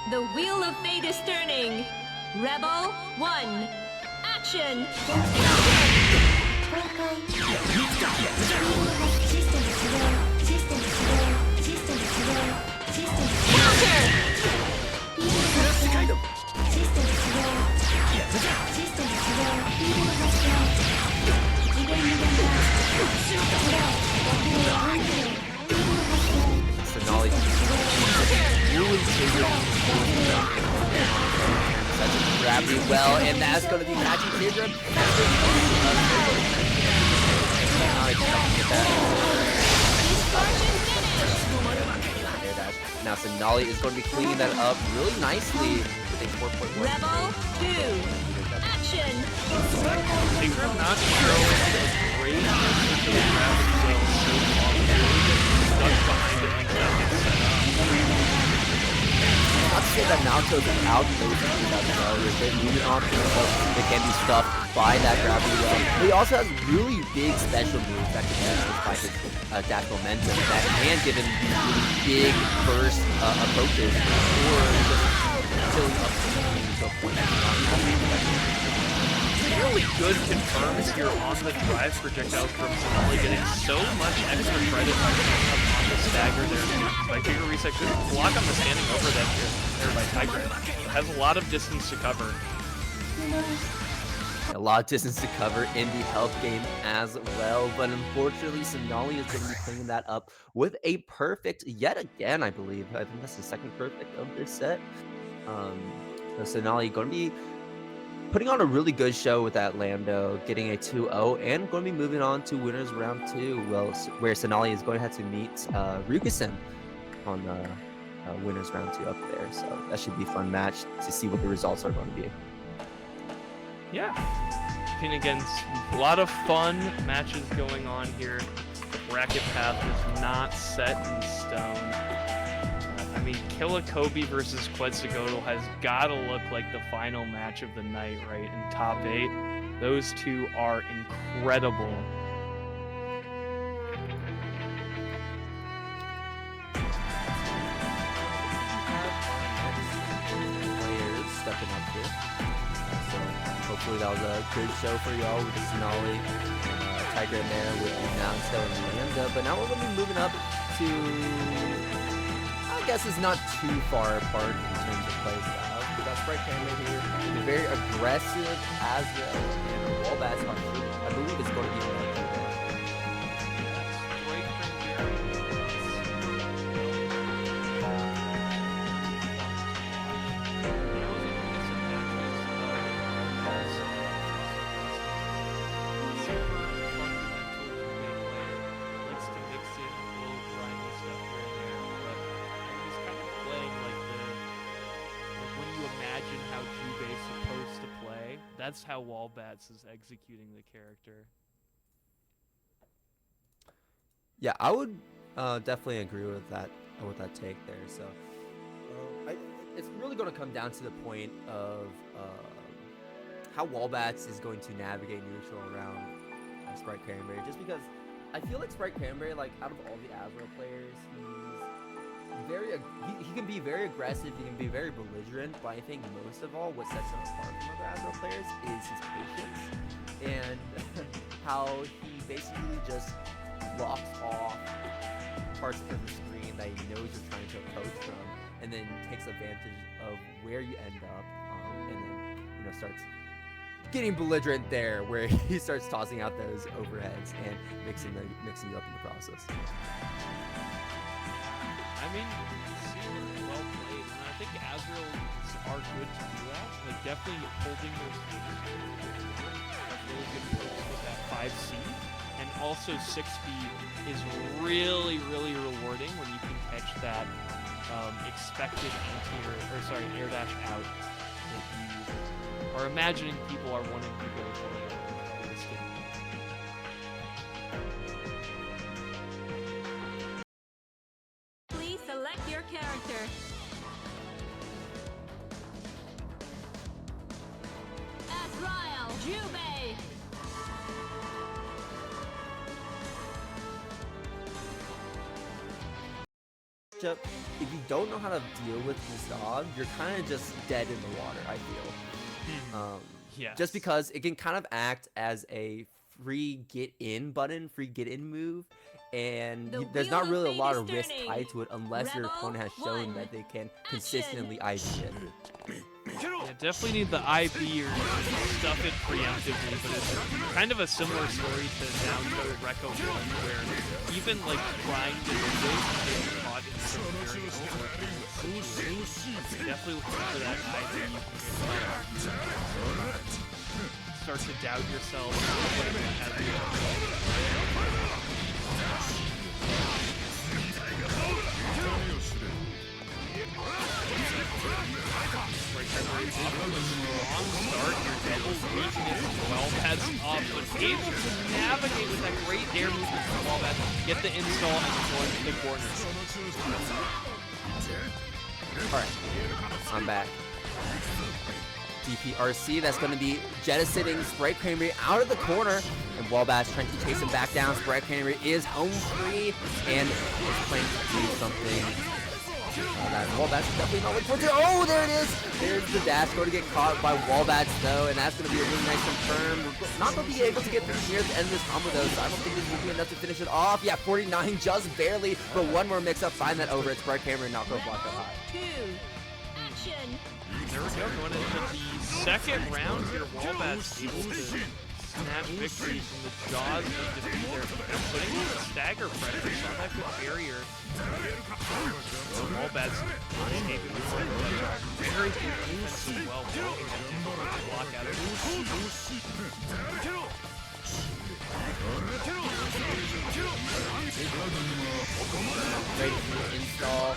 The wheel of fate is turning. Rebel 1. Action! Cenaly really such a gravity well, and that's going to be matching Tigran. Now Cenaly is going to be cleaning that up really nicely with a 4.1. Rebel 2. Action! Tigran not throwing a great gravity well so far. Stuck behind it and got it set up. Not to say that Naoto's out those as well. There's great movement options, so they can be stuffed by that gravity well. But he also has really big special moves that can be used by his dash momentum that can give him these really big burst approaches or just filling up the point. Really good confirms here on the drive projectiles from Cenaly, getting so much extra credit by coming up on the stagger there by Tigran reset. Good block on the standing over there by Tigran. Has a lot of distance to cover. A lot of distance to cover in the health game as well, but unfortunately Cenaly is going to be cleaning that up with a perfect yet again, I believe. I think that's the second perfect of this set. So Cenaly going to be putting on a really good show with that Lando, getting a 2-0, and going to be moving on to winners round 2, well, where Cenaly is going to have to meet Ryugusen on the winners round 2 up there. So that should be a fun match to see what the results are going to be. Yeah, competing against a lot of fun matches going on here. The bracket path is not set in stone. I mean, Killakob3s versus Quetzalgoatl has got to look like the final match of the night, right? In top 8, those two are incredible. Players stepping up here. So hopefully that was a good show for y'all with the Cenaly, Tigran there with Naoto and Landa. But now we're going to be moving up to, I guess it's not too far apart in terms of play styles. We got Spritecranberry here. They're very aggressive as well. And walbats, I believe it's going to be a match. That's how walbats is executing the character. Yeah, I would definitely agree with that take there. So it's really going to come down to the point of how walbats is going to navigate neutral around Spritecranberry. Just because I feel like Spritecranberry, like out of all the Azrael players, he can be very aggressive, he can be very belligerent, but I think most of all what sets him apart from other Azrael players is his patience and how he basically just blocks off parts of the screen that he knows you're trying to approach from, and then takes advantage of where you end up, and then starts getting belligerent there, where he starts tossing out those overheads and mixing you up in the process. I mean, super well played, and I think Azraels are good to do that. Like, definitely holding those things. Really good approach with that 5C, and also 6 speed is really, really rewarding when you can catch that expected air dash out that you are imagining people are wanting to go for. Select your character. Azrael, Jubei. matchup, if you don't know how to deal with this dog, you're kind of just dead in the water, I feel. Yes. Just because it can kind of act as a free get in button, free get in move, and there's not really a lot of risk tied to it unless your opponent has shown that they can consistently IV it. Yeah, definitely need the IB or stuff it preemptively, but it's kind of a similar story to Naruto Reco 1, where even like trying to get caught in some very unfortunate situations. Definitely looking for that IB. Start to doubt yourself as strong start, your devil's weakness as well. That's up, but able to navigate with that great air movement from Walbats, get the install and join the corner. Alright, I'm back. DPRC, that's going to be jettisoning Spritecranberry out of the corner, and Walbats trying to chase him back down. Spritecranberry is home free, and is playing to do something. That Walbats definitely not looking for it. Oh, there it is! There's the dash going to get caught by Walbats, though, and that's going to be a really nice confirm. We're not going to be able to get through near the end of this combo, though, so I don't think this will be enough to finish it off. Yeah, 49 just barely, but one more mix-up, find that over. It's Spritecranberry, not going to block that high. There we go, going into the second round here. Walbats able to snap victory from the jaws of defeat there. And putting in the stagger pressure, saw that good barrier. Walbats escaping with that very good defense as well. Blocking that difficult block out of it. Great install.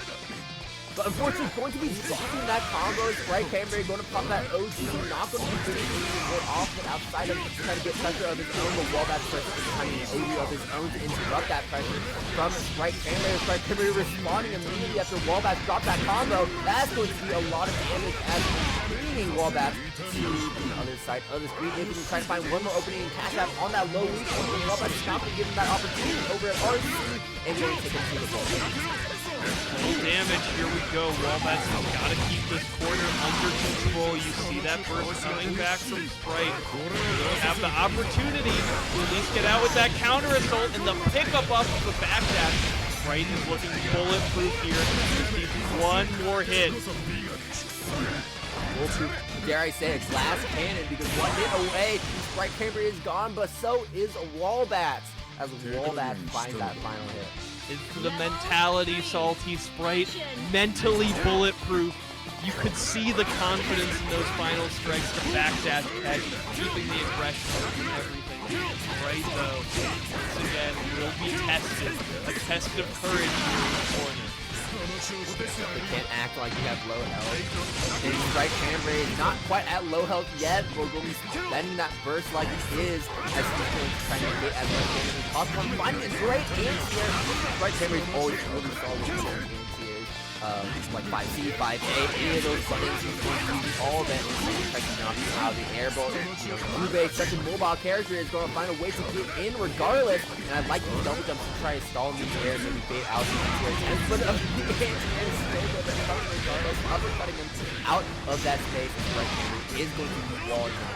But unfortunately, going to be dropping that combo. Spritecranberry going to pop that OG. Not going to be doing anything more often outside of trying to get pressure of his own. But Walbats pressure is finding an OG of his own to interrupt that pressure from Spritecranberry. Spritecranberry responding immediately after Walbats dropped that combo. That's going to be a lot of damage as bringing Walbats to the other side of the screen. Maybe we can try to find one more opening and cash out on that low weak point. Walbats is not going to give him that opportunity over at RC and going to take him to the ball. Full damage, here we go. Walbats have got to keep this corner under control. You see that burst coming back from Sprite. They'll have the opportunity to at least get out with that counter assault and the pickup off of the backdash. Sprite is looking bulletproof here. Just needs one more hit. Dare I say, a glass cannon, because one hit away, Spritecranberry is gone, but so is Walbats, as Walbats finds that final hit. It's the mentality, Salty. Sprite, mentally bulletproof. You could see the confidence in those final strikes, the backdash catch, keeping the aggression and everything. Sprite, though, once again, will be tested. A test of courage here in the corner. They can't act like you have low health. And Spritecranberry is not quite at low health yet, but will be spending that burst like he is as he's going to try to get as much damage as possible. I'm finding a great anti-air. Spritecranberry is always really solid with those anti-airs. Like 5C, 5A, any of those buttons, he's going to use all of it and try to knock you out of the air ball. Ube, such a mobile character, is going to find a way to get in regardless. And I'd like to double jump to try to stall in these airs and bait out the anti-airs. But the anti-airs still go to cover regardless, uppercutting him out of that space. Spritecranberry is going to be walling him.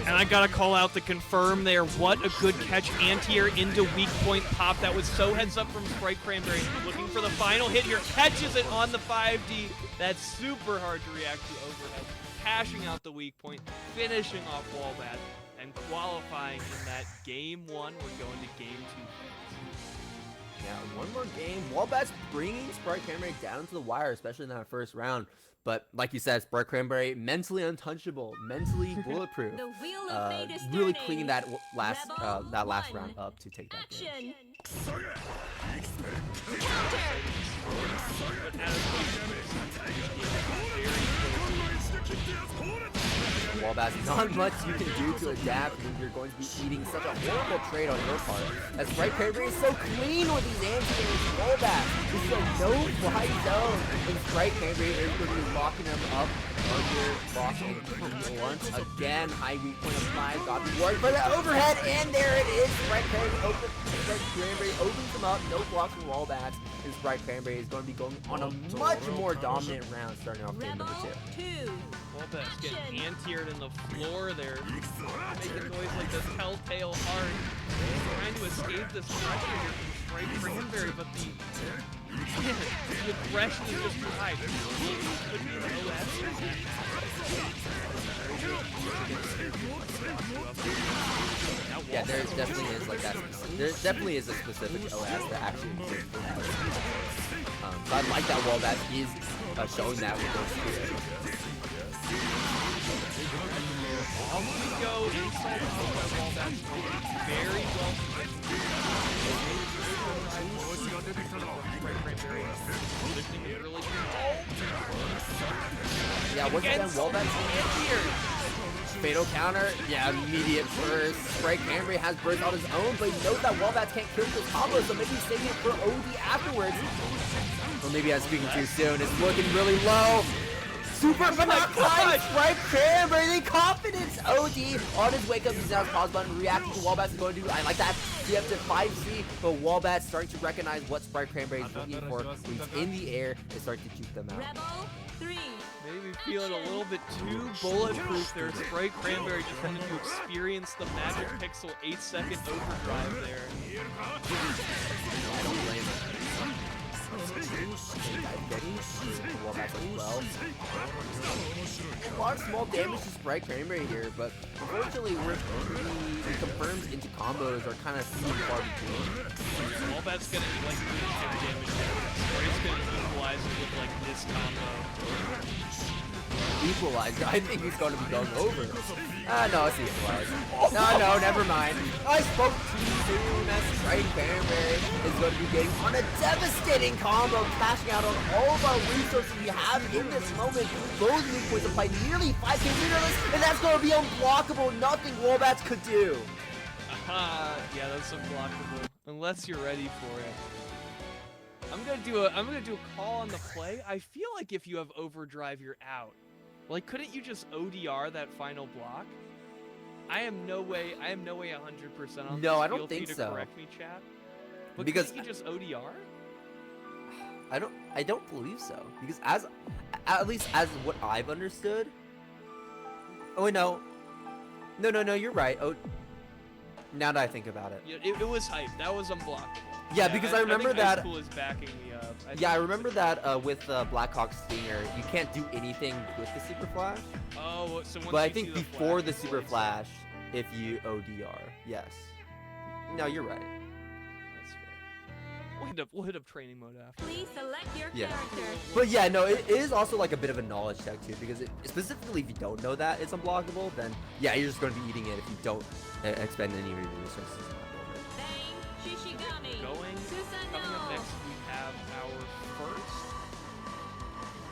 And I gotta call out the confirm there. What a good catch. Anti-air into weak point pop. That was so heads up from Spritecranberry. Looking for the final hit here. Catches it on the 5D. That's super hard to react to overhead. Cashing out the weak point. Finishing off Walbats. And qualifying in that game one. We're going to game two. Yeah, one more game. Walbats bringing Spritecranberry down to the wire, especially in that first round. But like you said, Spritecranberry mentally untouchable, mentally bulletproof. The wheel of fate is really turning. cleaning that last Rebel round up to take that game. Walbats, not much you can do to adapt when you're going to be eating such a horrible trade on your part. As Spritecranberry is so clean with these anti-airs, Walbats is so no fly zone, and Spritecranberry is going to be locking him up under blocking once again. High weak point applied, got the work for the overhead, and there it is. Spritecranberry opens him up, no blocks from Walbats. and Spritecranberry is going to be going on a much more dominant round starting off game number 2. Walbats getting anti-aired in the floor there, making noise like this telltale heart. Trying to escape this pressure here from Spritecranberry, but the aggression is just too high. Could be an OS. Yeah, there definitely is like that. There definitely is a specific OS that actually exists for that. So I like that Walbats is showing that with those two. Off we go inside the Walbats. Very well Yeah, once again, Walbats here. Fatal counter, yeah, immediate burst. Spritecranberry has burst on his own, but he knows that Walbats can't kill this combo, so maybe he's saving it for OD afterwards. Or maybe I'm speaking too soon. It's looking really low. Super, but not quite. Spritecranberry, the confidence. OD on his wake up. He's now pause button, reacting to Walbats is going to do. I like that. He up to 5C, but Walbats starting to recognize what Spritecranberry is looking for. He's in the air and starting to juke them out. Rebel 3. Maybe feeling a little bit too bulletproof there. Spritecranberry just wanted to experience the Magic Pixel 8-second overdrive there. I don't blame him. Walbats as well. A lot of small damage to Spritecranberry here, but unfortunately, the confirms into combos are kind of few and far between. Walbats gonna be like doing heavy damage there. Sprite's gonna equalize it with like this combo. Equalizer. I think he's going to be going over. No, it's equalizer. No, never mind. I spoke too soon. As Spritecranberry is going to be getting on a devastating combo, cashing out on all of our resources we have in this moment. Those new points apply nearly 5k meterless, and that's going to be unblockable. Nothing Walbats could do. Yeah, that's unblockable unless you're ready for it. I'm gonna do a call on the play. I feel like if you have overdrive, you're out. Like, couldn't you just ODR that final block? I am no way 100% on this. No, I don't Feel think free so. to correct me, chat. But Because couldn't you just ODR? I don't believe so. Because at least as what I've understood. Oh wait, no, you're right. Oh, now that I think about it. Yeah, it was hype. That was unblockable. Yeah, because I remember think that. High School is backing me up. Yeah, I remember that with Blackhawk Stinger, you can't do anything with the Super Flash. Oh, so once But I you think see the before the flash, Super it's like- Flash, if you ODR, yes. No, you're right. That's fair. We'll hit up training mode after. Please select your Yeah. character. But yeah, no, it is also like a bit of a knowledge check too, because specifically if you don't know that it's unblockable, then yeah, you're just going to be eating it if you don't expend any of your resources. Bang, Shishigami. Coming up next, we have our first.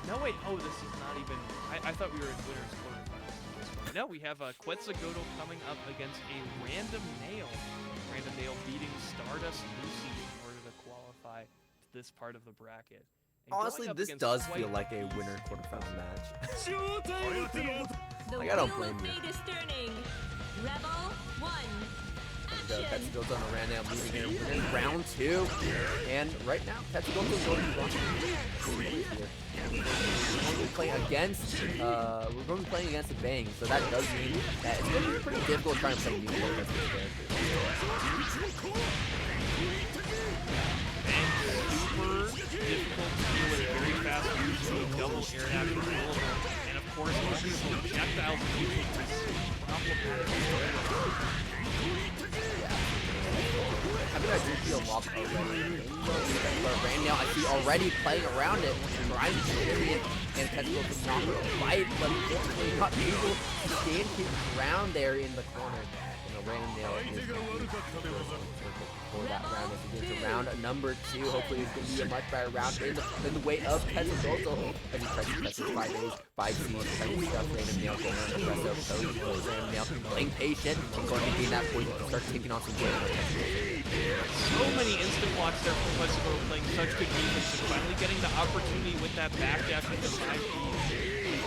No, wait. Oh, this is not even. I thought we were in winners quarterfinals. No, we have Quetzalgoatl coming up against a Random Nail. Random Nail beating Stardust Lucy in order to qualify to this part of the bracket. And Honestly, going up this against does quite- feel like a winner quarterfinal match. The Like, I don't wheel blame of you. fate is turning. Rebel 1. So Action. Quetzalgoatl on a random meeting here, winning round 2, and right now Quetzalgoatl is going to be rocking here. We're going to be playing against a Bang, so that does mean that it's going to be pretty difficult trying to play new against this character. Super difficult to deal with, very fast usually double air dash available, and of course using projectiles usually is problematic. I mean, I do feel locked already. But right now, I see already playing around it, trying to carry it, and Quetzalgoatl is not going to fight, but unfortunately not able to stand his ground there in the corner. And a random nail is going to be for that round as he gets to round number 2. Hopefully, it's going to be a much better round in the way of Quetzalgoatl as he tries to catch his 5 A's, 5 C's, trying to stuff random nail, going on the rest of those random nail, playing patient, and going to gain that point to start taking on some damage. So many instant blocks there from Quetzalgoatl playing such good defense and finally getting the opportunity with that backdash with the 5 Ps.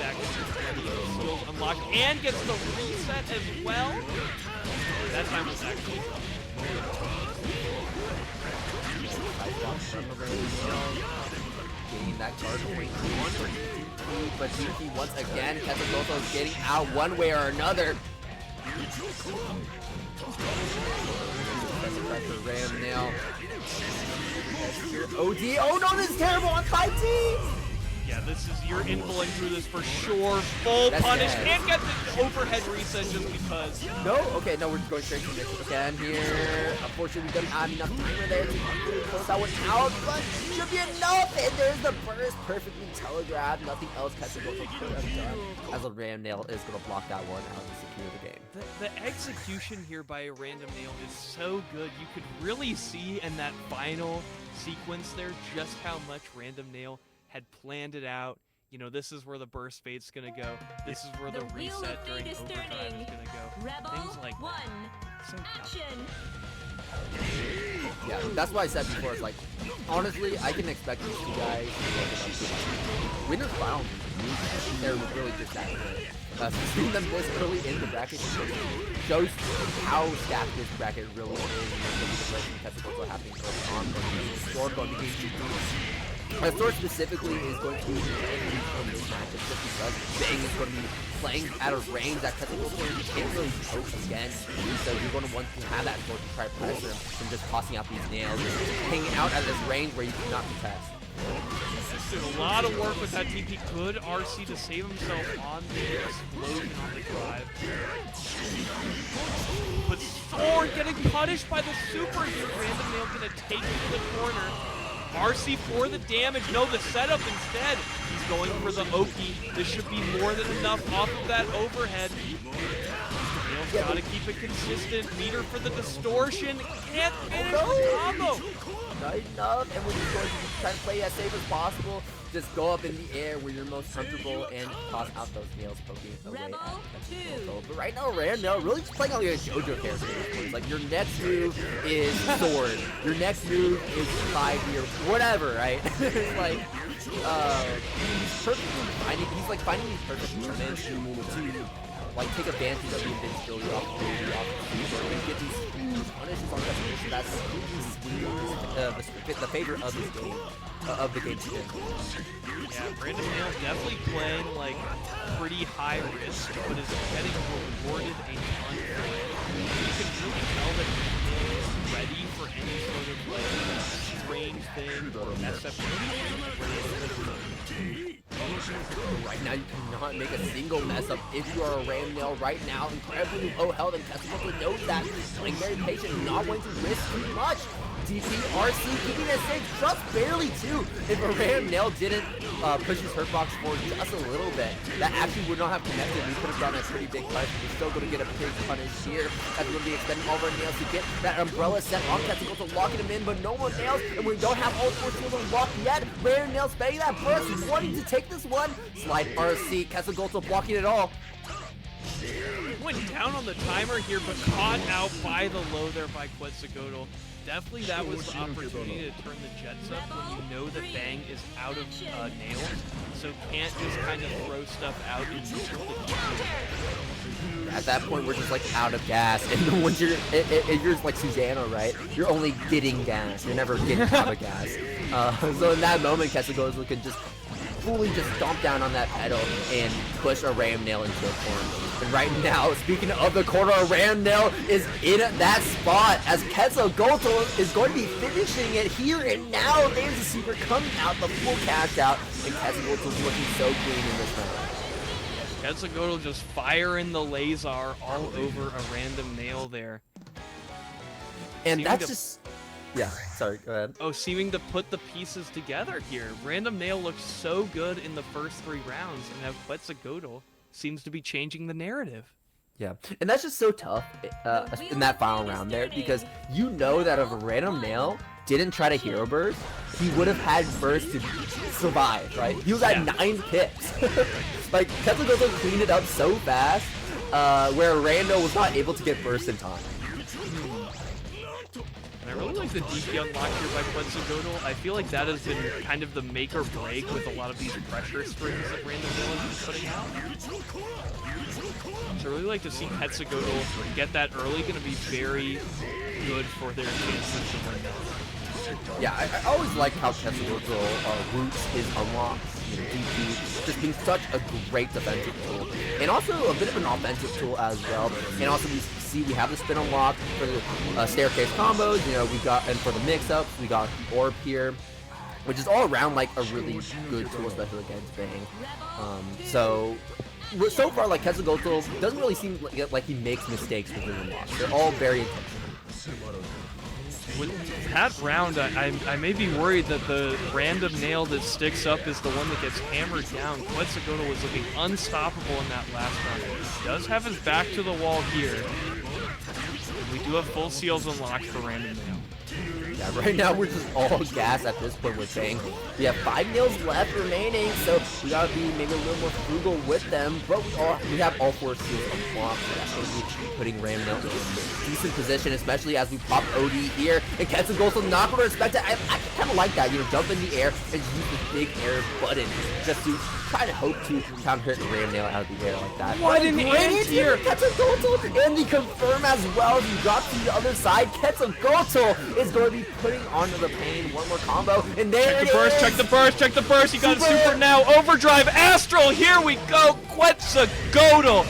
Back skills unlocked and gets the reset as well. That time was actually block from the getting that card point one for DP, but DP once again, Quetzalcoatl is getting out one way or another. Pressure Ram now. OD. Oh no, this is terrible on 5T! Yeah, this is, you're involing through this for sure. Full punish. Can't get the overhead reset just because. No? Okay, no, we're going straight to this again here. Unfortunately, we don't have enough timer there to really close that one out, but should be enough. And there's the burst, perfectly telegraphed. Nothing else Quetzalcoatl could have done, as a Ram Nail is going to block that one out and secure the game. The execution here by a Random Nail is so good. You could really see in that final sequence there just how much Random Nail had planned it out. You know, this is where the burst fade's gonna go. This is where the reset during overdrive is gonna go. Rebel Things like one. So Action. Yeah, that's what I said before. It's like, honestly, I can expect these two guys to win this round. They're really just that good. Seeing them this early in the bracket shows how stacked this bracket really is. The racing Quetzalcoatl happening early on, but Storm going to be Storm specifically is going to be from this matchup just because Bang is going to be playing out of range that Quetzalcoatl you can't really poke against. So you're going to want to have that Storm to try to pressure him from just tossing out these nails, hanging out at this range where you cannot contest. Doing a lot of work with that TP. Good RC to save himself on the explosion on the drive. But Thor getting punished by the super here. Random Nail gonna take it to the corner. RC for the damage. No, the setup instead. He's going for the Oki. This should be more than enough off of that overhead. Nail's gotta keep it consistent. Meter for the distortion. Can't finish the combo. Not enough, and we're just going to try to play as safe as possible. Just go up in the air where you're most comfortable and toss out those nails poking away at Quetzalcoatl. But right now, Randall really just playing like a JoJo character. It's like your next move is sword, your next move is 5-year, whatever, right? Like, he's perfectly finding. He's like finding these perfect moments to like take advantage of the invincibility off the and get these huge punishes on Quetzalcoatl. That's the favorite of this game, of the game today. Yeah, Random Nail definitely playing like pretty high risk, but is getting rewarded a ton for it. You can really tell that Random is ready for any sort of like strange thing or mess up. Right now, you cannot make a single mess up if you are a Ram Nail right now. Incredibly low health, and Quetzalcoatl knows that. Playing very patient, not wanting to risk too much. DP, RC, keeping it safe just barely too. If a Ram Nail didn't push his hurt box forward just a little bit, that actually would not have connected. We could have done a pretty big punch. We're still going to get a big punish here. As we're going to be expending all of our nails to get that umbrella set on Quetzalcoatl, locking him in, but no more nails, and we don't have all 4 tools unlocked yet. Ram Nail spending that burst, wanting to take this one. Slide RC, Quetzalcoatl blocking it all. Went down on the timer here, but caught out by the low there by Quetzalcoatl. Definitely that was the opportunity to turn the jets up when you know that Bang is out of nails, so can't just kind of throw stuff out and use At that point, we're just like out of gas, and once you're like Susanna, right? You're only getting gas. You're never getting out of gas. So in that moment, Quetzalcoatl can just fully just stomp down on that pedal and push a Ram Nail into a corner. And right now, speaking of the corner, a Ram Nail is in that spot as Quetzalcoatl is going to be finishing it here and now. There's the super coming out, the full cash out, and Quetzalcoatl's looking so clean in this round. Quetzalcoatl just firing the laser all over a Random Nail there. And that's just... Yeah, sorry, go ahead. Oh, seeming to put the pieces together here. Random Nail looked so good in the first 3 rounds, and now Quetzalcoatl seems to be changing the narrative. Yeah, and that's just so tough in that final round there, because you know that if a Random Nail didn't try to hero burst, he would have had burst to survive, right? He was at 9 pips. Like, Quetzalcoatl cleaned it up so fast, where Rando was not able to get burst in time. I really like the DP unlock here by Quetzalcoatl. I feel like that has been kind of the make or break with a lot of these pressure strings that Random Nail has been putting out. So I really like to see Quetzalcoatl get that early. Going to be very good for their chances to win that. Yeah, I always like how Quetzalcoatl roots his unlocks. You know, DP just being such a great defensive tool, and also a bit of an offensive tool as well. And also we have the spin unlock for the staircase combos. You know, we got, and for the mix-ups, we got the orb here, which is all around like a really good tool, especially against Bang. So far, like Quetzalcoatl doesn't really seem like he makes mistakes with his unlocks. They're all very intentional. With that round, I may be worried that the random nail that sticks up is the one that gets hammered down. Quetzalcoatl was looking unstoppable in that last round. He does have his back to the wall here. We do have full seals unlocked for random nail. Yeah, right now we're just all gas at this point with Bang. We have 5 nails left remaining, so we gotta be maybe a little more frugal with them. But we have all 4 seals unlocked, so that's gonna be putting Random Nail in a decent position, especially as we pop OD here. And Quetzalcoatl not gonna respect it. I kind of like that, you know, jump in the air and use the big air button just to try to hope to counter hit Random Nail out of the air like that. What an anti-air! Quetzalcoatl, and the confirm as well as he drops to the other side. Quetzalcoatl is going to be putting onto the pain one more combo, and there it is! Check the burst, check the burst, he got a super now, overdrive, astral, here we go, Quetzalcoatl,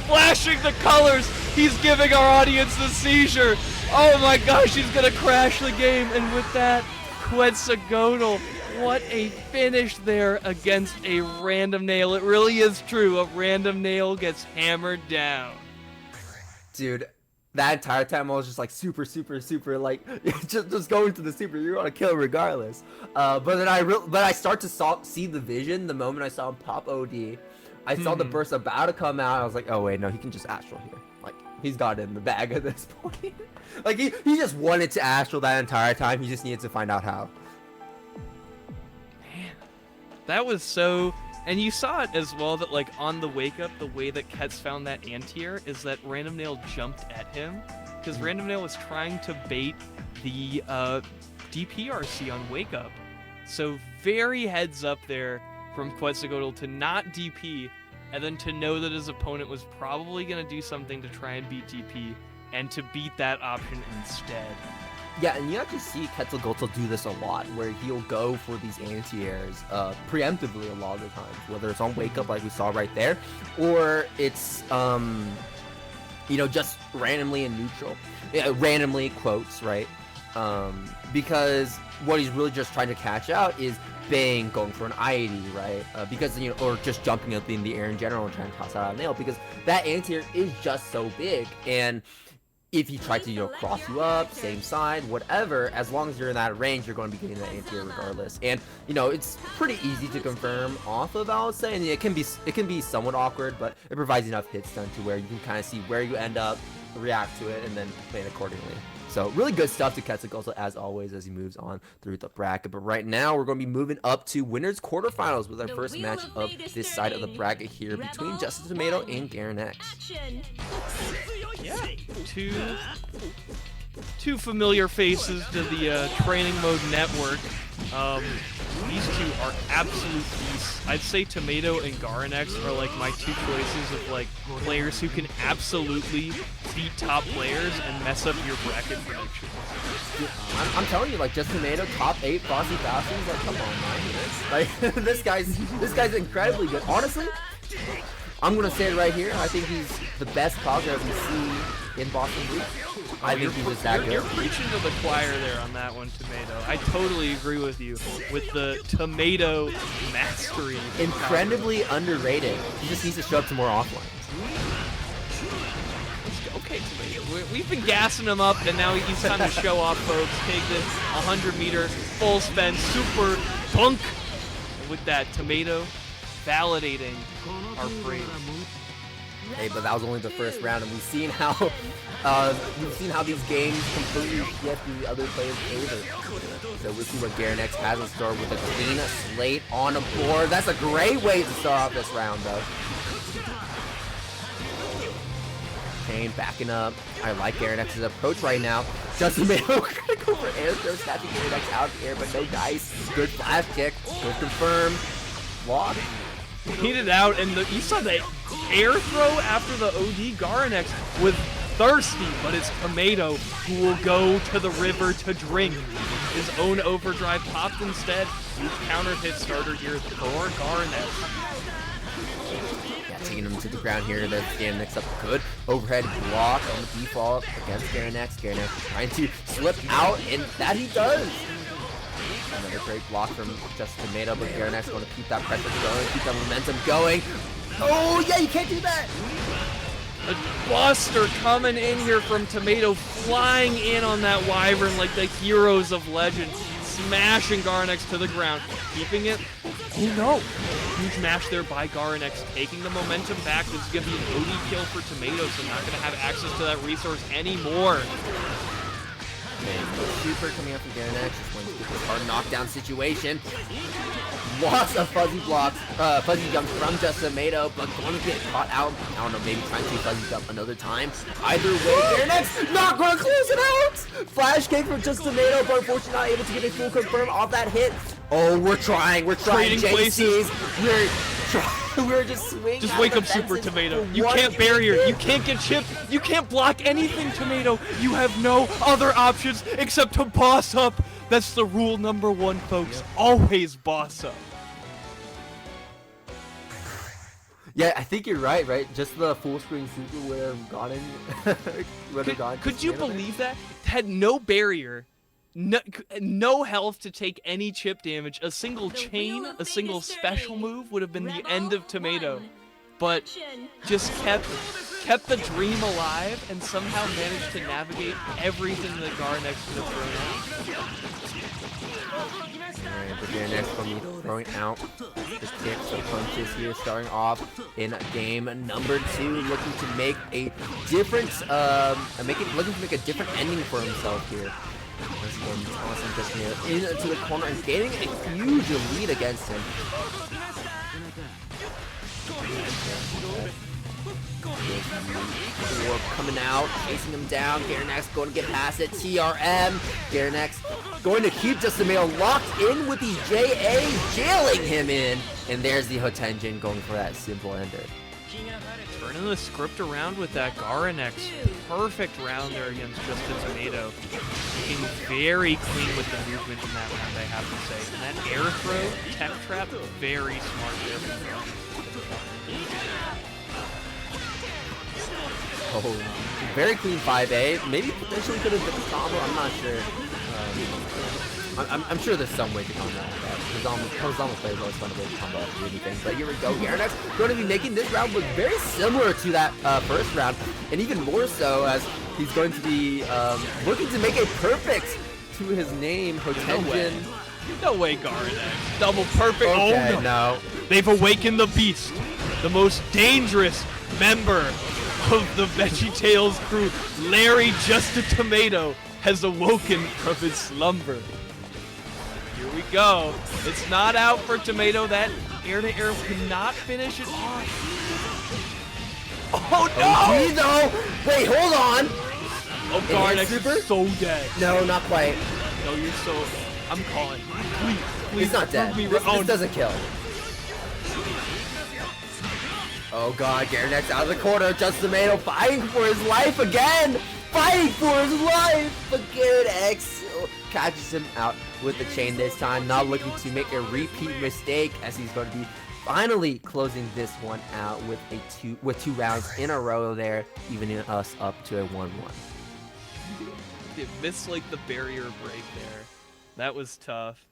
flashing the colors, he's giving our audience the seizure, oh my gosh, he's gonna crash the game, and with that, Quetzalcoatl, what a finish there against a random nail, it really is true, a random nail gets hammered down. Dude, that entire time I was just like super like just going to the super. You're gonna kill regardless. But then I start to see the vision the moment I saw him pop OD. I saw the burst about to come out. I was like, oh wait, no, he can just astral here. Like he's got it in the bag at this point. Like he just wanted to astral that entire time. He just needed to find out how. Man, that was so. And you saw it as well that like on the wake up, the way that Ketz found that anti-air is that Random Nail jumped at him because Random Nail was trying to bait the DPRC on wake up. So very heads up there from Quetzalcoatl to not DP and then to know that his opponent was probably going to do something to try and beat DP and to beat that option instead. Yeah, and you actually see Quetzalcoatl do this a lot, where he'll go for these anti-airs preemptively a lot of the times, whether it's on wake up like we saw right there, or it's you know, just randomly in neutral, randomly quotes, right? Because what he's really just trying to catch out is Bang going for an IAD, right? Because, you know, or just jumping up in the air in general and trying to toss out a nail, because that anti-air is just so big, and if he tried to, you know, cross you up, same side, whatever, as long as you're in that range, you're going to be getting that anti-air regardless. And, you know, it's pretty easy to confirm off of, I would say, and it can be somewhat awkward, but it provides enough hit stun to where you can kind of see where you end up, react to it, and then play it accordingly. So really good stuff to Quetzalcoatl as always as he moves on through the bracket. But right now we're going to be moving up to winners quarterfinals with our first match of this side of the bracket here between JustATomato and Garanex. Yeah, two familiar faces to the training mode network. These two are absolute beasts. I'd say Tomato and Garanex are like my two choices of like players who can absolutely beat top players and mess up your bracket prediction. I'm telling you, like JustATomato top 8 Bossy Bastions, like come on, man. Like this guy's incredibly good. Honestly, I'm gonna say it right here. I think he's the best cogger we've seen in Boston League. I think he's just that good. You're preaching to the choir there on that one, Tomato. I totally agree with you with the Tomato mastery. Incredibly underrated. He just needs to show up to more offline. Okay, Tomato. We've been gassing him up, and now he's time to show off, folks. Take this 100-meter full spend super bunk. And with that, Tomato validating our praise. Hey, but that was only the first round, and we've seen how these games completely shift the other players' favor. So we'll see what Garanex has in store with a clean slate on the board. That's a great way to start off this round, though. Kane backing up. I like Garanex's approach right now. JustATomato gonna go for air throw, snatching Garanex out of the air, but no dice. Good flash kick. Good confirm. Walk. Heated out, and you saw the air throw after the OD. Garanex with thirsty, but it's Tomato who will go to the river to drink. His own overdrive popped instead. Huge counter hit starter here for Garanex. Yeah, taking him to the ground here. That's Garanex up good. Overhead block on the default against Garanex. Garanex trying to slip out, and that he does. Another great block from JustATomato, but Garanex going to keep that pressure going, keep that momentum going. Oh, yeah, you can't do that. A buster coming in here from Tomato, flying in on that Wyvern like the heroes of legend, smashing Garanex to the ground, keeping it. Oh no! Huge mash there by Garanex, taking the momentum back. This is going to be an OD kill for Tomato, so not going to have access to that resource anymore. Okay, super coming up from Garanex, just going to get this hard knockdown situation. Lots of fuzzy blocks, fuzzy jumps from JustATomato, but going to get caught out. I don't know, maybe trying to fuzzy jump another time. Either way, Garanex not going to close it out. Flash kick from JustATomato, but unfortunately not able to get a full confirm off that hit. Oh, we're trying, Trading places. We're just swinging. Just wake up, Super Tomato. You can't barrier. You can't get chipped. You can't block anything, Tomato. You have no other options except to boss up. That's the rule number one, folks. Always boss up. Yeah, I think you're right? Just the full screen super would have gotten. Could you believe that? Had no barrier. No health to take any chip damage. A single chain, a single special move would have been the end of Tomato. But just kept the dream alive and somehow managed to navigate everything that Garanex could have thrown out. Alright, but Garanex going to be throwing out the kicks, the punches here, starting off in game number 2, looking to make a different, looking to make a different ending for himself here. Once again, tossing JustATomato into the corner and gaining a huge lead against him. Orb coming out, chasing him down. Garanex going to get past it. TRM. Garanex going to keep JustATomato locked in with the JA, jailing him in. And there's the Hotenjin going for that simple ender. Turning the script around with that Garanex. Perfect round there against JustATomato. Looking very clean with the movement in that round, I have to say. And that air throw, tech trap, very smart there. Oh, very clean 5A. Maybe potentially could have been a combo. I'm not sure. I'm sure there's some way to combo like that. Kozama players always find a way to combo out anything. But here we go. Garanex going to be making this round look very similar to that first round, and even more so as he's going to be looking to make a perfect to his name, Hotenjin. No way, Garanex. Double perfect. Okay, oh no. They've awakened the beast, the most dangerous member of the VeggieTales crew. Larry JustATomato has awoken from his slumber. Here we go. It's not out for Tomato. That air-to-air cannot finish it off. Oh no! No! Wait, hold on! Oh, Garanex is so dead. No, not quite. No, you're so... I'm calling. Please. He's not dead. This doesn't kill. Oh god, Garanex out of the corner. JustATomato fighting for his life again! Fighting for his life! But Garanex catches him out with the chain this time. Not looking to make a repeat mistake, as he's going to be finally closing this one out with two rounds in a row there, evening us up to a 1-1. It missed like the barrier break there. That was tough.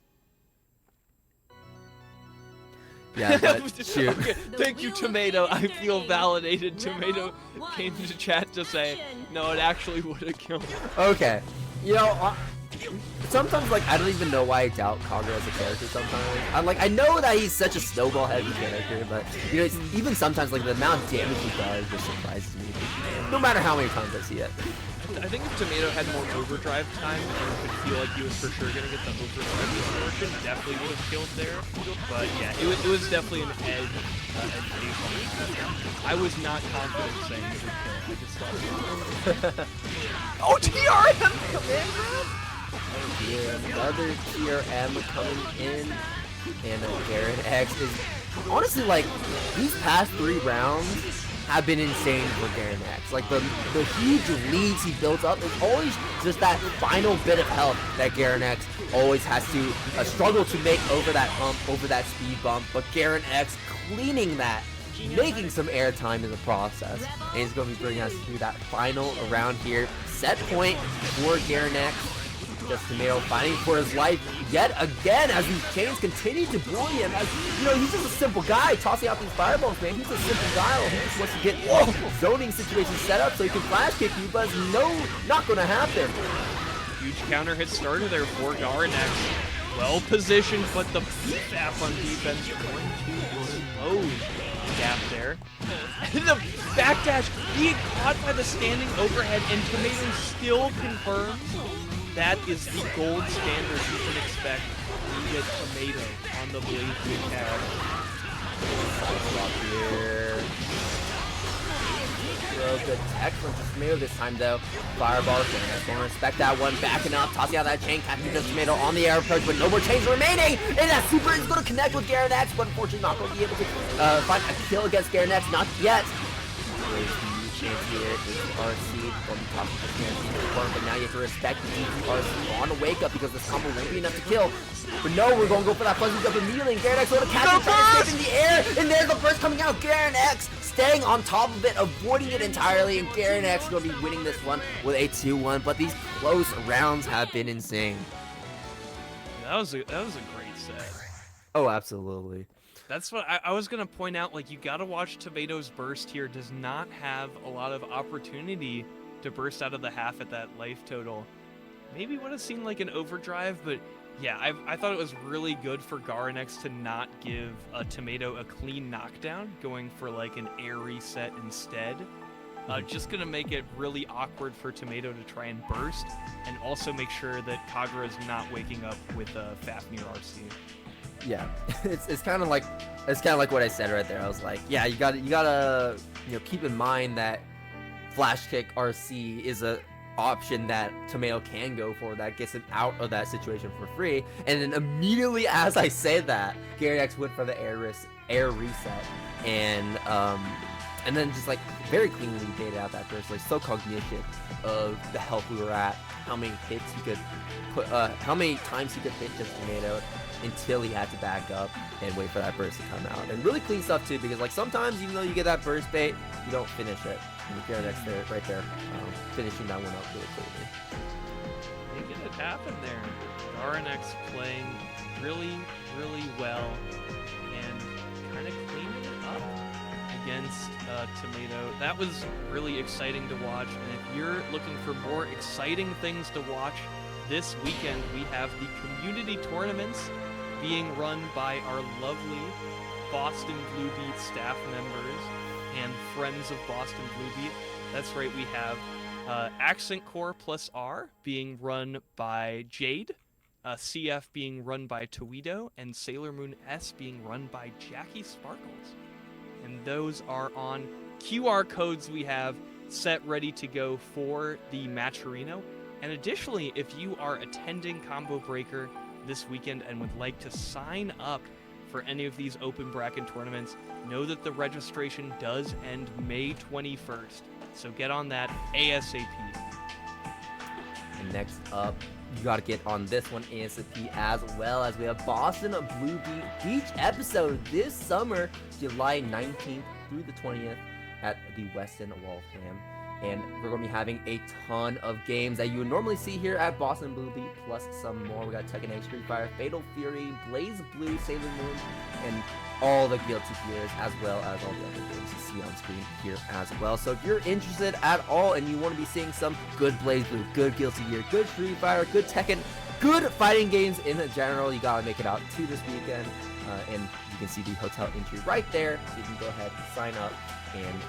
Yeah, but shoot. Okay, thank you, Tomato. I feel validated. Tomato came to chat to say, no, it actually would have killed him. Okay. You know, sometimes, like, I don't even know why I doubt Kagura as a character sometimes. I know that he's such a snowball-heavy character, but, you know, even sometimes, like, the amount of damage he does just surprises me. No matter how many times I see it. I think if Tomato had more overdrive time, and could feel like he was for sure going to get the overdrive distortion, definitely would have killed there. But yeah, it was definitely an edge case. I was not confident saying it would kill. I just thought oh, TRM! Oh dear, another TRM coming in. And Garanex is honestly, like, these past 3 rounds, have been insane for Garanex. Like the huge leads he built up is always just that final bit of health that Garanex always has to struggle to make over that hump, over that speed bump. But Garanex cleaning that, making some airtime in the process, and he's going to be bringing us through that final round here. Set point for Garanex. JustATomato fighting for his life yet again as these chains continue to bully him. As you know, he's just a simple guy tossing out these fireballs, man. He's a simple guy. He just wants to get zoning situations set up so he can flash kick you, but it's not going to happen. Huge counter hit starter there for Garanex. Well positioned, but the BFAF on defense going to explode. Gap there. The backdash being caught by the standing overhead, and Tomato still confirms that is the gold standard you can expect when you get Tomato on the blazblue tab. Here. Real good tech from JustATomato this time though. Fireball, Garanex gonna respect that one, backing up, tossing out that chain, catching JustATomato on the air approach, but no more chains remaining, and that super is gonna connect with Garanex, but unfortunately not gonna be able to find a kill against Garanex, not yet. Chance here, RC, going to be tossing JustATomato, but now you have to respect the RC on a wake up because this combo won't be enough to kill. But no, we're going to go for that fuzzy jump immediately, and Garanex going to catch it, trying to escape in the air, and there's the burst coming out. Garanex staying on top of it, avoiding it entirely, and Garanex going to be winning this one with a 2-1, but these close rounds have been insane. That was a great set. Oh, absolutely. That's what I was going to point out. Like, you got to watch Tomato's burst here. Does not have a lot of opportunity to burst out of the half at that life total. Maybe would have seemed like an overdrive, but yeah, I thought it was really good for Garanex to not give Tomato a clean knockdown, going for like an air reset instead. Just going to make it really awkward for Tomato to try and burst, and also make sure that Kagura is not waking up with Fafnir RC. Yeah, it's kind of like what I said right there. I was like, yeah, you gotta keep in mind that flash kick RC is a option that Tomato can go for that gets him out of that situation for free. And then immediately as I say that, Garanex went for the air reset, and then just like very cleanly baited out that burst. Like so cognition of the health we were at, how many hits he could put, how many times he could hit JustATomato until he had to back up and wait for that burst to come out. And really clean stuff too, because like sometimes even though you get that burst bait, you don't finish it. And Garanex there, right there, finishing that one up really cleanly. Making it happen there. Garanex playing really, really well and kind of cleaning it up against Tomato. That was really exciting to watch. And if you're looking for more exciting things to watch this weekend, we have the community tournaments being run by our lovely Boston Blue Beat staff members and friends of Boston Blue Beat. That's right, we have Accent Core plus R being run by Jade, CF being run by Towedo, and Sailor Moon S being run by Jackie Sparkles. And those are on QR codes we have set ready to go for the Matcherino. And additionally, if you are attending Combo Breaker this weekend and would like to sign up for any of these open bracket tournaments, know that the registration does end May 21st. So get on that ASAP. And next up, you got to get on this one ASAP as well, as we have Boston Blue Beat Beach episode this summer, July 19th through the 20th at the Westin Waltham. And we're going to be having a ton of games that you would normally see here at Boston Blue Beat, plus some more. We got Tekken 8, Street Fighter, Fatal Fury, BlazBlue, Sailor Moon, and all the Guilty Gears, as well as all the other games you see on screen here as well. So if you're interested at all and you want to be seeing some good BlazBlue, good Guilty Gear, good Street Fighter, good Tekken, good fighting games in general, you got to make it out to this weekend. And you can see the hotel entry right there, so you can go ahead and sign up and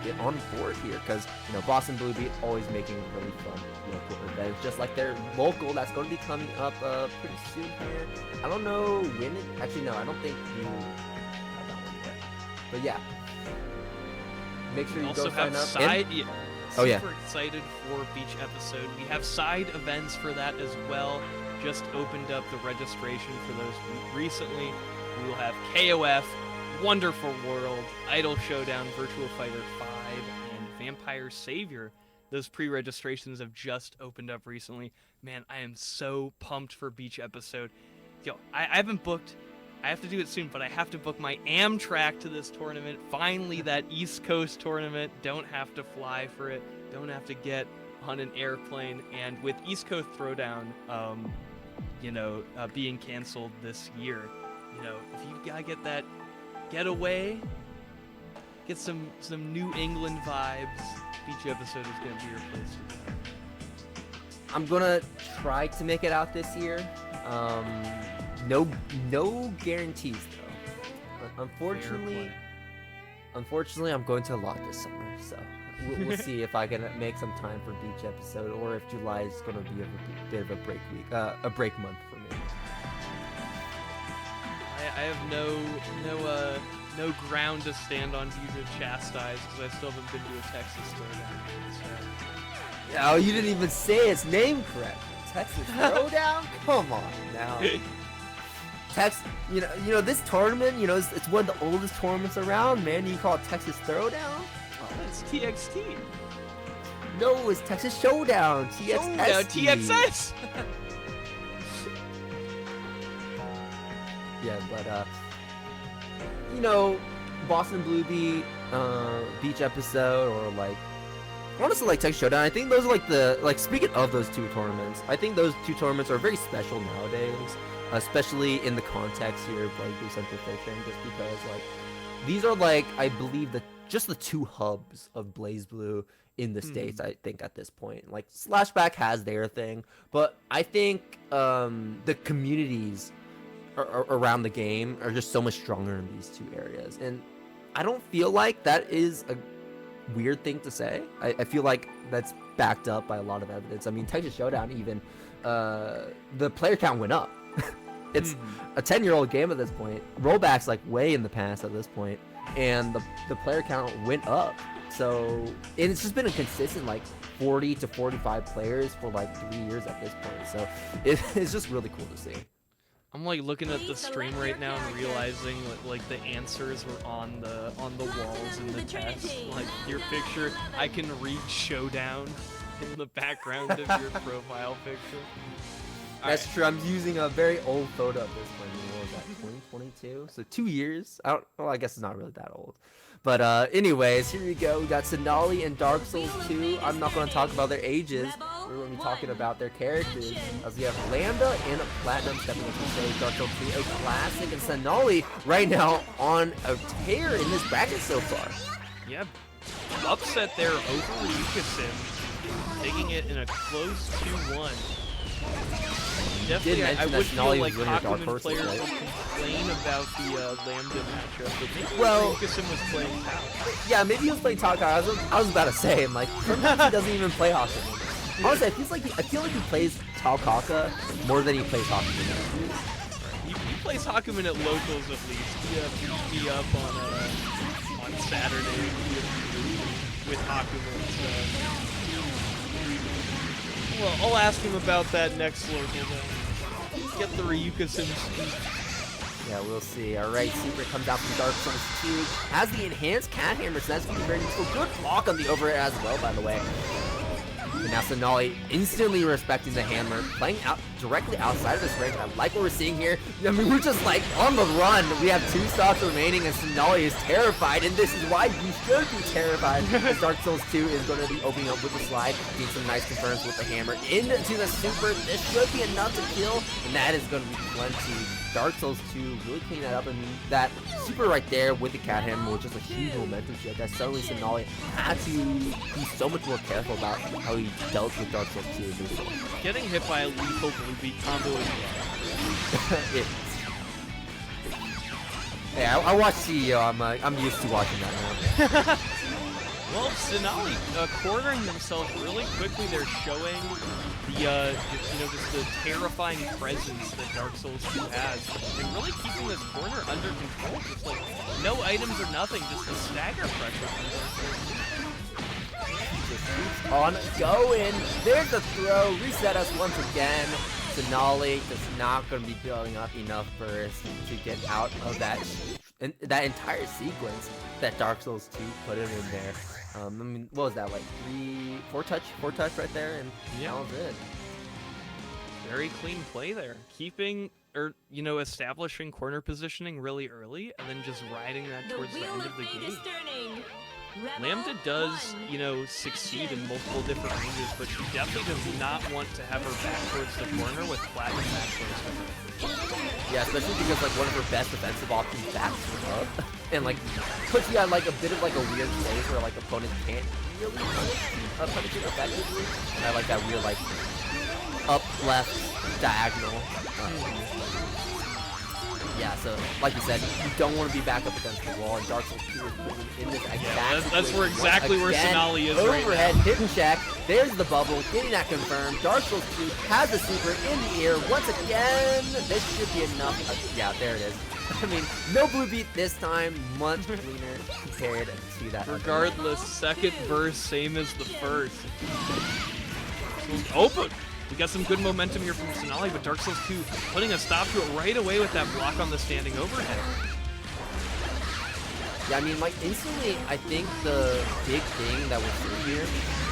get on board here, because Boston Blue Beat always making really fun local events, just like their local that's going to be coming up pretty soon here. I don't know when it actually, no, I don't think you have that one yet, but yeah, make sure you also go sign have up. Side, Super excited for Beach episode. We have side events for that as well. Just opened up the registration for those recently. We will have KOF, Wonderful World, Idol Showdown, Virtual Fighter 5, and Vampire Savior. Those pre-registrations have just opened up recently. Man, I am so pumped for Beach episode. Yo, I haven't booked. I have to do it soon, but I have to book my Amtrak to this tournament. Finally, that East Coast tournament. Don't have to fly for it. Don't have to get on an airplane. And with East Coast Throwdown, being canceled this year, if you gotta get that getaway, get some New England vibes, Beach episode is gonna be your place to go. I'm gonna try to make it out this year. No guarantees though. Unfortunately, I'm going to a lot this summer, so we'll see if I can make some time for Beach episode, or if July is gonna be a bit of a break week, a break month for me. I have no ground to stand on to you to chastise, because I still haven't been to a Texas Throwdown. So. Yeah, oh, you didn't even say its name correct. Texas Throwdown? Come on now. This tournament, it's one of the oldest tournaments around, man. You call it Texas Throwdown? Oh, it's TXT. No, it's Texas Showdown. TXS. TXS. Yeah, but Boston Blue Beach episode, or honestly, Texas Showdown. I think those are speaking of those two tournaments, I think those two tournaments are very special nowadays, especially in the context here of BlazBlue Central Fiction, just because these are I believe just the two hubs of BlazBlue in the States. I think at this point, Slashback has their thing, but I think the communities around the game are just so much stronger in these two areas, and I don't feel like that is a weird thing to say. I feel like that's backed up by a lot of evidence. I mean, Texas Showdown, even the player count went up. It's a 10-year-old game at this point. Rollback's way in the past at this point, and the player count went up. So, and it's just been a consistent 40 to 45 players for 3 years at this point. So it's just really cool to see. I'm looking at the stream right now and realizing the answers were on the walls in the test. Your picture, I can read Showdown in the background of your profile picture. That's true. I'm using a very old photo of this one. What was that, 2022? So 2 years. I guess it's not really that old. But anyways, here we go. We got Cenaly and Dark Souls 2. I'm not going to talk about their ages. We're going to be talking about their characters. As we have Lambda and Platinum stepping into the stage. Dark Souls 2, a classic, and Cenaly right now on a tear in this bracket so far. Yep. Upset there over Yukasim, taking it in a close 2-1. Definitely, I would feel like Hakumen players would complain about the Lambda matchup, but maybe Yukasim was playing Tau. Yeah, maybe he was playing Tau. I was about to say, sometimes he doesn't even play Hakumen. Honestly, I feel like he plays Tau Kaka more than he plays Hakumen. He plays Hakumen at locals at least. He beat me up on Saturday with Hakumen. So. Well, I'll ask him about that next local then. Get the Ryukasim speech. Yeah, we'll see. Alright, Secret comes out from Dark Souls 2. Has the enhanced cat hammer, so that's going to be very useful. Good block on the overhead as well, by the way. And now Cenaly instantly respecting the hammer, playing out directly outside of this range. I like what we're seeing here. I mean, we're just on the run. We have 2 stocks remaining, and Cenaly is terrified, and this is why you should be terrified. As Dark Souls 2 is going to be opening up with the slide, getting some nice confirms with the hammer into the super. This should be enough to kill, and that is going to be plenty. Dark Souls 2 really cleaning that up, and that super right there with the cat hammer was just a huge momentum shift. That suddenly Cenaly had to be so much more careful about how he dealt with Dark Souls 2. Getting hit by a lethal blue beat combo is Hey, I watch CEO. I'm used to watching that now. Well, Cenaly cornering themselves really quickly. They're showing the just the terrifying presence that Dark Souls 2 has, and really keeping this corner under control. Just no items or nothing, just the stagger pressure from Dark Souls 2. Just keeps on going. There's the throw. Reset us once again. Cenaly just not going to be building up enough burst to get out of that and that entire sequence that Dark Souls 2 put him in there. I mean, what was that, like 4 touch right there, and Yeah. that was it. Very clean play there. Keeping, or, you know, establishing corner positioning really early, and then just riding that The towards the wheel end of of the fate game. is turning. Rebel Lambda does, 1. you know, succeed in multiple different ranges, but she definitely does not want to have her back towards the corner with flat back towards her. Yeah, especially because like one of her best defensive options backs her up, and like puts you at like a bit of like a weird place where like opponents can't really punish it effectively. And I like that weird like up left diagonal. Yeah, so like you said, you don't want to be back up against the wall, and Dark Souls 2 is putting in this exact That's where situation. exactly where Again, Cenaly is right overhead, now. hidden check. There's the bubble, getting that confirmed. Dark Souls 2 has the super in the air once again. This should be enough. Yeah, there it is. I mean, no blue beat this time. Much cleaner compared to that. Regardless, second verse, same as the first. Open! We got some good momentum here from Cenaly, but Dark Souls 2 putting a stop to it right away with that block on the standing overhead. Yeah, I mean, like, instantly, I think the big thing that we're seeing here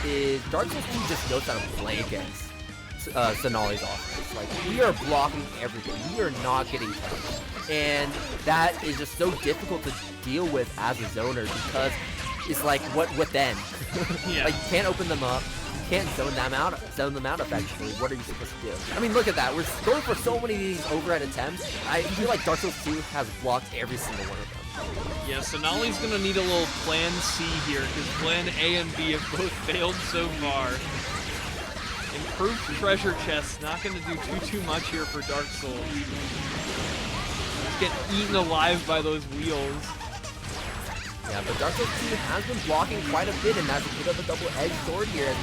is Dark Souls 2 just knows how to play against Cenaly's offense. Like, we are blocking everything. We are not getting touched. And that is just so difficult to deal with as a zoner because it's like, what then? Yeah. Like, you can't open them up. Can't zone them out effectively. What are you supposed to do? I mean, look at that. We're going for so many of these overhead attempts. I feel like Dark Souls 2 has blocked every single one of them. Yeah, Cenaly's gonna need a little plan C here, because plan A and B have both failed so far. Improved treasure chests, not gonna do too much here for Dark Souls. Just get eaten alive by those wheels. Yeah, but Dark Souls 2 has been blocking quite a bit, and that's a bit of a double-edged sword here. And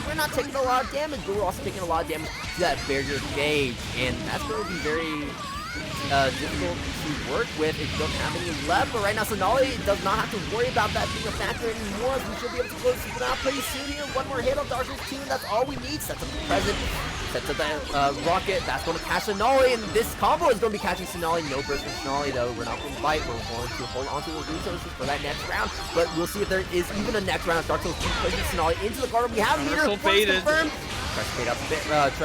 we're not taking a lot of damage, but we're also taking a lot of damage to that barrier gauge, and that's going to be very difficult to work with if you don't have any left. But right now, Cenaly does not have to worry about that being a factor anymore, as we should be able to close this out pretty soon here. One more hit on Dark Souls 2, and that's all we need. Sets up the present, sets up the rocket. That's going to catch Cenaly, and this combo is going to be catching Cenaly. No burst from Cenaly, though. We're not going to fight. We're going to hold on to those resources for that next round. But we'll see if there is even a next round. Dark Souls 2 pushes Cenaly into the corner. We have meter baited. confirmed. Tries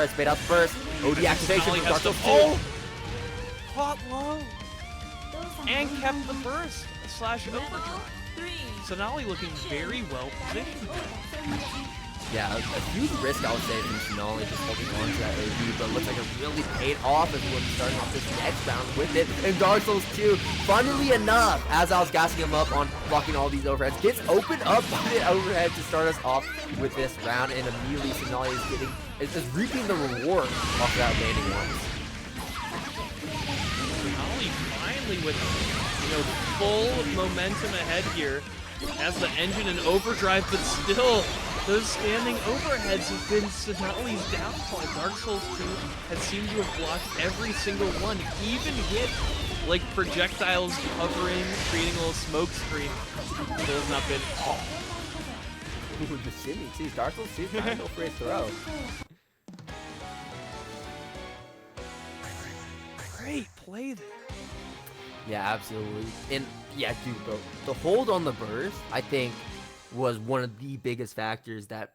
to bait out the burst. OD activation from Dark Souls 2. Caught low and kept the burst / Rebel overdrive. 3. Cenaly looking very well positioned. Yeah, a huge risk, I would say, from Cenaly just holding on to that AD, but it looks like it really paid off as we're starting off this next round with it. And Dark Souls 2, funnily enough, as I was gassing him up on blocking all these overheads, gets opened up by the overhead to start us off with this round, and immediately Cenaly is reaping the reward off of that landing once. Cenaly finally with, you know, full momentum ahead here. Has the engine in overdrive, but still, those standing overheads have been Cenaly's downfall. Dark Souls 2 has seemed to have blocked every single one, even with, like, projectiles hovering, creating a little smoke screen. Still has not been... Ooh, the shimmy, too. Dark Souls 2 trying to go for a throw. Great play there. Yeah, absolutely. And yeah, dude, the hold on the burst, I think, was one of the biggest factors that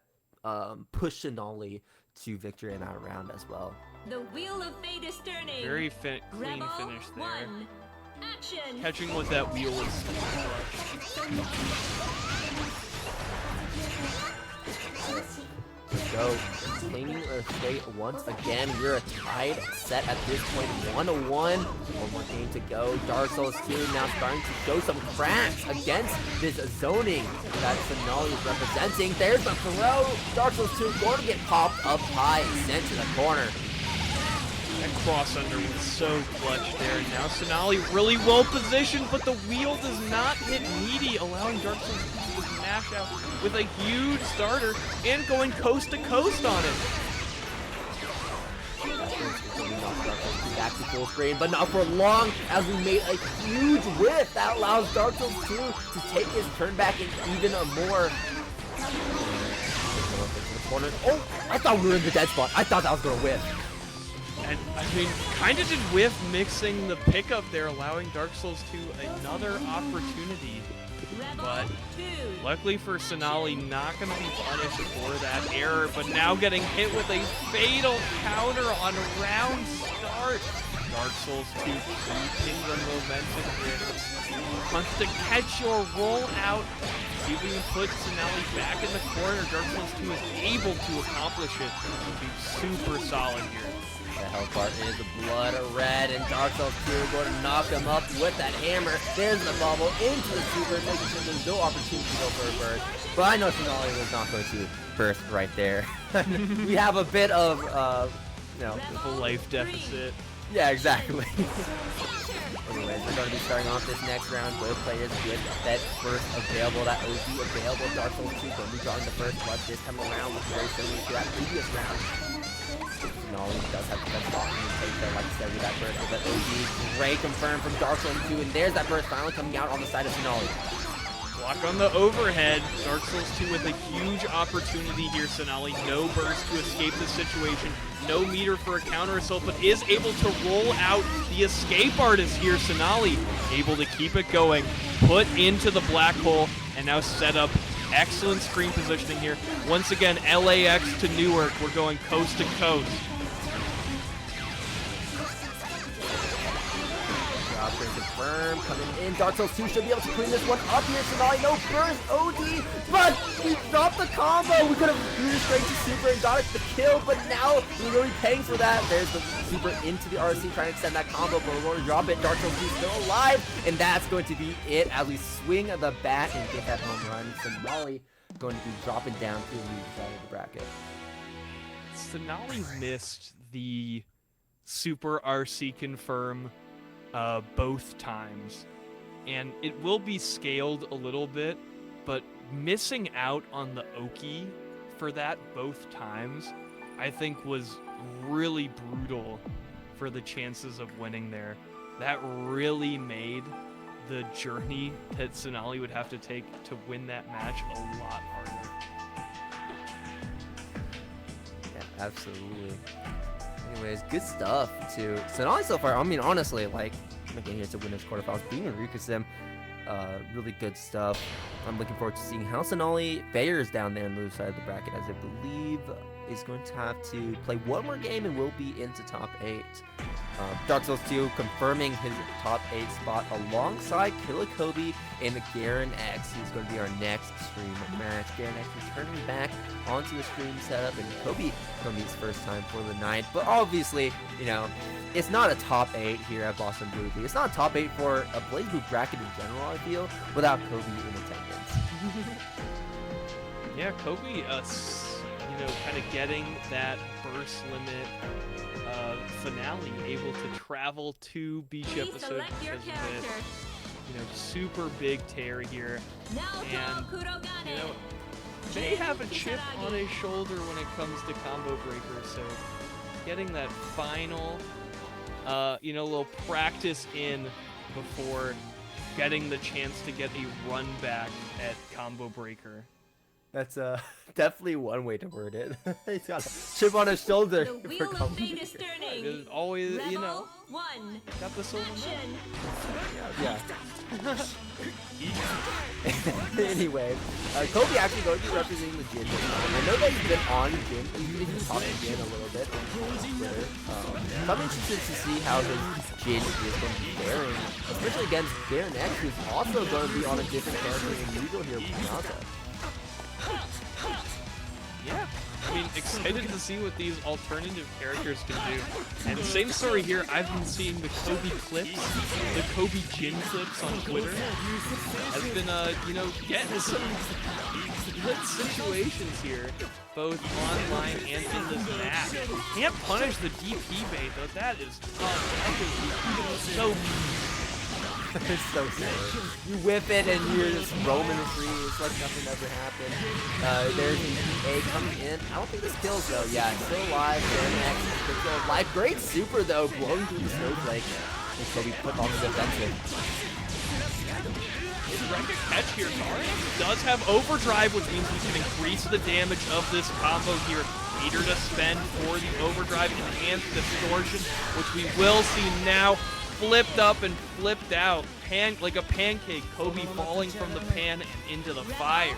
pushed Cenaly to victory in that round as well. The wheel of fate is turning. Very clean Rebel finish there. 1. Action. Catching with that wheel was super clutch. Let's go. Claiming a state once again. We're tied set at this point, 1-1. One more game to go. Dark Souls 2 now starting to show some cracks against this zoning that Cenaly is representing. There's the throw. Dark Souls 2 going to get popped up high and sent to the corner. That cross under was so clutch there. And now Cenaly really well positioned, but the wheel does not hit meaty, allowing Dark Souls to smash out with a huge starter and going coast to coast on it. Back to full screen, but not for long, as we made a huge whiff that allows Dark Souls 2 to take his turn back in even a more. Oh, I thought we were in the dead spot. I thought that was gonna whiff. And I mean, kind of did whiff mixing the pickup there, allowing Dark Souls 2 another opportunity. But luckily for Cenaly, not going to be punished for that error, but now getting hit with a fatal counter on round start. Dark Souls 2 keeping the momentum here. Wants to catch your roll out. See if we can put Cenaly back in the corner. Dark Souls 2 is able to accomplish it. He's super solid here. The health bar is blood red, and Dark Souls 2 are going to knock him up with that hammer. There's the bubble into the super, making sure there's no opportunity to go for a burst. But I know Cenaly was not going to burst right there. We have a bit of, you know, a life deficit. Yeah, exactly. Anyways, we're going to be starting off this next round. Both players with that first available, that OG available. Dark Souls 2 going to be drawing the first blood this time around, looking very similar to that previous round. Cenaly does have the best blocking and take there, like I said, with that burst with that OG. Great confirmed from Dark Souls 2, and there's that burst finally coming out on the side of Cenaly. Block on the overhead. Dark Souls 2 with a huge opportunity here. Cenaly, no burst to escape the situation. No meter for a counter assault, but is able to roll out the escape artist here. Cenaly able to keep it going, put into the black hole, and now set up excellent screen positioning here. Once again, LAX to Newark. We're going coast to coast. Confirm coming in. Dark Souls 2 should be able to clean this one up here. Cenaly, no burst, OD, but we dropped the combo. We could have used straight to super and got it the kill, but now we're really paying for that. There's the super into the RC trying to extend that combo, but we're going to drop it. Dark Souls 2 still alive, and that's going to be it as we swing the bat and get that home run. Cenaly going to be dropping down to the lead side of the bracket. Cenaly missed the super RC confirm both times, and it will be scaled a little bit, but missing out on the Oki for that both times I think was really brutal for the chances of winning there. That really made the journey that Cenaly would have to take to win that match a lot harder. Yeah, absolutely. Anyways, good stuff too. Cenaly so far, I mean, honestly, like, again, here to win his quarterfinals, being a Rukasim, really good stuff. I'm looking forward to seeing how Cenaly fares down there on the other side of the bracket, as I believe is going to have to play one more game and will be into top 8. Dark Souls 2 confirming his top 8 spot alongside Killakob3s and Garanex, who's going to be our next stream match. Garanex returning back onto the stream setup, and Kobe going to be his first time for the night. But obviously, you know, it's not a top 8 here at Boston Blue League. It's not a top 8 for a BlazBlue bracket in general, I feel, without Kobe in attendance. Yeah, Kobe, you know, kind of getting that burst limit finale, able to travel to beach episode because of this, you know, super big tear here, and, you know, may have a chip on his shoulder when it comes to combo breakers, so getting that final, you know, little practice in before getting the chance to get a run back at combo breaker. That's definitely one way to word it. He's got a chip on his shoulder. The wheel of fate is turning. There's always, you know, one. got the silver medal. Yeah. Anyway, Kobe actually going to be representing the Jin. I know that he's been on Jin. He's been talking Jin a little bit on Twitter. So I'm interested to see how his Jin is going to be faring, especially against Garanex, who's also going to be on a different character than usual here with Nata. Yeah, I mean, excited to see what these alternative characters can do. And same story here, I've been seeing the Kobe clips, the Kobe Jin clips on Twitter. Has been, you know, getting some good situations here, both online and in this match. Can't punish the DP bait, though. That is tough. That is so It's so silly. You whip it and you're just roaming free. It's like nothing ever happened. There's an A coming in. I don't think this kills though. Yeah, still alive. Garanex still alive. Great super though, blowing through the snowflake. And so we put on the defensive. Record catch here. Garanex does have overdrive, which means we can increase the damage of this combo here. meter to spend for the overdrive enhanced distortion, which we will see now. Flipped up and flipped out, like a pancake. Kobe falling from the pan and into the fire.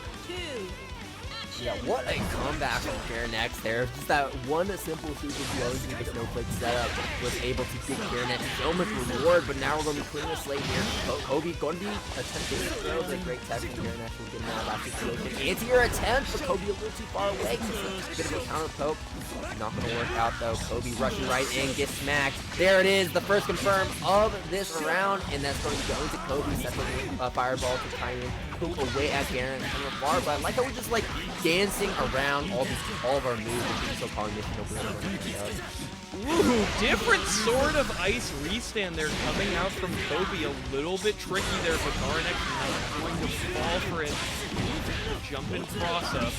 Yeah, what a comeback from Garanex there. Just that one simple super blow into the snowflake setup was able to give Garanex so much reward, but now we're going to be clearing the slate here. Kobe going to be attempting to throw the great tech from Garanex will get him out of that situation. Anti-air attempt, but Kobe a little too far away. Just a bit of a counter poke. Not going to work out though. Kobe rushing right in, gets smacked. There it is, the first confirm of this round, and that's going to go into Kobe, setting a fireball to try and poke away at Garanex from afar. But I like how we're just like dancing around all of our moves and being so cognition over. Ooh, different sort of ice restand there coming out from Kobe. A little bit tricky there, but Garanex not going to fall for it. Jump in cross up.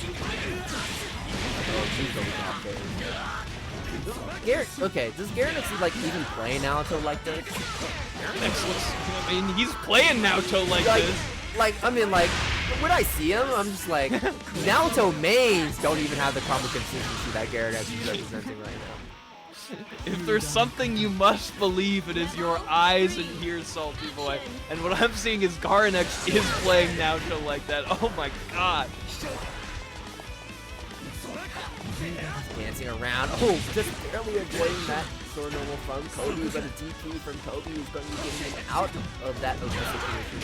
Okay, does Garanex like even play Naruto like this? Garanex looks, I mean, he's playing Naruto like this. I mean, when I see him, I'm just like, Naruto mains don't even have the combo consistency that Garanex is representing right now. If there's something you must believe, it is your eyes and ears, Salty Boy. And what I'm seeing is Garanex is playing Naruto like that. Oh my god. Dancing around. Oh, just barely avoiding that sort of normal from Kobe, but a DP from Kobe is going to be getting him out of that situation.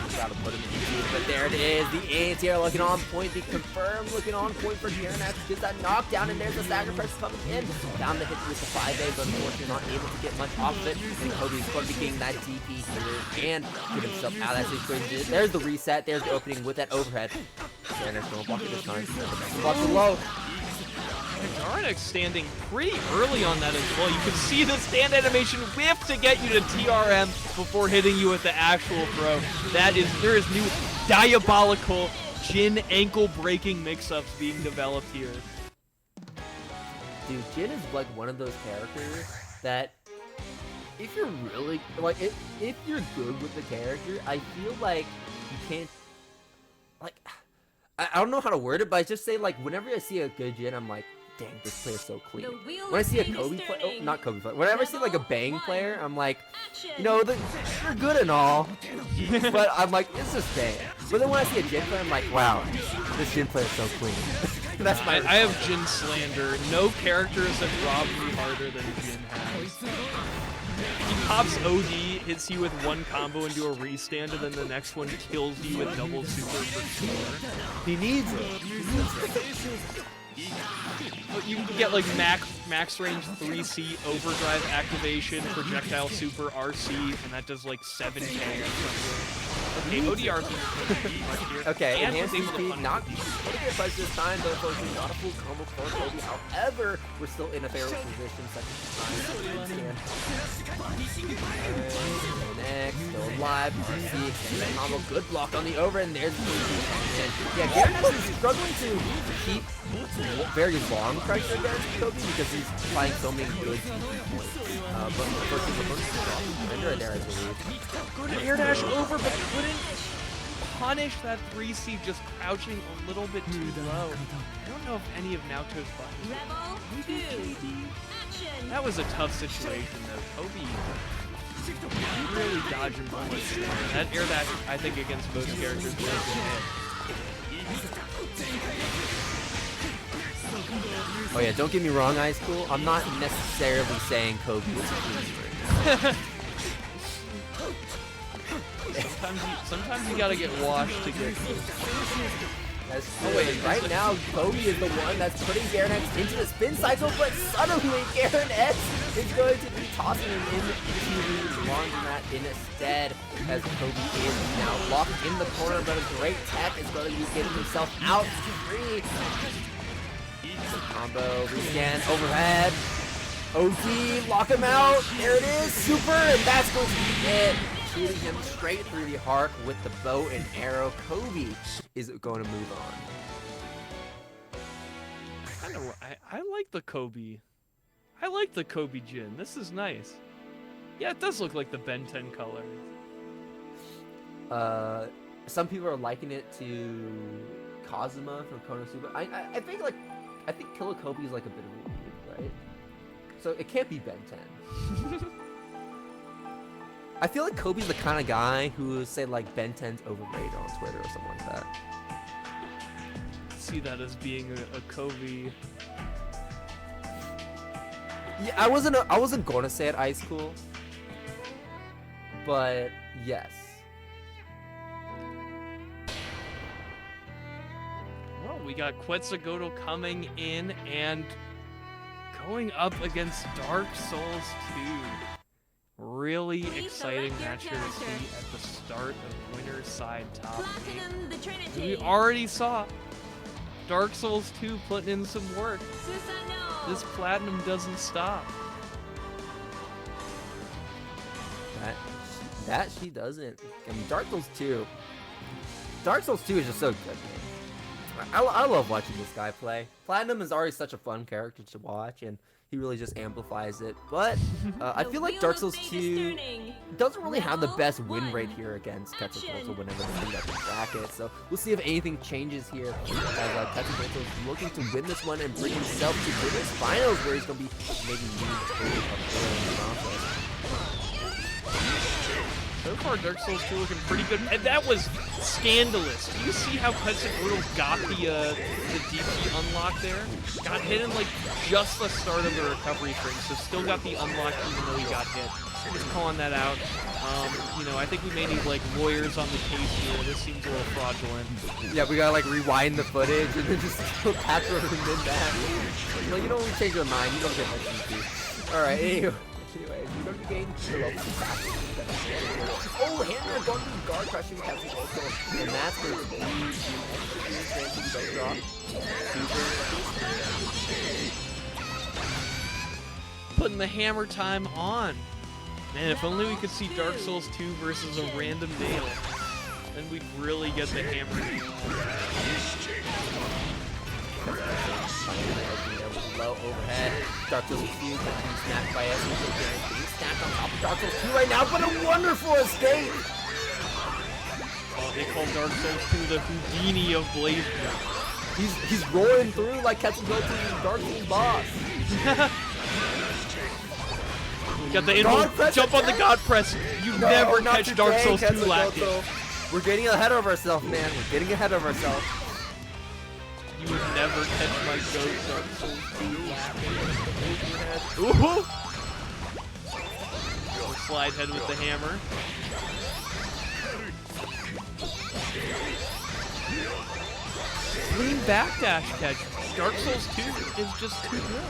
He's got to put him into, but there it is. The anti-air looking on point. The confirmed looking on point for Garanex. Gets that knockdown, and there's the sacrifice coming in. Down the hit with the 5A, but unfortunately not able to get much off of it. And Kobe's going to be getting that DP here and get himself out of that situation. There's the reset. There's the opening with that overhead. Garanex going to block it this time. Block the low. Garanex standing pretty early on that as well. You can see the stand animation whip to get you to TRM before hitting you with the actual throw. There is new diabolical Jin ankle-breaking mix-ups being developed here. Dude, Jin is like one of those characters that if you're really, like, if you're good with the character, I feel like you can't, like, I don't know how to word it, but I just say, like, whenever I see a good Jin, I'm like, dang, this player's so clean. When I see a Kobe player, oh, not Kobe player, whenever I see like a Bang player, I'm like, you know, they're good and all, but I'm like, it's just Bang. But then when I see a Jin player, I'm like, wow, this Jin player's so clean. That's my I have Jin slander. No characters have robbed me harder than Jin has. He pops OD, hits you with one combo into a restand, and then the next one kills you with double super for sure. He needs it. You can get like max range 3C overdrive activation, projectile super RC, and that does like 7k or something. Okay, ODR. Okay, enhanced DP, not putting it punch this time, but unfortunately not a full combo for Kobe. However, we're still in a favorable position. Second time. Next, still alive. RC, extended combo, good block on the over, and there's the DP. Yeah, Garanex is struggling to keep very long pressure against Kobe because he's flying so many good points. But unfortunately, the there, I believe. Good air dash over, but couldn't punish that 3C just crouching a little bit too low. I don't know if any of Naoto's buttons. That was a tough situation though. Kobe really dodging bullets there. That air dash, I think, against most characters would have been hit. Oh yeah, don't get me wrong, Ice Cool. I'm not necessarily saying Kobe is a clean. Sometimes you gotta get washed to get good. Oh wait, right now Kobe is the one that's putting Garanex into the spin cycle, but suddenly Garanex is going to be tossing him into the laundromat instead, as Kobe is now locked in the corner, but a great tech is going to be getting himself out free. Combo, rescan, overhead, OT, lock him out, there it is, super, and that's going to be it. Shooting him straight through the heart with the bow and arrow. Kobe is going to move on. I like the Kobe. I like the Kobe Jin. This is nice. Yeah, it does look like the Ben 10 color. Some people are likening it to Kazuma from Konosuba. I think like I think Killakob3s is like a bit of a weird, right? So it can't be Ben 10. I feel like Kobe's the kind of guy who would say like Ben 10's overrated on Twitter or something like that. See that as being a Kobe. Yeah, I wasn't gonna say it Ice Cool, but yes. Well, we got Quetzalgoatl coming in and going up against Dark Souls 2. Really exciting match here to see at the start of Winner's Side Top 8. We already saw Dark Souls 2 putting in some work. This Platinum doesn't stop. That she doesn't. I mean, Dark Souls 2. Dark Souls 2 is just so good, man. I love watching this guy play. Platinum is already such a fun character to watch, and he really just amplifies it. But I feel like Dark Souls 2 doesn't really have the best win rate here against Quetzalcoatl whenever they get the bracket. So we'll see if anything changes here as Quetzalcoatl is looking to win this one and bring himself to Winner's Finals, where he's going to be maybe needing to process. So far, Dark Souls 2 looking pretty good, and that was scandalous. Do you see how Quetzalcoatl got the DP unlock there? Got hit in like just the start of the recovery frame, so still got the unlock even though he got hit. Just calling that out. You know, I think we may need like lawyers on the case here. This seems a little fraudulent. Yeah, we gotta like rewind the footage and then just patch over him in that. Well, you don't really change your mind. You don't get much DP. All right. Anyway, you're gonna be getting the level faster. Oh, Hammer going to be guard crushing Quetzalcoatl, and that's going to be putting the hammer time on. Man, if only we could see Dark Souls 2 versus a random nail, then we'd really get the hammer. Low overhead. Dark Souls 2 being snapped by us. Being snapped on top of Dark Souls 2 right now, but a wonderful escape! Oh, they call Dark Souls 2 the Houdini of blazblue. He's rolling through like Quetzalcoatl's Dark Souls boss. Got the invoke, jump on the God Press. You never catch Dark Souls 2 lacking. We're getting ahead of ourselves, man. We're getting ahead of ourselves. You would never catch my goat, Dark Souls 2 lacking. Ooh! Slide head with the hammer. Clean backdash catch. Dark Souls 2 is just too good.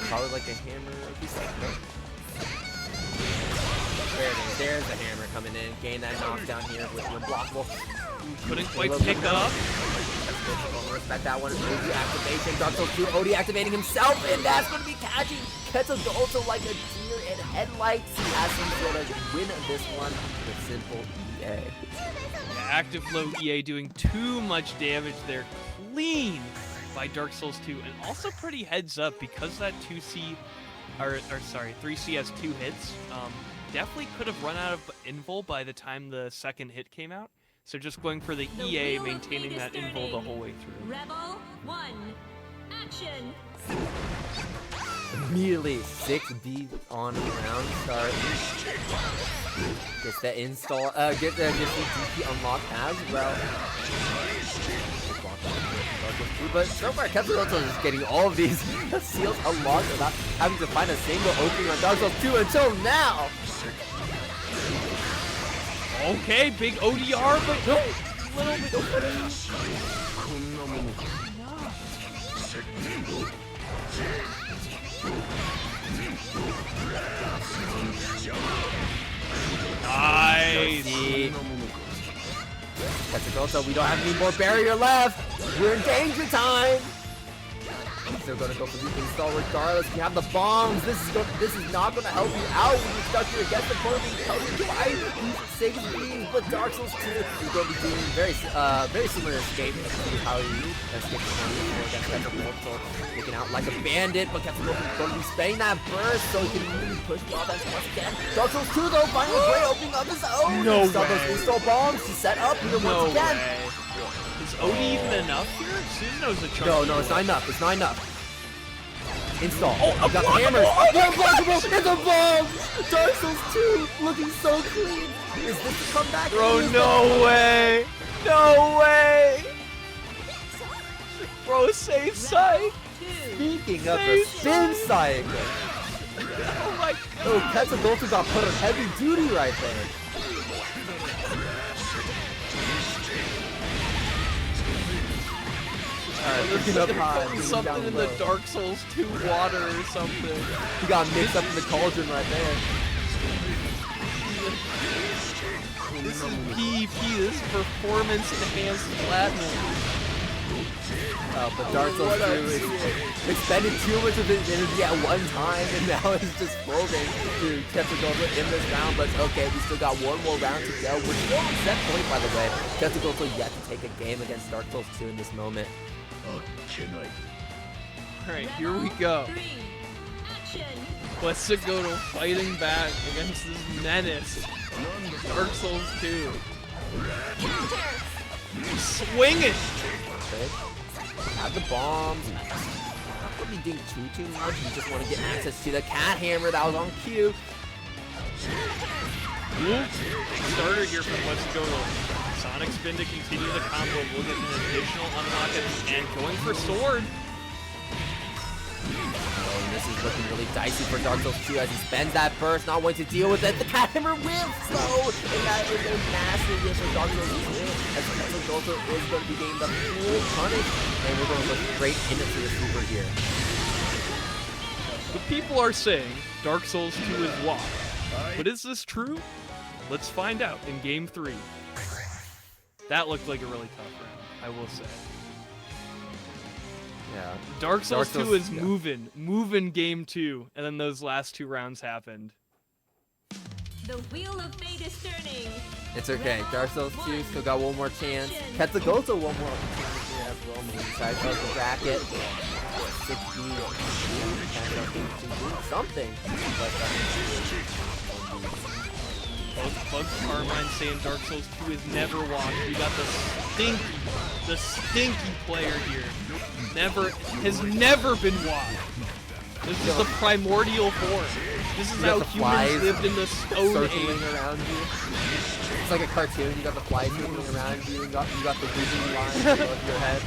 Probably like a hammer of the second. There it is. There's the hammer coming in. Gain that knockdown here with the unblockable. Couldn't quite pick up. Respect that one. OD activation. Dark Souls 2 OD activating himself, and that's going to be catching Quetzalcoatl like a deer in headlights. He has him sort of win this one with simple EA. Yeah, active low EA doing too much damage there. Clean by Dark Souls 2, and also pretty heads up because that 3C has 2 hits. Definitely could have run out of invul by the time the second hit came out. So just going for the EA, maintaining that invul the whole way through. Rebel 1, action! Immediately 6B on round start. Gets the install, get the DP unlocked as well. But so far, Quetzalcoatl is getting all of these seals unlocked without having to find a single opening on Dark Souls 2 until now. Okay, big ODR, but no, little bit. Nice. Quetzalcoatl, we don't have any more barrier left. We're in danger time. Still gonna go for the install regardless. We have the bombs. This is not gonna help you out when you're stuck here against the corner being covered by these 6 beams. But Dark Souls 2 is going to be doing very similar escape to how you escape the corner against Quetzalcoatl, looking out like a bandit. But Quetzalcoatl is going to be spamming that burst so he can really push the offense once again. Dark Souls 2 though, finally a great opening of his own. No way. Those install bombs to set up here once again. His Is OD even enough here? Susanoo's a chunk. No, it's not enough. It's not enough. Install. Oh, I got the hammers. Unblockable. It's a bomb. Dark Souls 2 looking so clean. Is this the comeback? Bro, no way. No way. Bro, safe side. Speaking of the spin cycle. Oh my god. Oh, Quetzalgoatl got put on heavy duty right there. Alright, looking up high. Something in the Dark Souls 2 water or something. He got mixed up in the cauldron right there. This is PvP, this is performance enhanced platinum. Oh, but Dark Souls 2 is expended too much of his energy at one time, and now he's just folding to Quetzalcoatl in this round. But okay, we still got one more round to go. We're still on set point, by the way. Quetzalcoatl yet to take a game against Dark Souls 2 in this moment. Alright, here we go. Quetzalcoatl fighting back against this menace. Dark Souls 2. Swinging! Okay. Have the bombs. Not really doing too much. You just want to get access to the cat hammer that was on cue. Starter here from Quetzalcoatl. Sonic spin to continue the combo. We'll get an additional unlock at the end. Going for sword. Oh, and this is looking really dicey for Dark Souls 2 as he spends that burst, not wanting to deal with it. The cat hammer will slow, and that is a massive risk for Dark Souls 2 as Quetzalcoatl is going to be getting the full punish, and we're going to look straight into the super here. The people are saying Dark Souls 2 is washed. But is this true? Let's find out in Game 3. That looked like a really tough round, I will say. Yeah. Dark Souls 2 is moving Game 2, and then those last two rounds happened. The wheel of fate is turning. It's okay. Dark Souls 2 still got one more chance. Quetzalcoatl one more opportunity here as well. Inside of the bracket. 60. Something. Bugs Carmine saying Dark Souls 2 is never washed. We got the stinky player here. Has never been washed. This is the primordial form. This is how humans lived in the Stone Age. Around you. It's like a cartoon. You got the flies circling around you. You got the vision line above your head.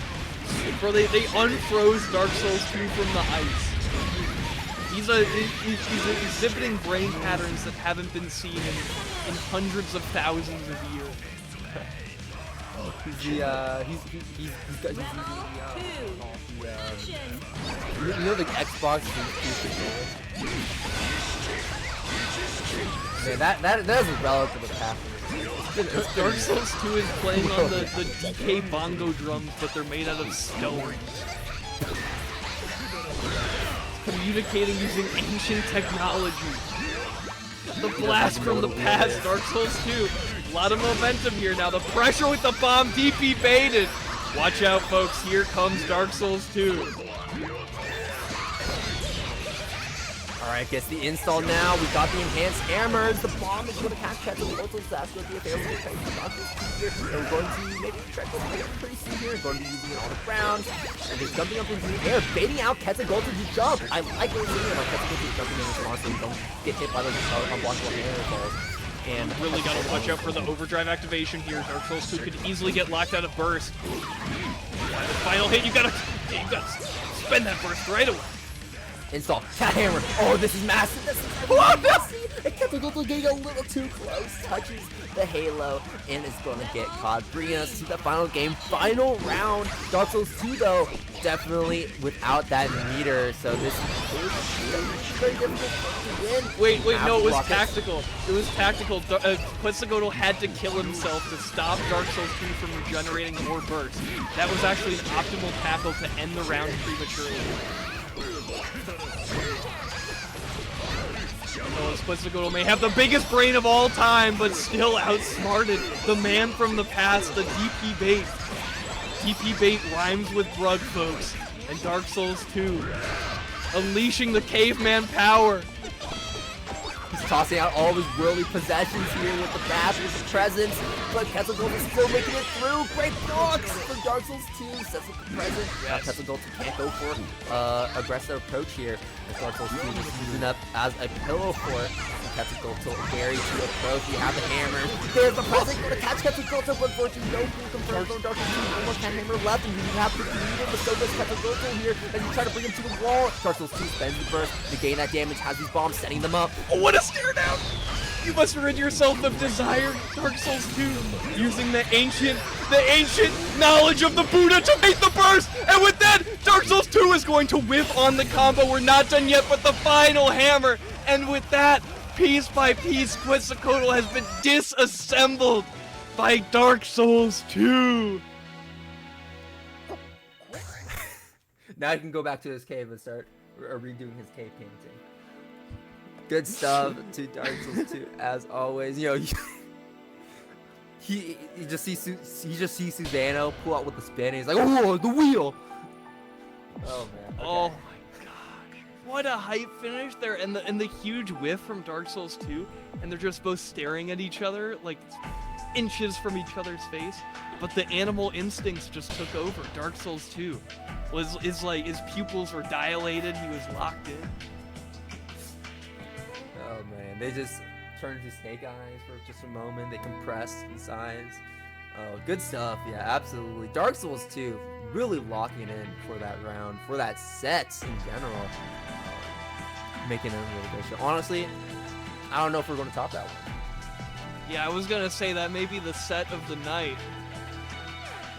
Bro, they unfroze Dark Souls 2 from the ice. He's exhibiting brain patterns that haven't been seen in hundreds of thousands of years. He's you know the Xbox controller? Man, that is a relative of half. Dark Souls 2 is playing on the DK bongo drums, but they're made out of stone. Communicating using ancient technology. The blast from the past, Dark Souls 2. A lot of momentum here now. The pressure with the bomb, DP baited. Watch out, folks. Here comes Dark Souls 2. Alright, gets the install now. We got the enhanced hammers. The bomb is going to catch Quetzalcoatl. That's going to be a favorable trade for Dark Souls 2 here. And we're going to maybe check with the pretty soon here. Going to be using it on the ground. And he's jumping up into the air, baiting out Quetzalcoatl to jump. I like what we're seeing about Quetzalcoatl jumping in response so you don't get hit by those unblockable hammer balls. And really got to watch out for the overdrive activation here. Dark Souls 2 could easily get locked out of burst. The final hit, you gotta spend that burst right away. Install cat hammer. Oh, this is massive. This is massive. And Quetzalcoatl getting a little too close. Touches the halo and is going to get caught, bringing us to the final game, final round. Dark Souls 2 though, definitely without that meter. So this is very difficult to win. Wait, no, it was tactical. It was tactical. Quetzalcoatl had to kill himself to stop Dark Souls 2 from regenerating more bursts. That was actually an optimal tackle to end the round prematurely. Quetzalcoatl may have the biggest brain of all time, but still outsmarted the man from the past, the DP bait. DP bait rhymes with drug, folks. And Dark Souls 2, unleashing the caveman power. He's tossing out all of his worldly possessions here with the bash, with the presence, but Quetzalcoatl is still making it through. Great blocks for Dark Souls 2, sets up the present. Now Quetzalcoatl can't go for aggressive approach here. As Dark Souls 2 is using up as a pillow fort. Quetzalcoatl wary to approach. You have the hammer. There's the present. Going to catch Quetzalcoatl, but unfortunately no cool confirmed from Dark Souls 2. Almost can't hammer left, and you have to beat him, but so does Quetzalcoatl here as you try to bring him to the wall. Dark Souls 2 spends the burst to gain that damage, has these bombs setting them up. Oh, what a stare down! You must rid yourself of desire, Dark Souls 2, using the ancient knowledge of the Buddha to make the burst! And with that, Dark Souls 2 is going to whip on the combo. We're not done yet, but the final hammer. And with that, piece by piece, Quetzalcoatl has been disassembled by Dark Souls 2. Now he can go back to his cave and start redoing his cave painting. Good stuff to Dark Souls 2 as always. You know, he just sees Susano pull out with the spin. And he's like, oh, the wheel. Oh man. Okay. Oh my gosh, what a hype finish there, and the huge whiff from Dark Souls 2, and they're just both staring at each other like inches from each other's face. But the animal instincts just took over. Dark Souls 2 is like his pupils were dilated. He was locked in. Oh man, they just turned to snake eyes for just a moment. They compressed in size. Oh, good stuff. Yeah, absolutely. Dark Souls 2 really locking in for that round, for that set in general. Making it a really good show. Honestly, I don't know if we're going to top that one. Yeah, I was going to say that may be the set of the night.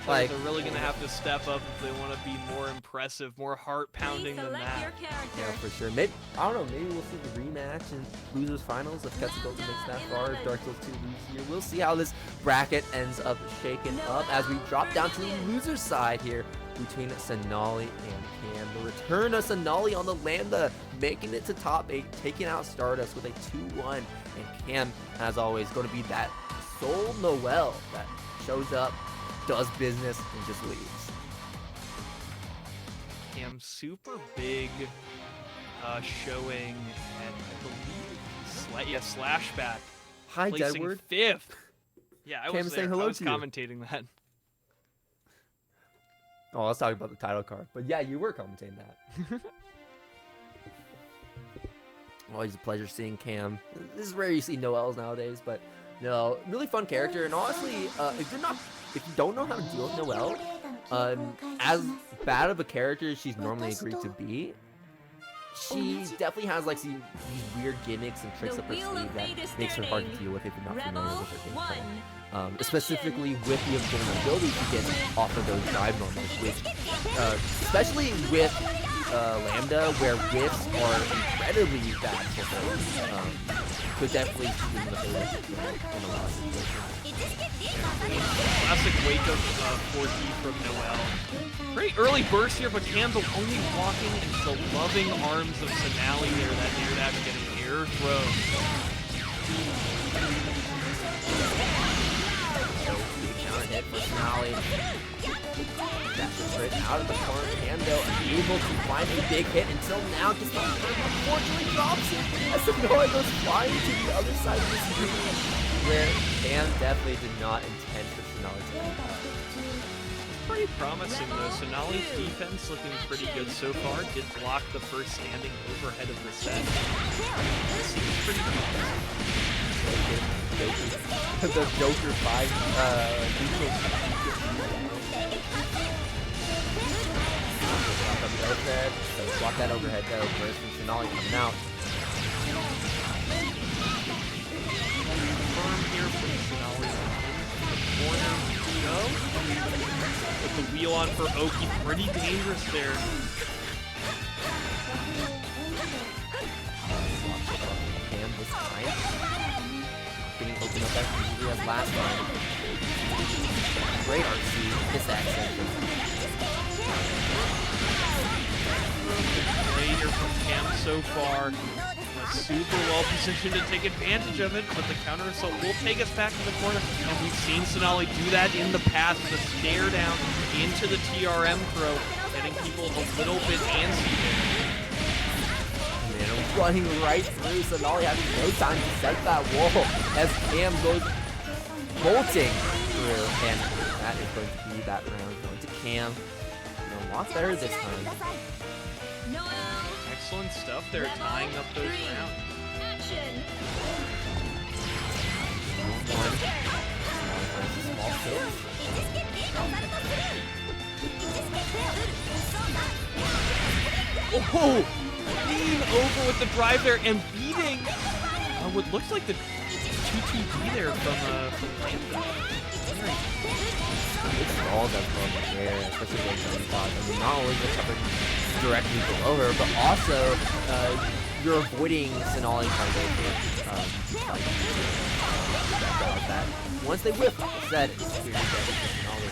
Like, they're really going to have to step up if they want to be more impressive, more heart-pounding than that. Yeah, for sure. Maybe, I don't know, maybe we'll see the rematch in losers finals if Quetzalcoatl makes that far, if Dark Souls 2 loses here. We'll see how this bracket ends up shaking up as we drop down to the loser's side here between Cenaly and Cam. The return of Cenaly on the Lambda, making it to top 8, taking out Stardust with a 2-1. And Cam, as always, going to be that sole Noel that shows up, does business, and just leaves. Cam, super big showing, and I believe Slashback. Hi, placing Deadward. 5th. Yeah, I Cam, was say there. hello I was to you. commentating that. Oh, let's talk about the title card. But yeah, you were commentating that. Always a pleasure seeing Cam. This is rare you see Noels nowadays, but no, really fun character. And honestly, if you don't know how to deal with Noel, as bad of a character as she's normally agreed to be, she definitely has like these weird gimmicks and tricks up her sleeve that makes her hard to deal with if you're not familiar with her gameplay. Specifically with the vulnerability she gets off of those dive normals, which, especially with Lambda, where whiffs are incredibly bad for her, could definitely be in the favor in a lot of situations. Classic wake-up 4D from Noel. Great early burst here, but Campbell only walking into the loving arms of Cenaly there. That air dash getting air throw. Counter hit for Cenaly. That's straight out of the corner. Cando able to find a big hit until now. Just unfortunately drops it as Cenaly goes flying to the other side of the screen, where Cam definitely did not intend for Cenaly to be. Pretty promising though. Cenaly's defense looking pretty good so far. Did block the first standing overhead of the set. Seems pretty good. The Joker 5 neutral. Overhead. So block that overhead though first from Cenaly coming out. Firm here from Cenaly. The corner we go. Put the wheel on for Oki. Pretty dangerous there. Cam this time. Getting opened up as easily as last time. Great RC. This accent. Play here from Cam so far. Super well positioned to take advantage of it, but the counter assault will take us back to the corner. And we've seen Cenaly do that in the past. The stare down into the TRM throw, getting people a little bit antsy there. Man, running right through Cenaly, having no time to set that wall as Cam goes bolting through, and that is going to be that round going to Cam. A lot better this time. Excellent stuff there, tying up those rounds. Action. Oh, lean over with the drive there and beating what looks like the 2-2D there from Lambda. It's all that's going there, especially when you're I mean, not only the cover directly below her, but also you're avoiding Cenaly trying to that. Once they whip, like I said, it's very good for Cenaly.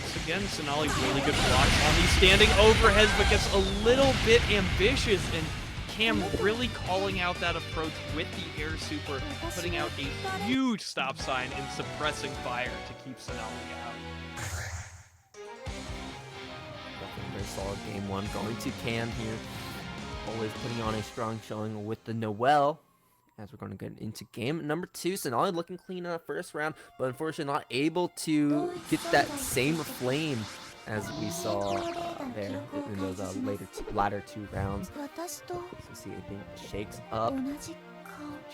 Once again, Cenaly really good blocks on these standing overheads, but gets a little bit ambitious, and Cam really calling out that approach with the air super, putting out a huge stop sign and suppressing fire to keep Cenaly out. Definitely very solid game one. Going to Cam here. Always putting on a strong showing with the Noel. As we're going to get into game number 2. Cenaly looking clean in that first round, but unfortunately not able to get that same flame as we saw there in those latter 2 rounds. So see, I think shakes up,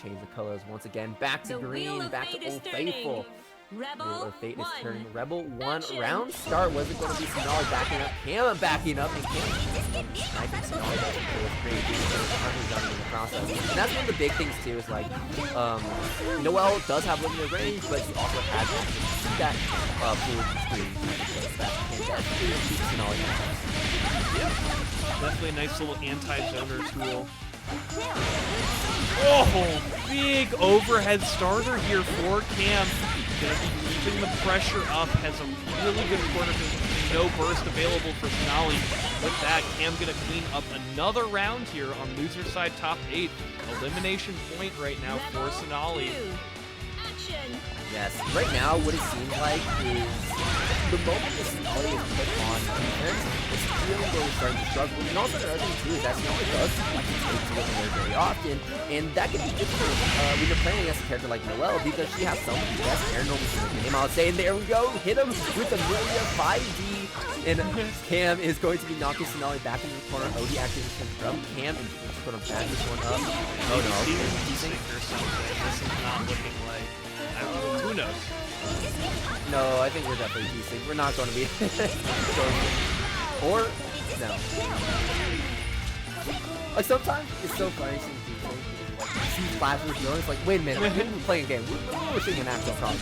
change the colors once again, back to green, back to Old Faithful. Wheel of Fate is turning. Rebel 1 round start. Was it going to be Cenaly backing up? Cam backing up, and Cam sniping Cenaly. That's great. In the process. And that's one of the big things too. Is like Noel does have limited range, but he also has that full screen that can keep Cenaly. Yeah, definitely a nice little anti-zoner tool. Oh, big overhead starter here for Cam. Gonna be keeping the pressure up, has a really good corner because no burst available for Cenaly. With that, Cam gonna clean up another round here on loser side top 8. Elimination point right now for Cenaly. Yes, right now what it seems like is the moment that Cenaly is put on defense, it's really starting to struggle. And also another thing too is that Cenaly does like to take to it very often, and that can be difficult when you're playing against a character like Noelle because she has some of the best air normals in the game. I would say, and there we go, hit him with a Amelia 5D, and Cam is going to be knocking Cenaly back into the corner. OD activation from Cam, and he's going to back this one up. Oh no, This is not looking like. Who knows? No, I think we're definitely decent. We're not going to be or no. Like sometimes it's so funny seeing people see flashes going. It's like, wait a minute, we're playing a game. We're seeing an actual problem.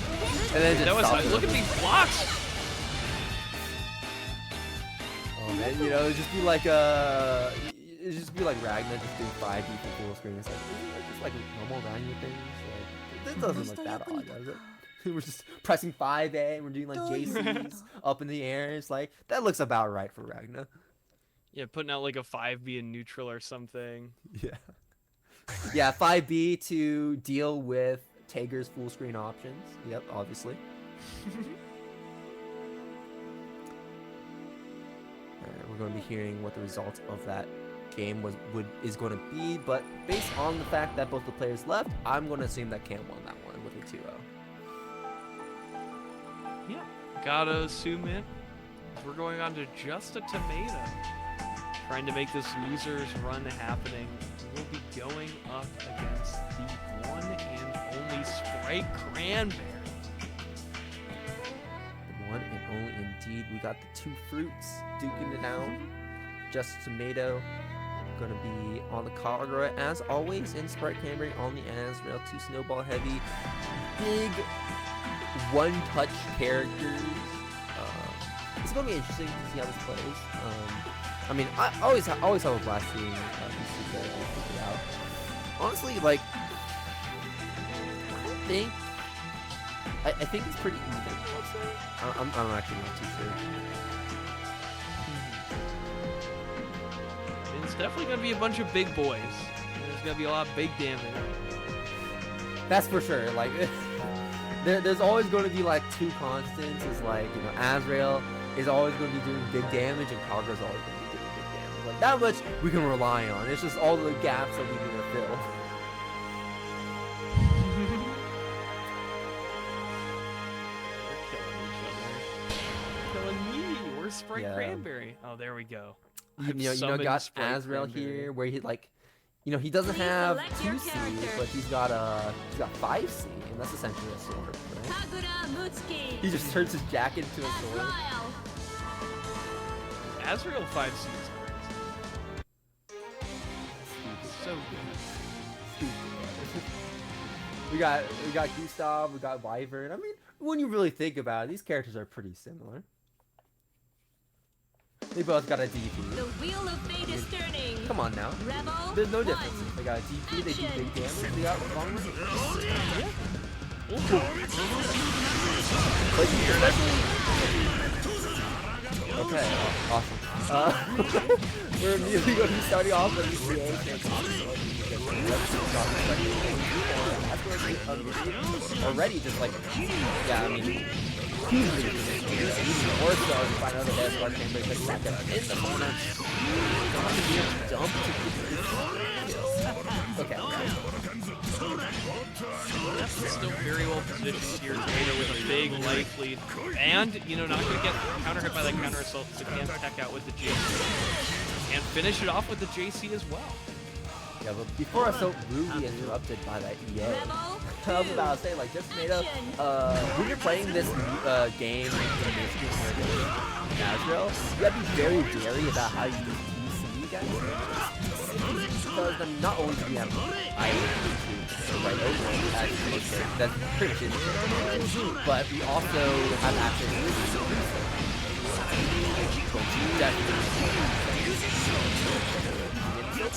And then just stop. Look at these blocks. Oh man, you know, it'd just be like Ragnar just doing 5D for full screen. It's like, isn't that just like normal Ragnar things? Like, this doesn't look that odd, does it? We're just pressing 5A, we're doing like JCs up in the air. It's like, that looks about right for Ragnar. Yeah, putting out like a 5B in neutral or something. Yeah. Yeah, 5B to deal with Tager's full screen options. Yep, obviously. Alright, we're going to be hearing what the results of that game is going to be, but based on the fact that both the players left, I'm going to assume that Cam won that one with a 2-0. Yeah, gotta assume it. We're going on to JustATomato, trying to make this losers run happening. We'll be going up against the one and only Spritecranberry. The one and only indeed. We got the 2 fruits duking it out. JustATomato going to be on the Kagura as always, and Spritecranberry on the Azrael. 2 snowball heavy, big one-touch characters. It's going to be interesting to see how this plays. I mean, I always have a blast seeing these 2 characters figure out. Honestly, like, I think it's pretty even. I'm actually not too sure. It's definitely going to be a bunch of big boys. There's going to be a lot of big damage. That's for sure. Like, there's always going to be like 2 constants. Is like, you know, Azrael is always going to be doing big damage, and Kagura's always going to be doing big damage. Like, That much we can rely on. It's just all the gaps that we need to fill. Killing me. Where's Spritecranberry? Oh, there we go. You know, got Azrael here, where he like, you know, he doesn't have 2C, but he's got 5C, and that's essentially a sword, right? He just turns his jacket into a sword. Azrael 5C is crazy. So good. We got Gustav, we got Wyvern. I mean, when you really think about it, these characters are pretty similar. They both got a DP. The wheel of fate is turning. Come on now. Rebel There's no difference. They got a DP, they do big damage, they got long range. But okay, awesome. We're immediately going to be starting off with the already just like, yeah, I mean, hugely more so to find out that there's one chamber like back up in the corner. Don't be a dump to get okay. Still very well positioned here, Tomato with a big life lead. And, you know, not going to get counter hit by that counter assault, so can tech out with the JC. And finish it off with the JC as well. Yeah, but before I so rudely interrupted by that EA, I was about to say, like, JustATomato, when you're playing this game in Azrael, you have to be very wary about how you use PC, guys. Because not only do we have right over as that's pretty much it, but we also have access to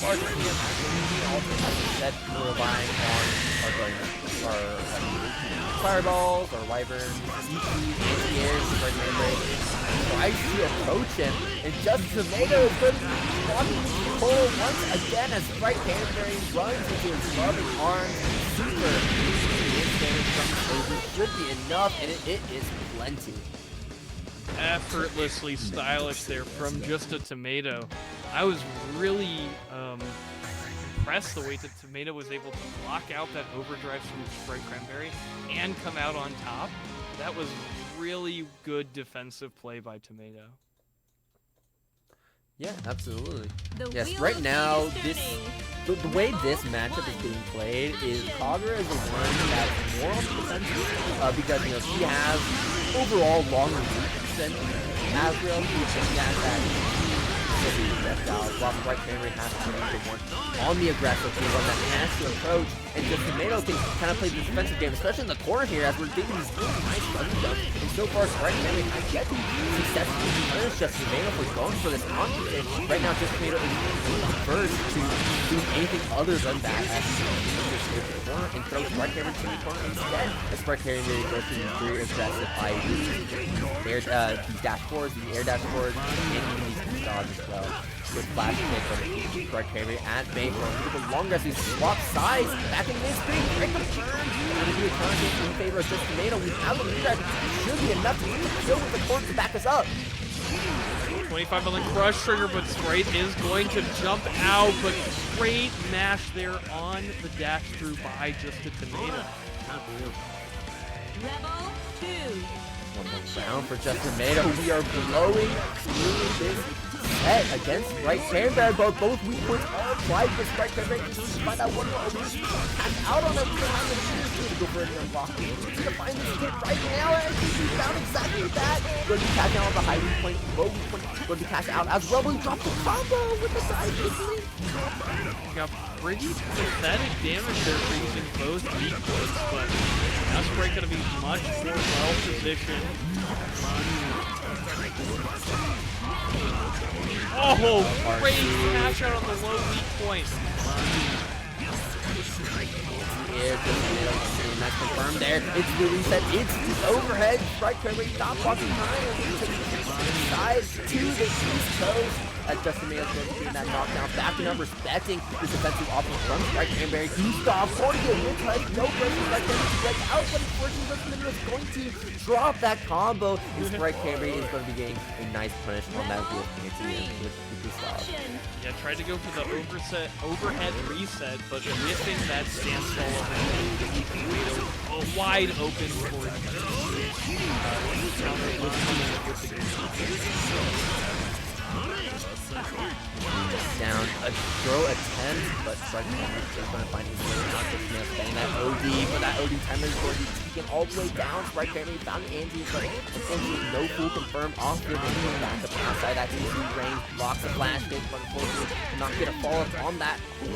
we're relying on our fireballs, our wyverns, anti-airs, tries to approach him, and JustATomato is going to be walking the pole once again as Spritecranberry runs into his loving arms. Super damage from the should be enough, and it is plenty. Effortlessly stylish there from JustATomato. I was really impressed the way that Tomato was able to block out that overdrive from Spritecranberry and come out on top. That was really good defensive play by Tomato. Yeah, absolutely. Yes, right now, the way this matchup is being played is Kagura is the one that's more on the defensive because, you know, she has overall longer reach than Azrael, who has that while Spritecranberry has to be the one on the aggressive, the one that has to approach, and JustATomato can kind of play the defensive game, especially in the corner here, as we're getting these really nice run jumps, and so far Spritecranberry has yet to successfully punish JustATomato for going for this counter, and right now JustATomato is the first to do anything other than that, as he goes to the corner and throws Spritecranberry to the corner instead, as Spritecranberry goes to the very aggressive by these dashboards, the air dashboards, and these dodge as well. With flash kick from Spritecranberry at Bay for the long rest. He swaps sides back in mid-screen. Break the turn. And we do a turn in favor of JustATomato. We have a lead. Should be enough to kill with the court to back us up. 25 on the crush trigger, but Sprite is going to jump out. But great mash there on the dash through by JustATomato. Rebel 2. One more round for JustATomato. We are blowing through this set against Spritecranberry. Both weak points are applied for Spritecranberry. Just find out one more opening. Catch out on everything on the to go for an unlock. He's gonna find this kid right now, and he found exactly that. Going to be catch out on the high weak point, low weak point. Going to be catch out as well. We drop the combo with the side quickly. Got pretty pathetic damage there for using both weak points, but now Sprite gonna be much more well positioned. Oh, great catch out on the low weak point. That's confirmed there. It's the reset. It's the overhead. Spritecranberry not blocking time. Side to the east coast. as JustATomato is going to be in that knockdown. Backing up, respecting the defensive offense from Spritecranberry. Gustav going to get a touch, no pressure, Spritecranberry to break out, but unfortunately JustATomato is going to drop that combo, and Spritecranberry is going to be getting a nice punish on that wheel with Gustav. Yeah, tried to go for the overhead reset, but missing that standstill wide open for down a throw attempt, but Spritecranberry is going to find his way out. Just spending that OD, but that OD timer is going to be taken all the way down. Spritecranberry found Angie, but unfortunately no full confirmed off the remaining back up outside that easy range, blocks the flash hit, but unfortunately cannot get a follow up on that. To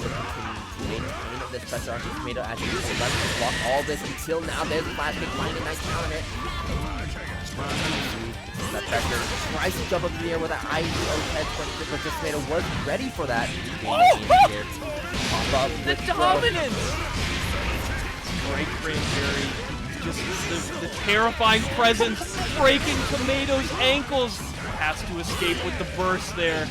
maintain this pressure on JustATomato as he left to block all this until now. There's a flash hit, finding a nice counter hit. That pressure tries to jump up in the air with an IVO head, but JustATomato was ready for that. Pop up the dominance! Spritecranberry, just the terrifying presence, breaking Tomato's ankles. Has to escape with the burst there.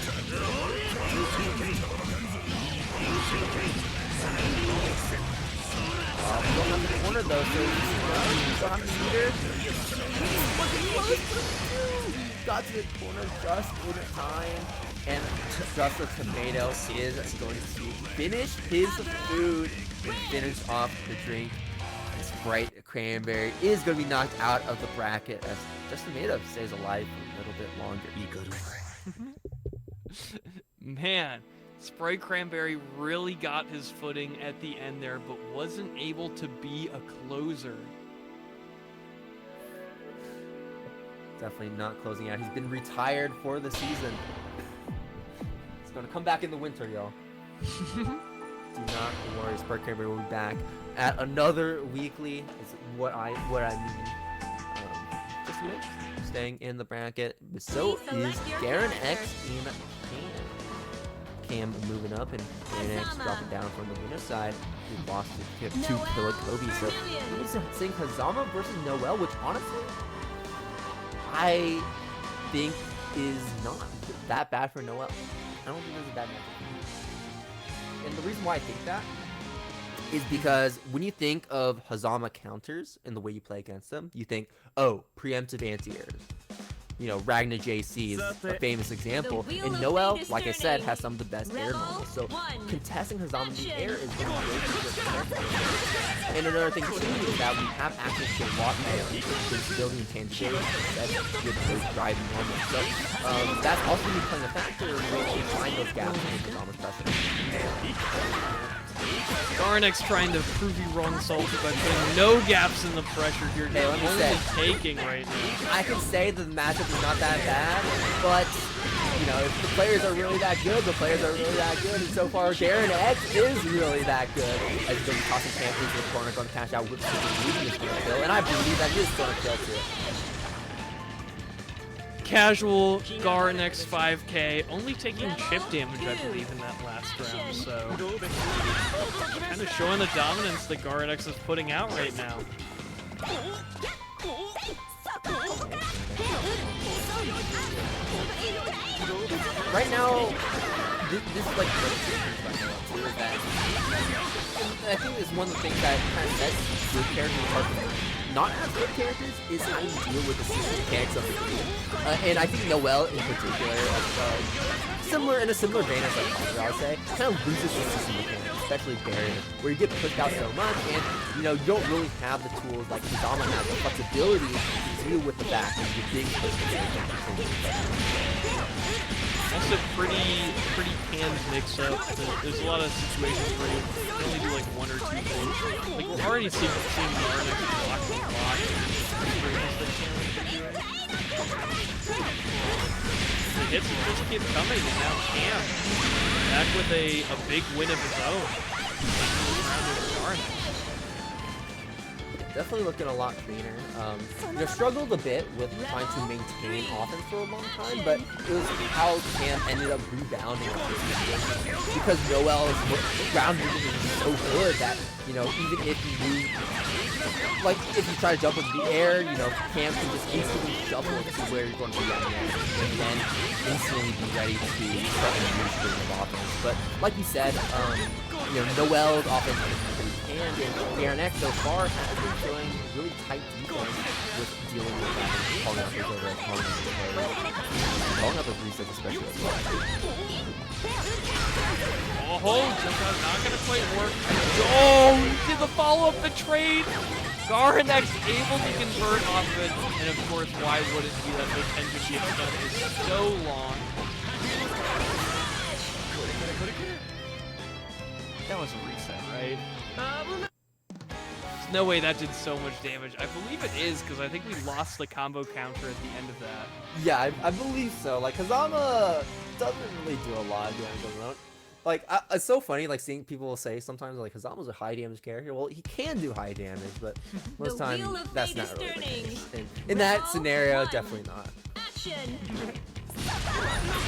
Don't have the corner though, so don't have the meter. Got to the corner just in time, and JustATomato is going to finish his food and finish off the drink. Spritecranberry is going to be knocked out of the bracket as JustATomato stays alive for a little bit longer. Man, Spritecranberry really got his footing at the end there, but wasn't able to be a closer. Definitely not closing out. He's been retired for the season. He's going to come back in the winter, y'all. Do not worry, Spritecranberry will be back at another weekly. Is what I mean. JustATomato staying in the bracket. So is Garanex in Cam moving up, and Garanex dropping down from the winner's side. We lost to Killakob3s. So we're seeing Hazama versus Noel, which honestly I think is not that bad for Noel. I don't think there's a bad matchup. And the reason why I think that is because when you think of Hazama counters and the way you play against them, you think, oh, preemptive anti-airs. You know, Ragnar JC is a famous example. And Noel, like I said, has some of the best air normals. So contesting Hazama in the air is going to be really good. And another thing too is that we have access to a lot of building intangibles with those driving normals. So that's also going to be playing a factor when we find those gaps in Hazama's pressure. Garanex trying to prove you wrong, Salty, by putting no gaps in the pressure here. Hey, let me say, taking right now. I can say that the matchup is not that bad, but you know, if the players are really that good, the players are really that good. And so far, Garanex is really that good. As he's been tossing Panthers to the corner, going to cash out with the kill, and I believe that is going to kill too. Casual Garanex 5K, only taking chip damage, I believe, in that last round, so kind of showing the dominance that Garanex is putting out right now. Right now, this is like I think it's one of the things that kind of sets good characters apart from not as good characters is how you deal with the system mechanics of the game. And I think Noel in particular, in a similar vein as like Contra, I would say, kind of loses the system mechanics, especially Barrier, where you get pushed out so much, and you know, you don't really have the tools like Hazama has, the flexibility to deal with the back and you're being pushed into the Also pretty canned mix-up. There's a lot of situations where you can only do like one or two things. Like we're already seeing Garanex block the block. The hits just keep coming, and now Cam back with a big win of his own. definitely looking a lot cleaner. Struggled a bit with trying to maintain offense for a long time, but it was how Cam ended up rebounding because Noel's ground movement is so good that, even if you move, like if you try to jump in the air, Cam can just instantly shuffle to where you're going to be at next, and then instantly be ready to start a new string of offense. But like you said, Noel's offense is pretty canned, and Garanex so far has been showing really tight defense with dealing with that and calling out his overhead, calling out those resets especially as well. Oh, Junk's not gonna quite work. Oh, he did the follow-up, the trade. Garanex able to convert off of it, and of course, why wouldn't he? That potential get done is so long. That was a reset, right? There's no way that did so much damage. I believe it is, because I think we lost the combo counter at the end of that. Yeah, I believe so. Like, Hazama doesn't really do a lot of damage on his own. Like, it's so funny, like, seeing people say sometimes, like, Hazama's a high damage character. Well, he can do high damage, but most times that's not really the case. In that scenario, definitely not.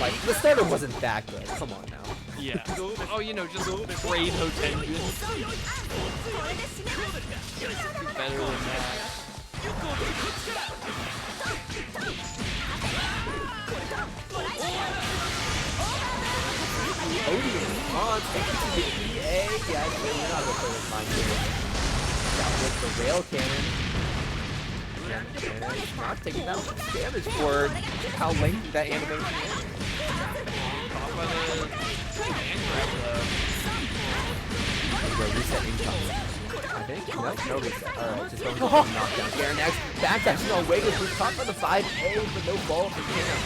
Like, the starter wasn't that good. Come on now. Yeah. Oh, just trade Hotenjin. Better than that. Odium on, taking to the EA. Yeah, we're not gonna play with mine here. Down with the rail cannon. And it's not taking that much damage for how lengthy that animation is. Caught by the hand grab though. Reset incoming. I think? No reset. Alright, just going to knock down Garanex. Backdash, wait, was caught by the 5A, but no ball for Cam.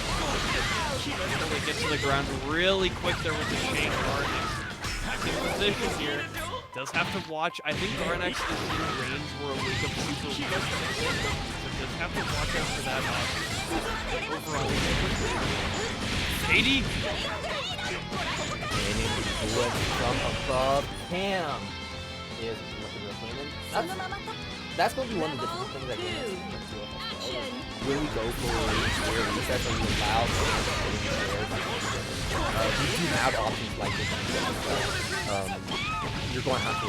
They get to the ground really quick there with the chain. Garanex back in position here. Does have to watch. I think Garanex is in range where a wake up super weak. So does have to watch out for that overall. KD! Gaining blitz from above. Cam is looking real clean. That's going to be one of the different things that Garanex is going to do as well. Really go for square resets when you allow Cam to get in there. We do have options like this. You're going to have to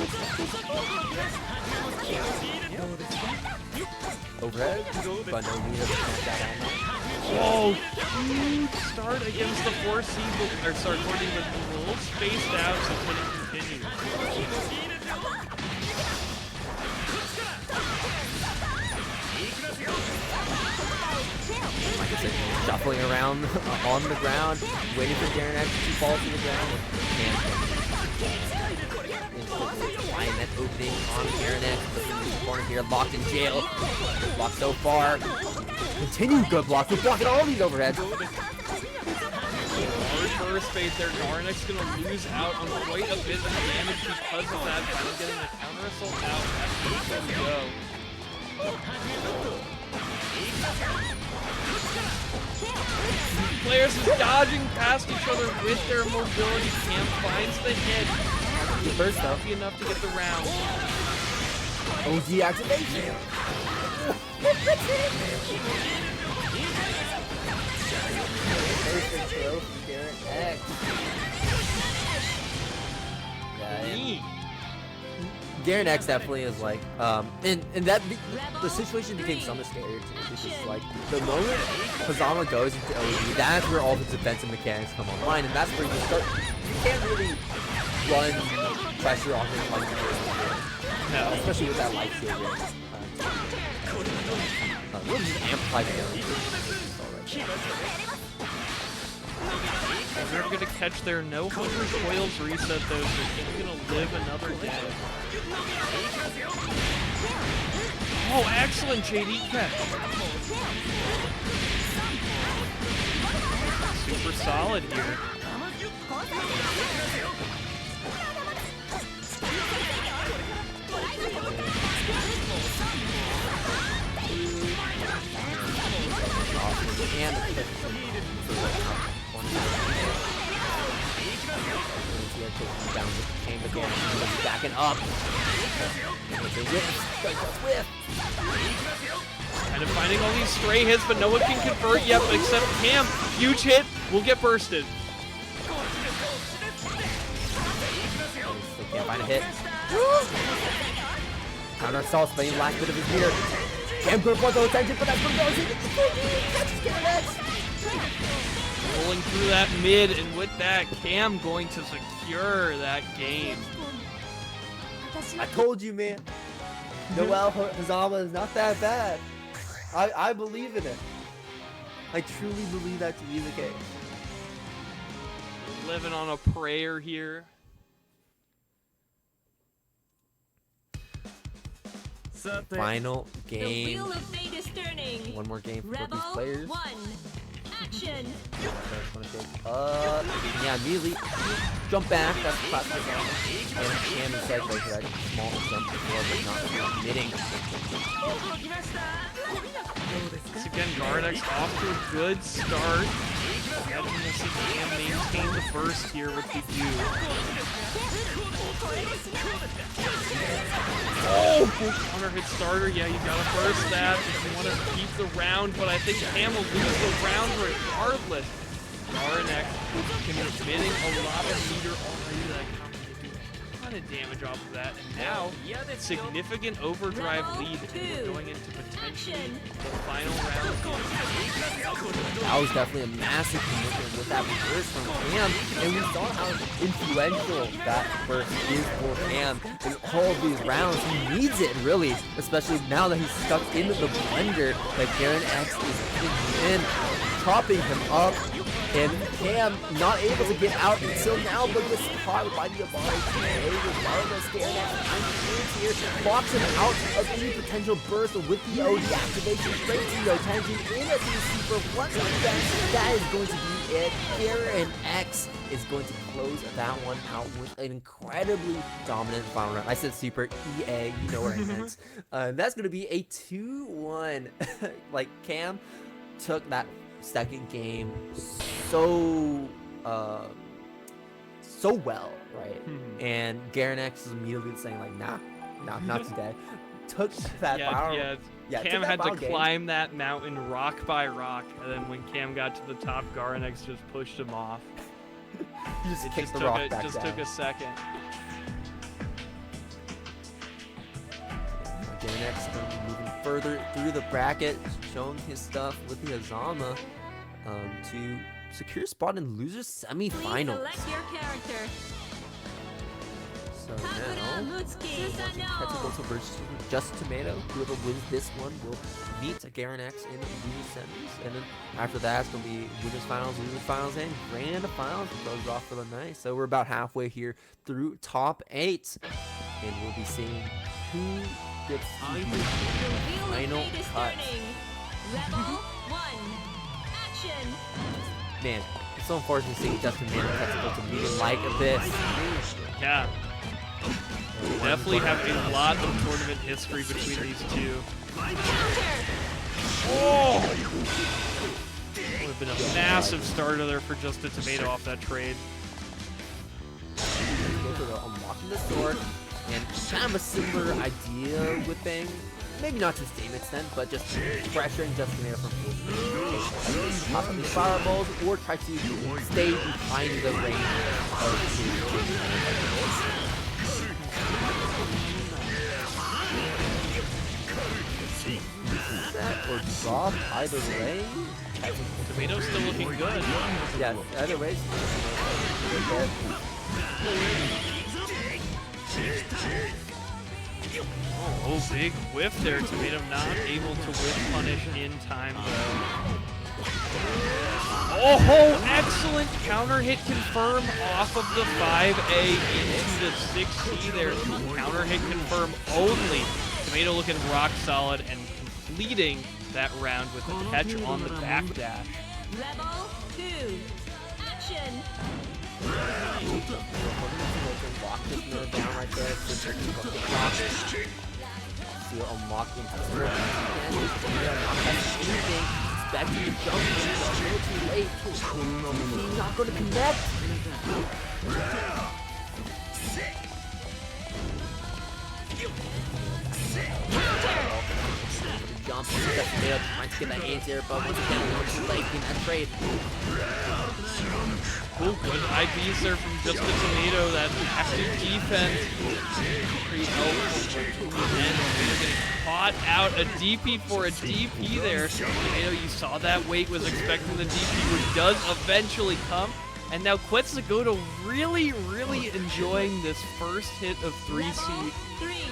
overhead, but no need to catch that on that. Whoa, huge start against the 4C, or start holding with a little spaced out, so can it continue? Like I said, shuffling around on the ground, waiting for Garanex to fall to the ground. And find that opening on Garanex. In the corner here, locked in jail. Good block so far. Continue good block. We're blocking all these overheads. Reverse fade there. Garanex gonna lose out on quite a bit of damage because of that. Finally getting the counter assault out. That's where we go. Players are dodging past each other with their mobility. Cam finds the hit. The first though. Be enough to get the round. OG activation. Perfect throw from Garanex. Garanex definitely is like, and that the situation became somewhat scarier too, because like the moment Hazama goes into OD, that's where all the defensive mechanics come online, and that's where you start. You can't really run pressure on him like no, especially with that light shield. We'll just amplify the They're gonna catch their no 100 coils reset though, so he's gonna live another day. Oh, excellent JD catch. Super solid here. And taking down with the chain again. He's backing up. With the whiff. Kind of finding all these stray hits, but no one can convert yet except Cam. Huge hit will get bursted. Still can't find a hit. Counter assault, spending the last bit of his meter. Cam could have the attention, but that's what goes in. Catches Garanex. Rolling through that mid, and with that, Cam going to secure that game. I told you, man. Noel Hazama is not that bad. I believe in it. I truly believe that to be the case. Living on a prayer here. Final The game. wheel of fate is turning. One more game for Rebel these players. 1. Action. Yeah, immediately jump back. That's the classic. And Cam is like that small jump before, but not committing. Once again, Garanex off to a good start. Imagine to see Cam maintain the burst here with the U. Oh! Counter hit starter, yeah, you gotta burst that if you want to keep the round, but I think Cam will lose the round regardless. Garanex committing a lot of meter already to that counter hit, doing a ton of damage off of that, and now significant overdrive lead, and we're going into potentially the final round. That was definitely a massive commitment with that burst from Cam, and we saw how influential that burst is for Cam in all of these rounds. He needs it, really, especially now that he's stuck into the blender that Garanex is putting in, chopping him up, and Cam not able to get out until now, but gets caught by the Abari today. Regardless, Garanex here, blocks him out of any potential burst with the OD activation, straight to the attention in a DC for once again. That is going to be it. Garanex is going to close that one out with an incredibly dominant final round. I said super EA, you know what I meant. That's going to be a 2-1. Like, Cam took that second game so well, right? And Garanex is immediately saying like, nah, not today. Took that final. Yeah, Cam had to climb that mountain rock by rock, and then when Cam got to the top, Garanex just pushed him off. He just It kicked just, the took, rock a, back just down. took a second. Garanex moving further through the bracket, showing his stuff with the Azama to secure a spot in losers semi-finals. Please select your character. So now, Quetzalgoatl versus JustATomato. Whoever wins this one will meet Garanex in the losers semis, and then after that, it's gonna be winners finals, and grand finals. It goes off for the night. So we're about halfway here through top 8, and we'll be seeing who gets the final cut. Rebel 1. Action. Man, it's so unfortunate seeing JustATomato and Quetzalgoatl meeting like this. Yeah. Definitely have a lot of tournament history between these two. Oh! Would have been a massive starter there for JustATomato off that trade. Unlocking the sword, and kind of a similar idea with Bang. Maybe not to the same extent, but just pressuring JustATomato from full speed. Possibly fireballs, or try to stay behind the range of his that or drop either way. Tomato's still looking good. Yeah, either way. Oh, big whiff there. Tomato not able to whiff punish in time though. Oh, excellent counter hit confirm off of the 5A into the 6C there. Counter hit confirm only. Tomato looking rock solid and completing that round with a catch on the backdash. Rebel 2. Action. Lock this mirror down right there. Seal unlocked into the expecting to jump in, a little too late. Not going to connect. jump. JustATomato trying to get that ace here, but once again, too late in that trade. Cool, good IPs there from JustATomato. That active defense. Pretty helpful. And Tomato getting caught out. A DP for a DP there. Tomato, you saw that wait, was expecting the DP, which does eventually come. And now Quetzalgoatl really, really enjoying this first hit of 3C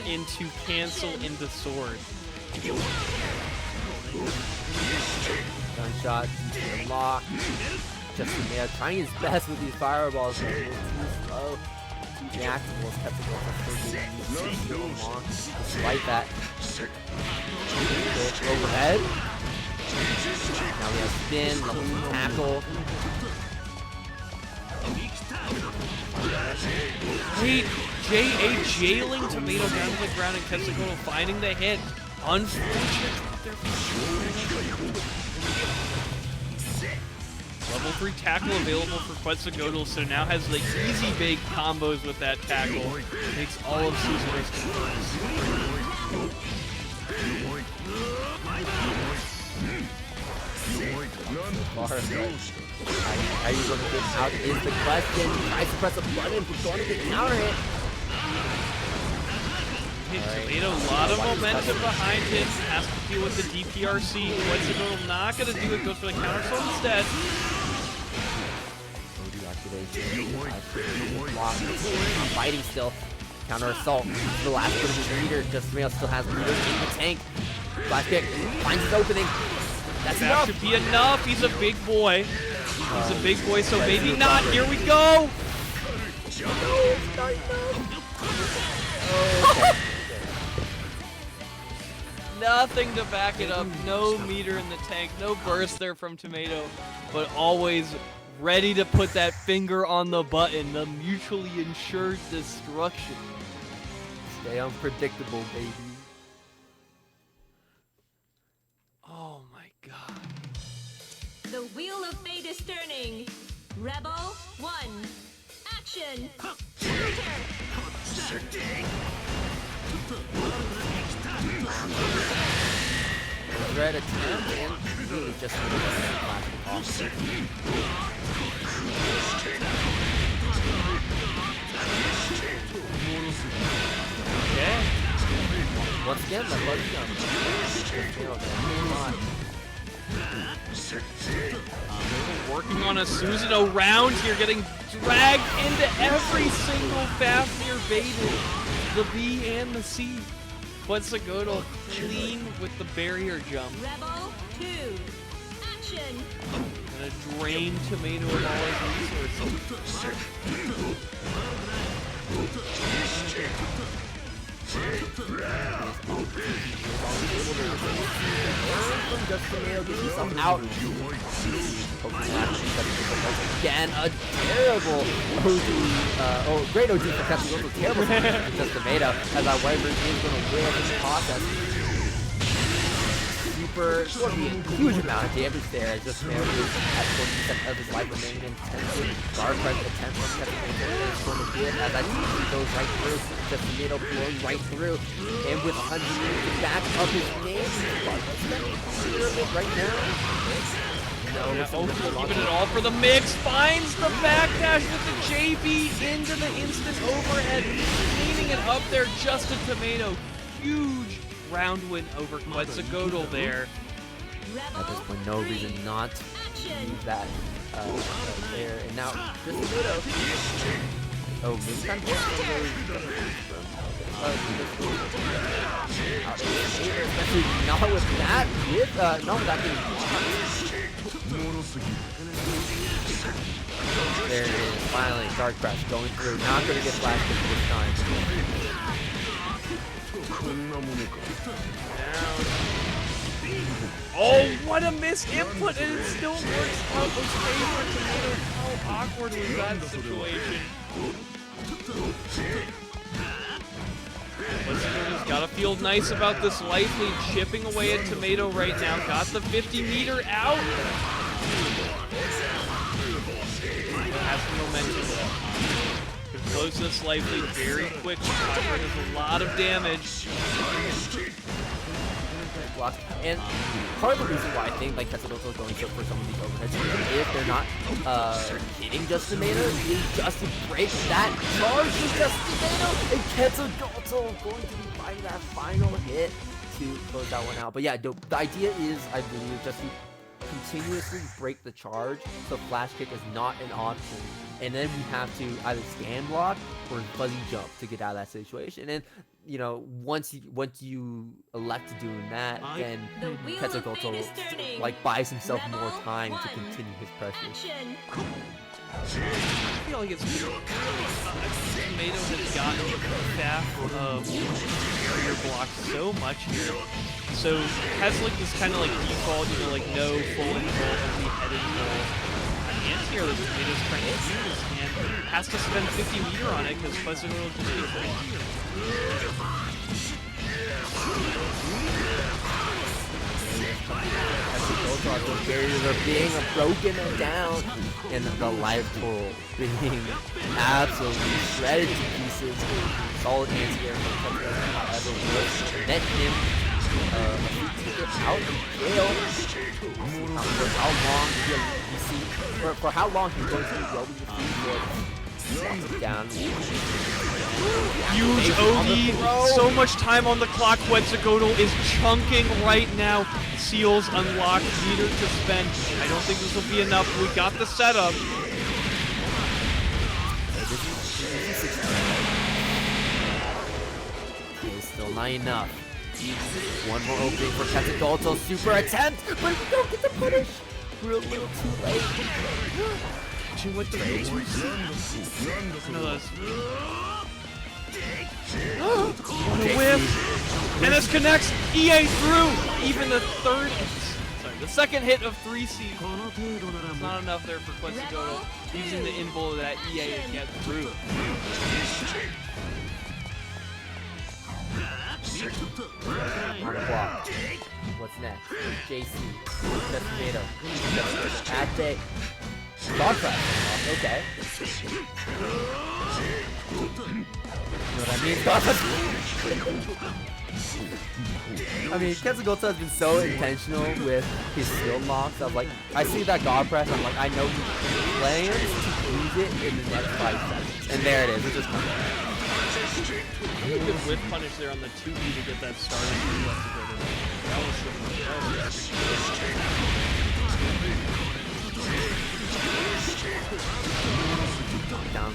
into cancel into sword. Gunshot, lock. JustATomato trying his best with these fireballs, but a little too slow. Too reactable as Quetzalgoatl so long. Despite that. Overhead. Now we have spin, level tackle. Wait, JA jailing Tomato down to the ground and Quetzalgoatl finding the hit. Unfortunate drop there for Level 3 tackle available for Quetzalgoatl, so now has the easy big combos with that tackle. Makes all of Suzumi's confirms. How are you going to get out is the question. Tries to press a button, but going to get counter hit. Tomato, a lot of momentum behind him. Has to deal with the DPRC. Quetzalgoatl not going to do it. Goes for the counter soul instead. Fighting still. Counter assault. The last bit of his meter. JustATomato still has meters in the tank. Flash kick. Finds his opening. That's that enough. should be enough. He's a big boy. He's a big boy, so maybe not. Here we go. Nothing to back it up. No meter in the tank. No burst there from Tomato, but always ready to put that finger on the button. The mutually insured destruction. Stay unpredictable, baby. Oh my god. The wheel of fate is turning. Rebel 1. Action. Red attempt and really just Okay. Once again, my buddy Working on a Susanoo round here, getting dragged into every single Fafnir baited. The B and the C. Quetzalgoatl clean with the barrier jump. Rebel 2. Action. Gonna drain Tomato of all his resources. JustATomato gets himself out. Again, a terrible OG, great OG for Quetzalgoatl, terrible for JustATomato, as our Wyvern is going to win this process. It's going to be a huge amount of damage there as JustATomato is at 40% of his life remaining intensive. Garcrest attempt from Quetzalgoatl is going to win as that goes right through. JustATomato blowing right through. And with 100 meters to back up his name, right now. No, keeping it all for the mix. Finds the backdash with the JB into the instant overhead. Cleaning it up there. JustATomato. Huge round win over Quetzalgoatl there. At this point, no reason not to use that there. And now, JustATomato. Oh, this time especially not with that. Not with that being there it is. Finally, Dark Crash going through. Not going to get flash kick this time. Oh, what a missed input, and it still works out okay for Tomato. How awkward was that situation? Quetzalgoatl's got to feel nice about this life lead, chipping away at Tomato right now. Got the 50 meter out. Has some momentum. Could close this life lead very quickly. Tigran does a lot of damage. great blocks. And part of the reason why I think like Quetzalcoatl is going for some of these overheads, even if they're not hitting JustATomato, is just to break that charge with JustATomato, and Quetzalcoatl going to be finding that final hit to close that one out. But yeah, the idea is, I believe, just to continuously break the charge, so flash kick is not an option, and then we have to either stand block or fuzzy jump to get out of that situation. And you know, once you elect doing that, then Quetzalcoatl like buys himself more time to continue his pressure. I feel like it's JustATomato has gotten the staff of your block so much here. So has like this kind of like default, you know, like no full involve, only head involve anti-air that JustATomato's trying to use, and has to spend 50 meter on it because Quetzalcoatl just gets right here. The barriers are being broken down, and the life total being absolutely shredded to pieces. Solid anti-air from Quetzalcoatl, however, will net him out of jail. For how long you see, for how long he's going to be rolling the feet down. Huge OD, so much time on the clock. Quetzalcoatl is chunking right now. Seals unlocked, meter to spend. I don't think this will be enough. We got the setup. It's still not enough. One more opening for Quetzalcoatl. Super attempt, but we don't get the punish. We're a little too late. She went to what a whiff! And this connects EA through even the second hit of 3C. It's not enough there for Quetzalcoatl using the invul of that EA to get through. On the block. What's next? JC. JustATomato. At day. Okay. You know what I mean? I mean, Quetzalcoatl has been so intentional with his skill locks. I'm like, I see that God press, I'm like, I know he plans to use it in the next 5 seconds. And there it is, it just comes out. A good whip punish there on the 2B to get that started. Down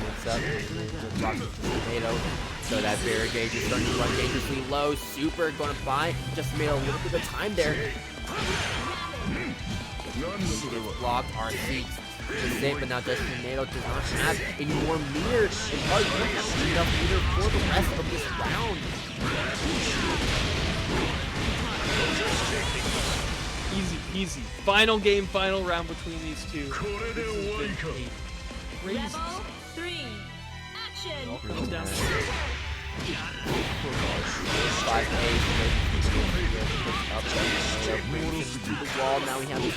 mix up, blocks JustATomato. So that barrier gauge is starting to run dangerously low. Super gonna buy. JustATomato a little bit of time there. Blocked arcsys. The same, but now JustATomato does not have any more meter, and probably won't have enough meter for the rest of this round. Easy peasy. Final game, final round between these two. Level 3, action! All comes down to 5 the wall. Now we have the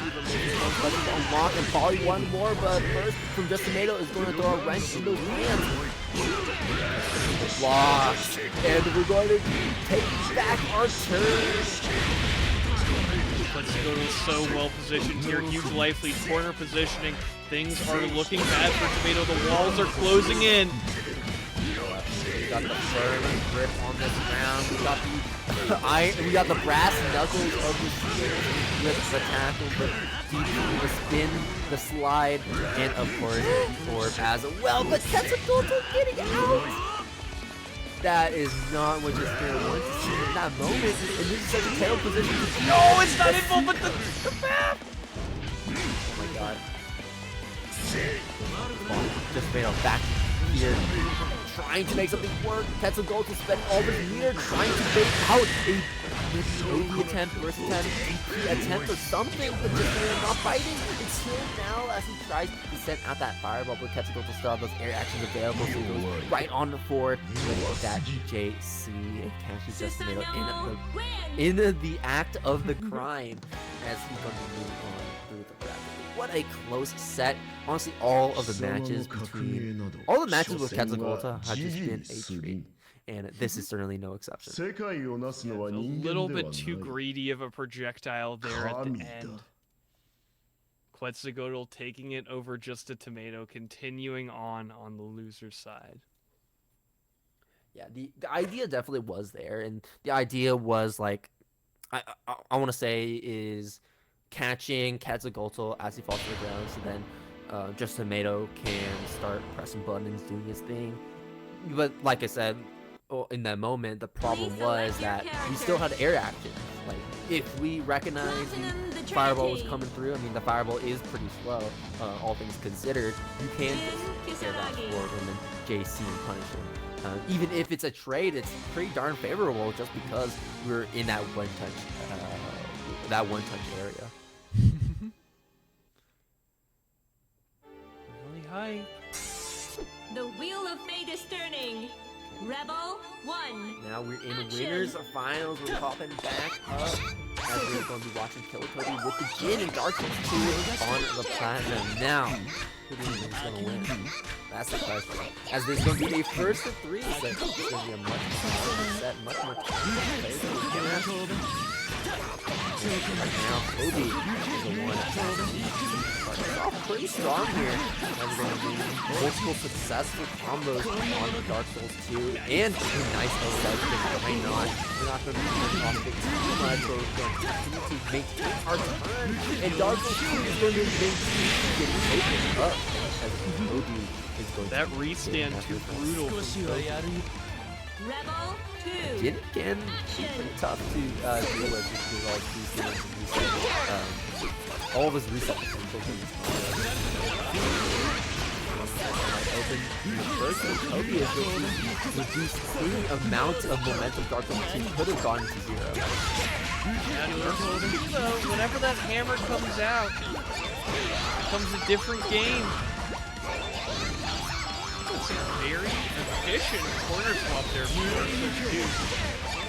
unlock and probably one more, but first from JustATomato is going to throw a wrench in those hands. Blocks, and we're going to take back our turn. Quetzalcoatl is so well positioned here. Huge life lead, corner positioning. Things are looking bad for JustATomato. The walls are closing in. We got the firm grip on this round. We got the we got the brass knuckles of the spear with the tackle, the DP, the spin, the slide, and of course the orb as well. But Quetzalcoatl getting out. That is not what JustATomato wants to see in that moment. And this is such a terrible position. No, it's not invul, but the map. Oh my god. JustATomato back here, trying to make something work. Quetzalcoatl spending all this meter trying to bait out a maybe attempt, burst attempt, DP attempt or something, but JustATomato not biting until now as he tries to send out that fireball. But Quetzalcoatl still have those air actions available, so he goes right on the forward with that JC and catches JustATomato in the act of the crime as he's going to move on through the bracket. What a close set. Honestly, all the matches with Quetzalcoatl have just been a treat. and this is certainly no exception. 世界をなすのは A 人 little 間では bit too ない。 greedy of a projectile there at the 神だ。 end. Quetzalgoatl taking it over JustATomato, continuing on the loser's side. Yeah, the idea definitely was there, and the idea was like, I want to say is catching Quetzalgoatl as he falls to the ground, so then JustATomato can start pressing buttons, doing his thing. But like I said, in that moment, the problem was that we still had air action. Like, if we recognized the fireball was coming through, I mean, the fireball is pretty slow, all things considered. You can just air that forward and then JC and punish him. Even if it's a trade, it's pretty darn favorable just because we're in that one-touch area. Really high. The wheel of fate is turning. Rebel 1. Now we're in winners finals. We're popping back up as we're going to be watching Killakob3s with the Jin and Dark Souls 2 on the platinum. Now, who do you think is going to win? That's the question. As this is going to be a first to 3 set. It's going to be a much more set, much more players. Right now, Kobe is the one starting off pretty strong here. And we're going to be multiple successful combos on the Dark Souls 2 and a nice O7 going on. We're not going to be turning off it too much, but we're going to continue to maintain our turn. And Dark Souls 2 is going to be getting opened up as Kobe is going That to restand too brutal. Rebel 2. Jin can be pretty tough to deal with because all of these things reset, all of his reset potential from this open first, Kobe is going to reduce any amount of momentum Dark Souls 2 could have gone to 0. And Dark Souls 2, though, whenever that hammer comes out, it becomes a different game. Very efficient corner swap there from Dark Souls 2.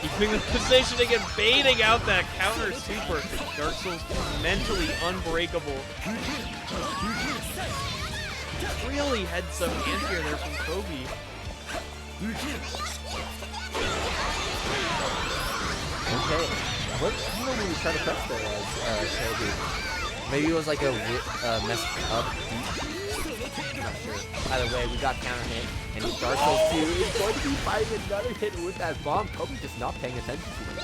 Keeping the positioning and baiting out that counter super. Dark Souls 2 mentally unbreakable. Really had some anti-air there from Kobe. Okay, what were you trying to press there as Kobe? Maybe it was like a messed up deep. I'm not sure. Either way, we got counter hit, and Dark Souls 2 is going to be fighting another hit with that bomb. Kobe just not paying attention to it.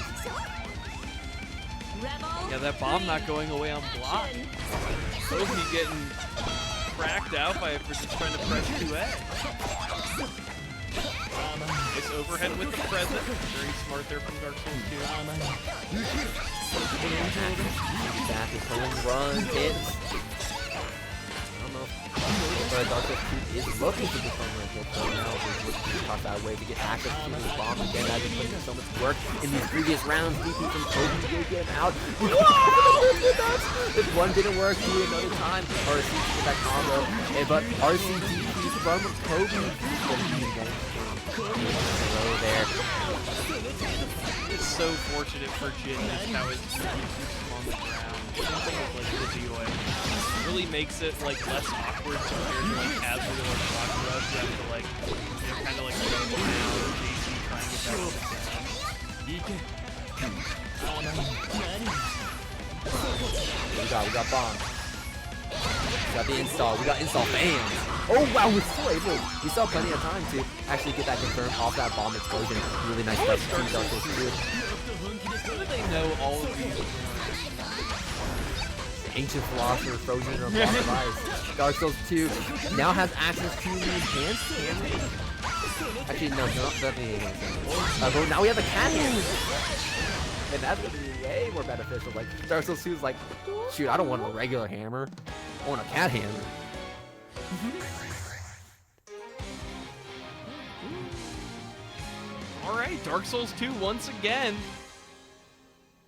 Yeah, that bomb not going away on block. Kobe getting cracked out by it for just trying to press 2A. Nice overhead with the present. Very smart there from Dark Souls 2. Back is pulling run hits. But Dark Souls 2 is looking to become a hit right now. He's looking to pop that way to get access to his bomb again. I've been putting in so much work in these previous rounds. DP from Kobe will get out. If one didn't work, do it another time. RC to get that combo. But RC DP from Kobe. There. It's so fortunate for Jin just how his DP keeps him on the ground. Something with like the DOA really makes it like less awkward compared to like Hazard or like Rock Rush. You have to like, you know, kind of like go down or JC trying to get We got bomb. We got the install. We got install fans. Oh wow, we're still able. We still have plenty of time to actually get that confirmed off that bomb explosion. Really nice stuff from Dark Souls 2. How do they know all of these? Ancient Philosopher frozen in a block of ice. Dark Souls 2 now has access to the enhanced hammer. Actually, no, not the enhanced hammer. But now we have a cat hammer. And that's going to be way more beneficial. Like, Dark Souls 2 is like, shoot, I don't want a regular hammer. I want a cat hammer. Alright, Dark Souls 2 once again.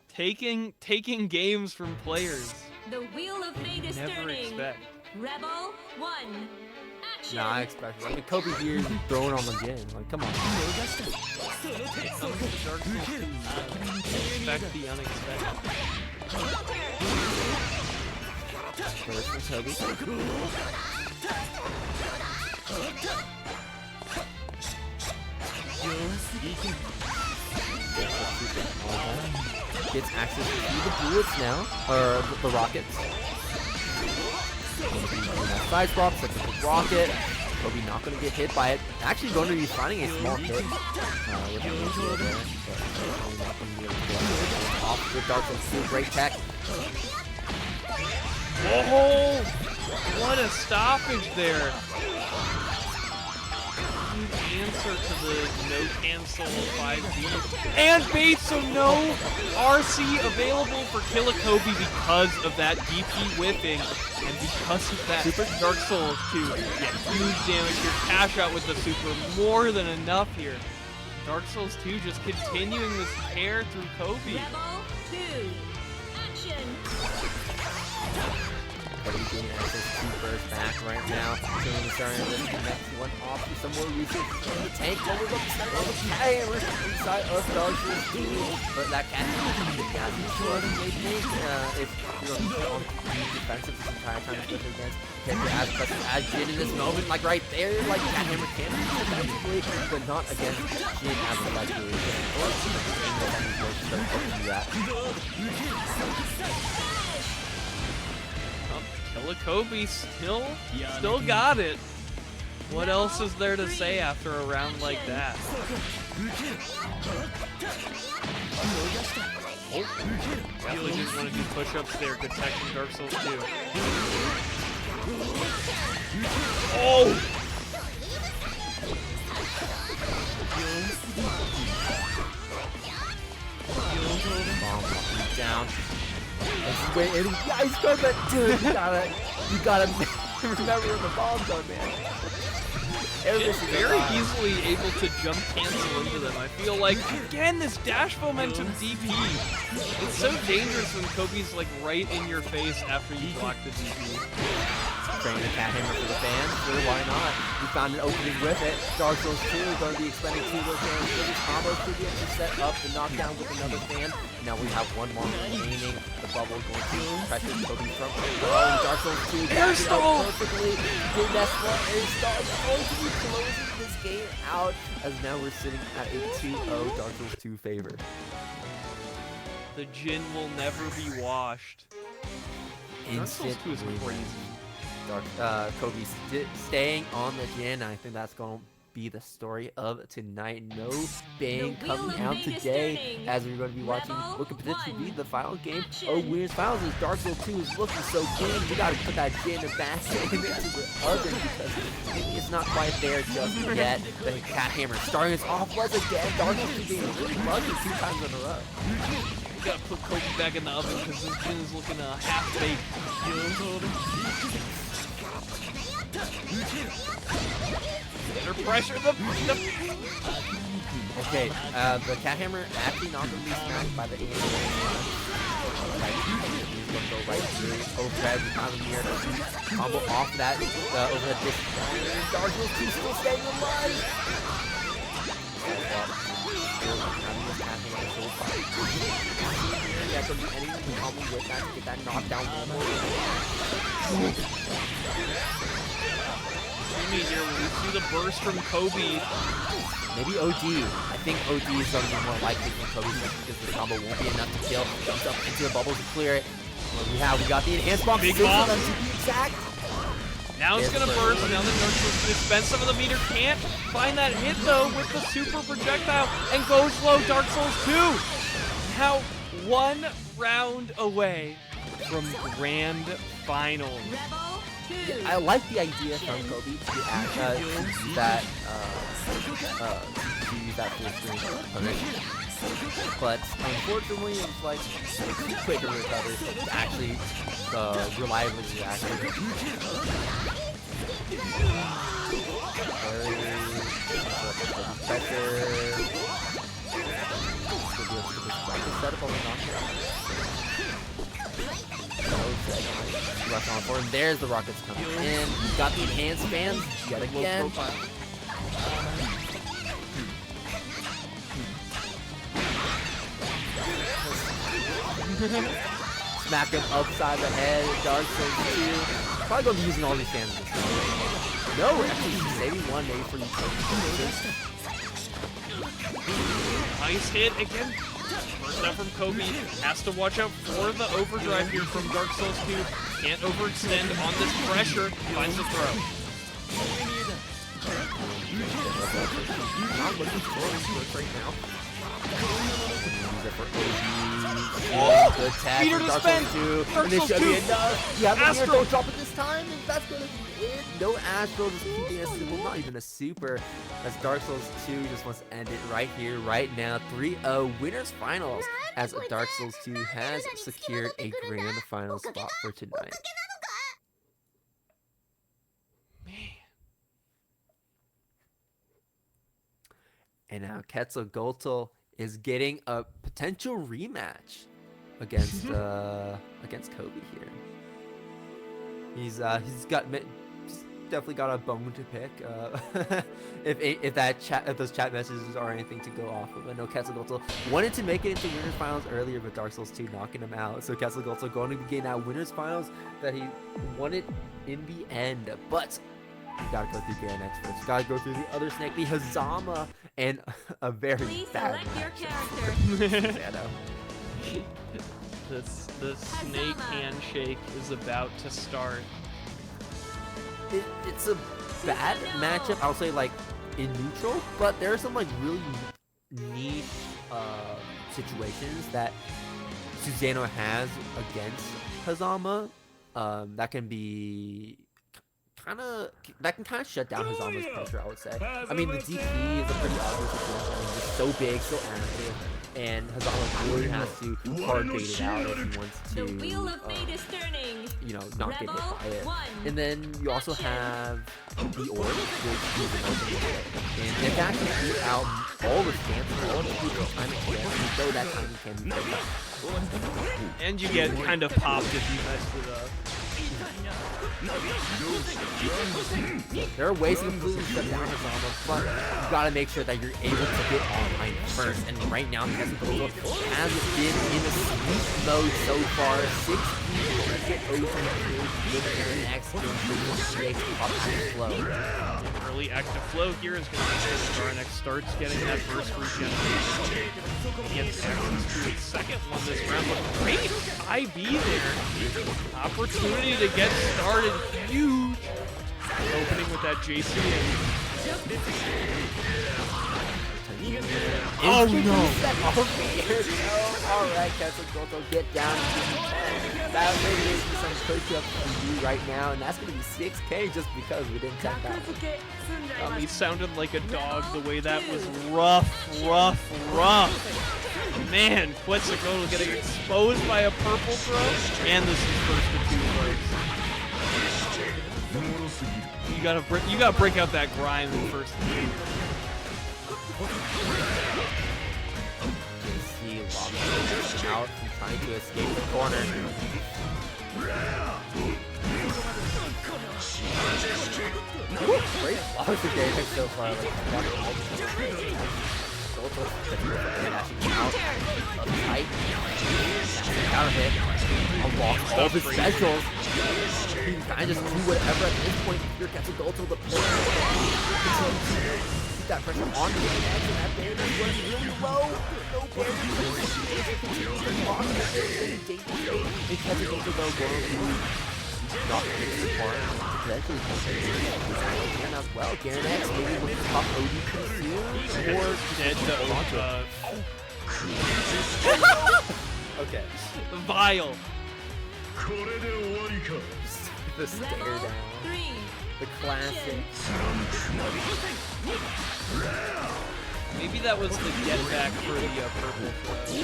Taking games from players. The wheel of fate is Never turning. expect. Rebel 1. Action. Nah, I expect it. I mean, Kobe here is throwing on the gin. Like, come on. Expect the unexpected. First from Kobe. Gets access to the bullets now, or the rockets. Side swap, sets up the rocket. Kobe not going to get hit by it. Actually going to be finding a small hit with the initial there. But not going to be able to get off with Dark Souls 2. Great tech. Oh, what a stoppage there. Huge answer to the no cancel 5D. And bait, so no RC available for Killakob3s because of that DP whipping. And because of that, Dark Souls 2, huge damage. Your cash out with the super, more than enough here. Dark Souls 2 just continuing this tear through Kobe. Rebel 2, action! Kobe getting access to first back right now. Team starting to next one off with some more research. The tank over the hammer inside of Dark Souls 2. But that cat is short and maybe if you're on defensive this entire time, especially against character as Jin in this moment, like right there, like cat hammer can be defensively, but not against Jin as a legendary. Killakob3 still got it. What else is there to say after a round like that? Oh, definitely didn't want to do push-ups there. Good tech from Dark Souls 2. Oh! Bomb down. Wait, ice guard, but dude, you gotta remember where the bombs are, man. It's very easily able to jump cancel into them. I feel like, again, this dash momentum DP. It's so dangerous when Kobe's like right in your face after you block the DP. Bringing the cat hammer for the fans, sure, why not? We found an opening with it. Dark Souls 2 is going to be expending 2 of those fans for this combo to be able to set up the knockdown with another fan. Now we have one more remaining. The bubble is going to pressure Kobe from Dark Souls 2. Air stall! Perfectly. The next one, Air stall is going to be closing this game out as now we're sitting at a 2-0 Dark Souls 2 favor. The Jin will never be washed. Dark Souls 2 is crazy. Kobe staying on the Jin. I think that's going to be the story of tonight. No bang coming out today as we're going to be watching what could potentially be the final game of Winners Finals as Dark Souls 2 is looking so clean. We got to put that Jin back into the oven because maybe it's not quite there just yet. The cat hammer starting us off once again. Dark Souls 2 being really lucky 2 times in a row. We gotta put Kobe back in the oven because this Jin is looking half-baked. Better pressure the Okay, the cat hammer actually not going to be smacked by the aim. He's going to go right through. Overhead, not near. Combo off that overhead disc. Dark Souls 2 still staying alive. Yeah, could be anything to combo with that to get that knockdown. Here when we see the burst from Kobe. Maybe OD. I think OD is going to be more likely than Kobe because the combo won't be enough to kill. Jumps up into the bubbles to clear it. What we have, we got the enhanced bomb. Big bomb. To be exact. Now it's going to burst. Now the Dark Souls can spend some of the meter. Can't find that hit though with the super projectile and goes low. Dark Souls 2. Now 1 round away from grand finals. Yeah, I like the idea from Kobe to use that full screen punish. But unfortunately, it was like quicker recovery to actually reliably react. Pressure. Set up on the knockdown. Rush on forward. There's the rockets coming in. Got the enhanced fans yet again. Smack him upside the head. Dark Souls 2. Probably gonna be using all these fans this time. No, actually saving one maybe for these. Nice hit again. First out from Kobe. Has to watch out for the overdrive here from Dark Souls 2. Can't overextend on this pressure. Finds the throw. Not looking for right now. Oh! Good tag Meter from to Dark spend! Souls 2. Dark And this Souls should 2. be enough. You have the Astro. Astro drop it this time, and that's going to be it. No Astro, just keeping a simple, not even a super. As Dark Souls 2 just wants to end it right here, right now. 3-0 winners finals. As Dark Souls 2 has secured a grand final spot for tonight. And now Quetzalgoatl is getting a potential rematch against Kobe here. He's definitely got a bone to pick. If those chat messages are anything to go off of. I know Quetzalgoatl wanted to make it into winners finals earlier, but Dark Souls 2 knocking him out. So Quetzalgoatl going to be getting that winners finals that he wanted in the end, but. You gotta go through Garanex first. You gotta go through the other snake, the Hazama, and a very Please bad select your matchup. character. The snake handshake is about to start. It's a bad matchup, I'll say, like, in neutral, but there are some, like, really niche situations that Susano has against Hazama that can be kind of shut down Hazama's pressure, I would say. I mean, the DP is a pretty obvious situation. I mean, it's so big, so active, and Hazama really has to hard bait it out if he wants to, The wheel of fate is turning. you know, not get hit by it. One. And then you also have the orb, which is another one. And it can actually beat out all the stances, all the people time it can, though that timing can be very tough. And you get kind of popped if you messed it up. There are ways to completely shut down Hazama, but you gotta make sure that you're able to get online first. And right now, Quetzalcoatl has been in a sweep mode so far. 6 people get over with Garanex doing flow. Early active flow here is going to make sure that Garanex starts getting that burst regeneration. He gets access to his second one this round, but great IB there. Opportunity to get started, huge. Opening with that JC. Oh no! Alright, Quetzalcoatl, get down. That really is some push-ups to do right now, and that's gonna be 6K just because we didn't tap out. He sounded like a dog the way that was rough. Man, Quetzalcoatl getting exposed by a purple throw, and this is first to 2 breaks. You gotta break out that grind in first to 2. JC out and trying to escape the corner. Great blocks for Garanex so far. Out, tight, counter hit, unlocks all the specials. You can kind of just do whatever at this point. If you're Quetzalcoatl, the player keep that pressure on the Garanex, and that barrier is running really low. No barrier. And Quetzalcoatl though going to not get support. Potentially and as well. Garanex maybe with the top OD soon, or dead to okay. Vile. The stare down. 3. The classic. Maybe that was the get back for the purple throw.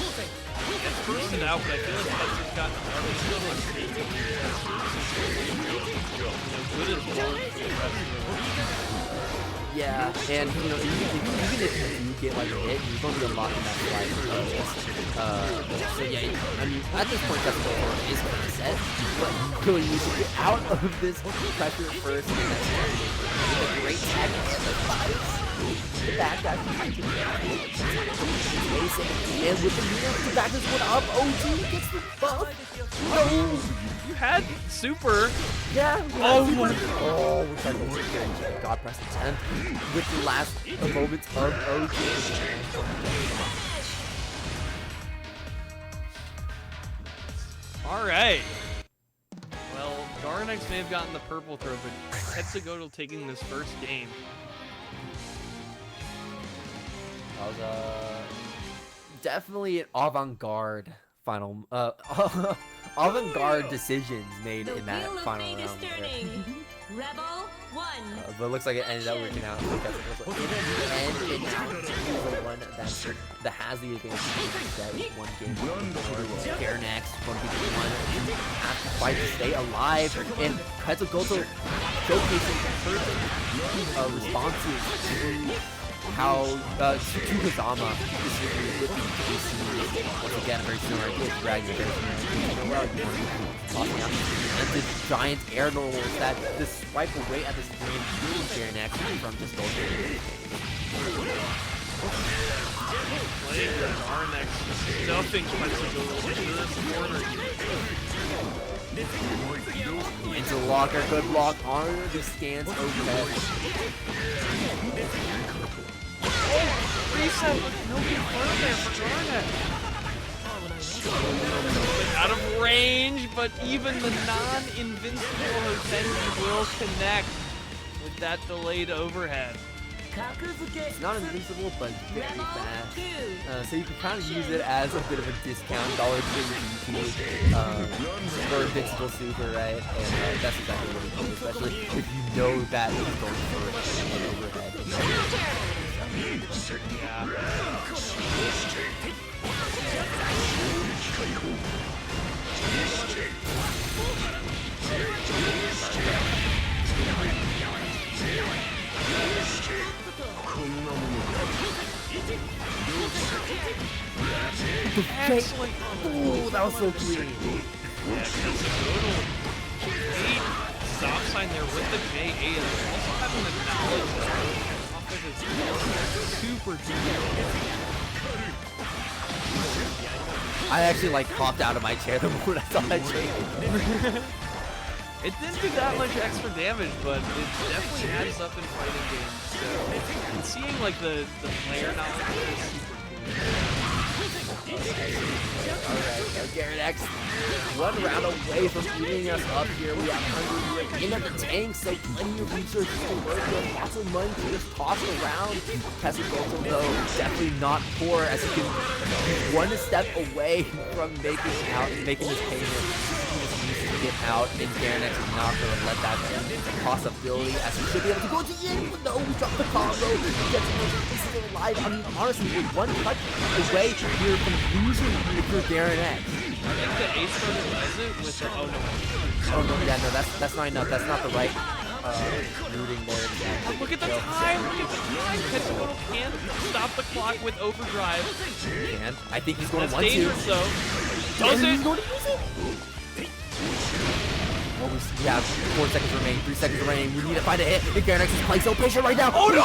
Okay. It's first out, but I feel like Pets has gotten good as well for the rest of the Yeah, and you know, even if you do get like a hit, you're going to be unlocking that slide. So yeah, I mean, at this point, that's the order is kind of set, but you really need to get out of this pressure first. And that's a great tag and the fights. The back dash. And with the meter to back this one up, OG gets the buff. No! You had super. Yeah. Oh my. Oh, we tried to get God press attempt with the last moments of OG. All right. Well, Garanex may have gotten the purple throw, but Quetzalgoatl taking this first game. That was definitely an avant-garde final, avant-garde decisions made in that final round. Rebel 1. But it looks like it ended up working out. In the end, it now is the one that has the advantage that is one game. Garanex, 1v1, have to fight to stay alive, and Quetzalgoatl showcasing perfect responses to how to Kazama specifically with the DC. Once again, very similar idea to Dragon, very similar idea. Tossing out these giant air normals that just swipe away at the screen, Garanex from just going Garanex stuffing Quetzalgoatl into this corner. into the locker, good block on the scans overhead. Reset, look, no confirm there for Garanex. Out of range, but even the non-invincible Hosenji will connect with that delayed overhead. It's not invincible, but very fast. So you can kind of use it as a bit of a discount dollar for invincible super, right? And that's exactly what it is, especially if you know that it's going for an overhead. Yeah. Excellent. Ooh, that was so clean. Yeah, stop sign there with the JA and also having the knowledge off of his super deep. I actually like popped out of my chair the moment I saw that JA. It didn't do that much extra damage, but it definitely adds up in fighting games. So seeing like the player knowledge is super cool. Alright, Garanex, one round away from eating us up here. We have Hungry in at the tank, so plenty of resources to work with, lots of money to just toss around. Quetzalgoatl, though, definitely not poor, as he can be one step away from making his payment. Get out, and Garanex is not going to let that be a possibility, as he should be able to go to the end, but no, we dropped the combo, he gets still alive. I mean, honestly, with one touch away here from losing if you're Garanex. I think the ace runner does it with the, oh no, yeah, no, that's not enough, that's not the right rooting there. Oh, look at the time, Quetzalgoatl can stop the clock with overdrive. And I think he's going to That's dangerous, though. Does it? He's going to use it? Oh, we have 4 seconds remaining, 3 seconds remaining. We need to find a hit. And Garanex is playing so patient right now. Oh no!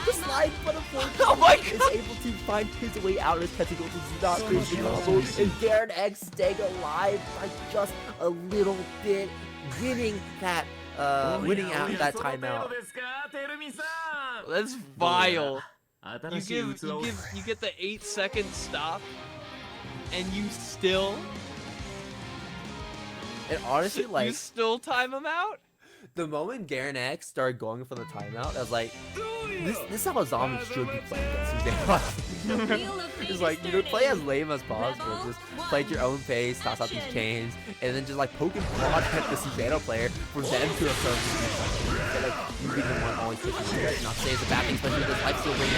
The slide, but unfortunately, oh my God, is able to find his way out as Quetzalgoatl is not finishing combo. And Garanex staying alive by just a little bit, winning that, winning out that timeout. That's vile. You get the 8-second stop, and you still. And honestly, like, you still time him out? The moment Garanex started going for the timeout, I was like, this is how a zombie should be playing against Susanna. It's like, you know, play as lame as possible. Just play at your own pace, toss out these chains, and then just like poke and prod at the Susanna player for them to affirm instead of you being the one always pushing the not say it's a bad thing, especially with this life steal ring.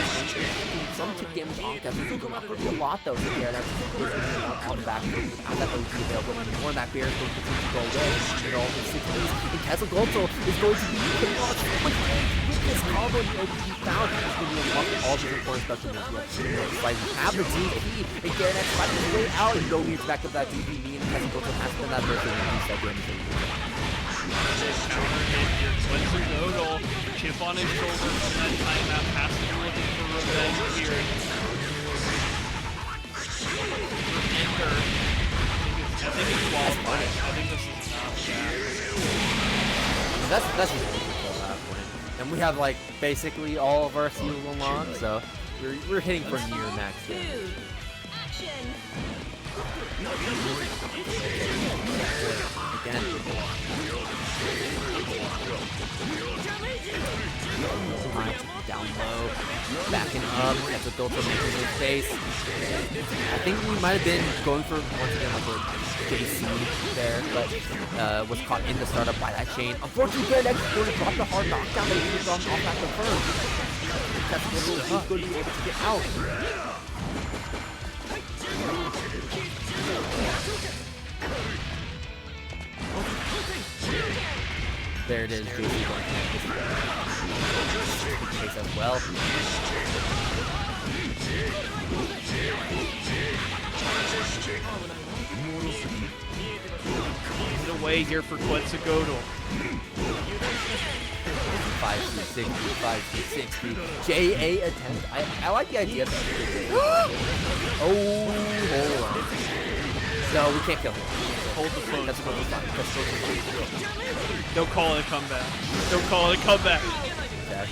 Some chip damage on Kevin. It's not going to be a lot though, so Garanex is going to be on the back foot without that OG available. More that barrier is going to continue to go away. And all the 6 days, and Quetzalgoatl is going to be putting on so much damage with this combo the OG found. It's going to be unlocking all these important special moves. Like, we have the DP, and Garanex fighting his way out, and no needs back up that DP, and Quetzalgoatl has been that person who needs that damage. Counter hit here. Quetzalgoatl, chip on his shoulder from that timeout. Has to be looking for revenge here. Enter. I think it's qualified. I think this is enough. Yeah. That's just at that point. And we have like basically all of our seals unlocked, so we're hitting for near max damage. Action. Again. Down low, backing up, Quetzalgoatl making his face. I think we might have been going for once again like a JC there, but was caught in the startup by that chain. Unfortunately, Garanex is going to drop the hard knockdown, but he was off at the first. Quetzalgoatl is going to be able to get out. There it is, JC going to chase as well. Get away here for Quetzalgoatl. 5-3-60, 5-3-60. JA attempt. I like the idea that oh, hold on. No, we can't kill him. Hold the phone. That's fine. Don't call it a comeback. Don't call it a comeback. Okay.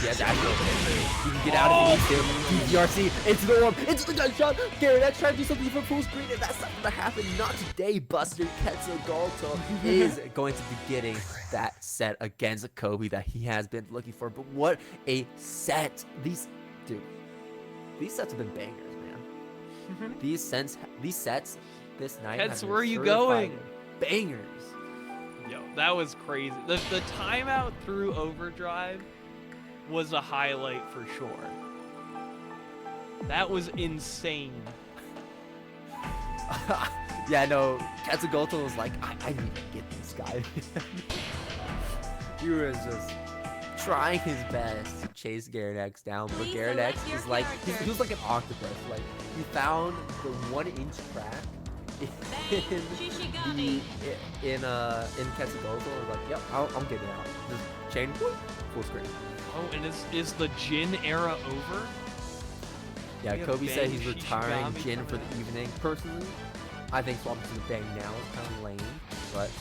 Yeah, that's okay. You can get out of it. DRC into the orb, into the gunshot. Garanex trying to do something for full screen, and that's not going to happen. Not today, Buster. Quetzalgoatl is going to be getting that set against Kobe that he has been looking for. But what a set! These sets have been bangers, man. These sets this night. Quetz, where are you going? Bangers. Yo, that was crazy. The timeout through overdrive was a highlight for sure. That was insane. Yeah, no, Quetzalgoatl was like, I need to get this guy. He was just trying his best to chase Garanex down, but Garanex is like, he was like an octopus. Like, he found the 1-inch crack in Quetzalgoatl. I was like, yep, I'm getting out. Just chain, full screen. Oh, and is the Jin era over? Yeah, Kobe said he's retiring Jin for the evening. Personally, I think swapping to the Bang now is kind of lame, but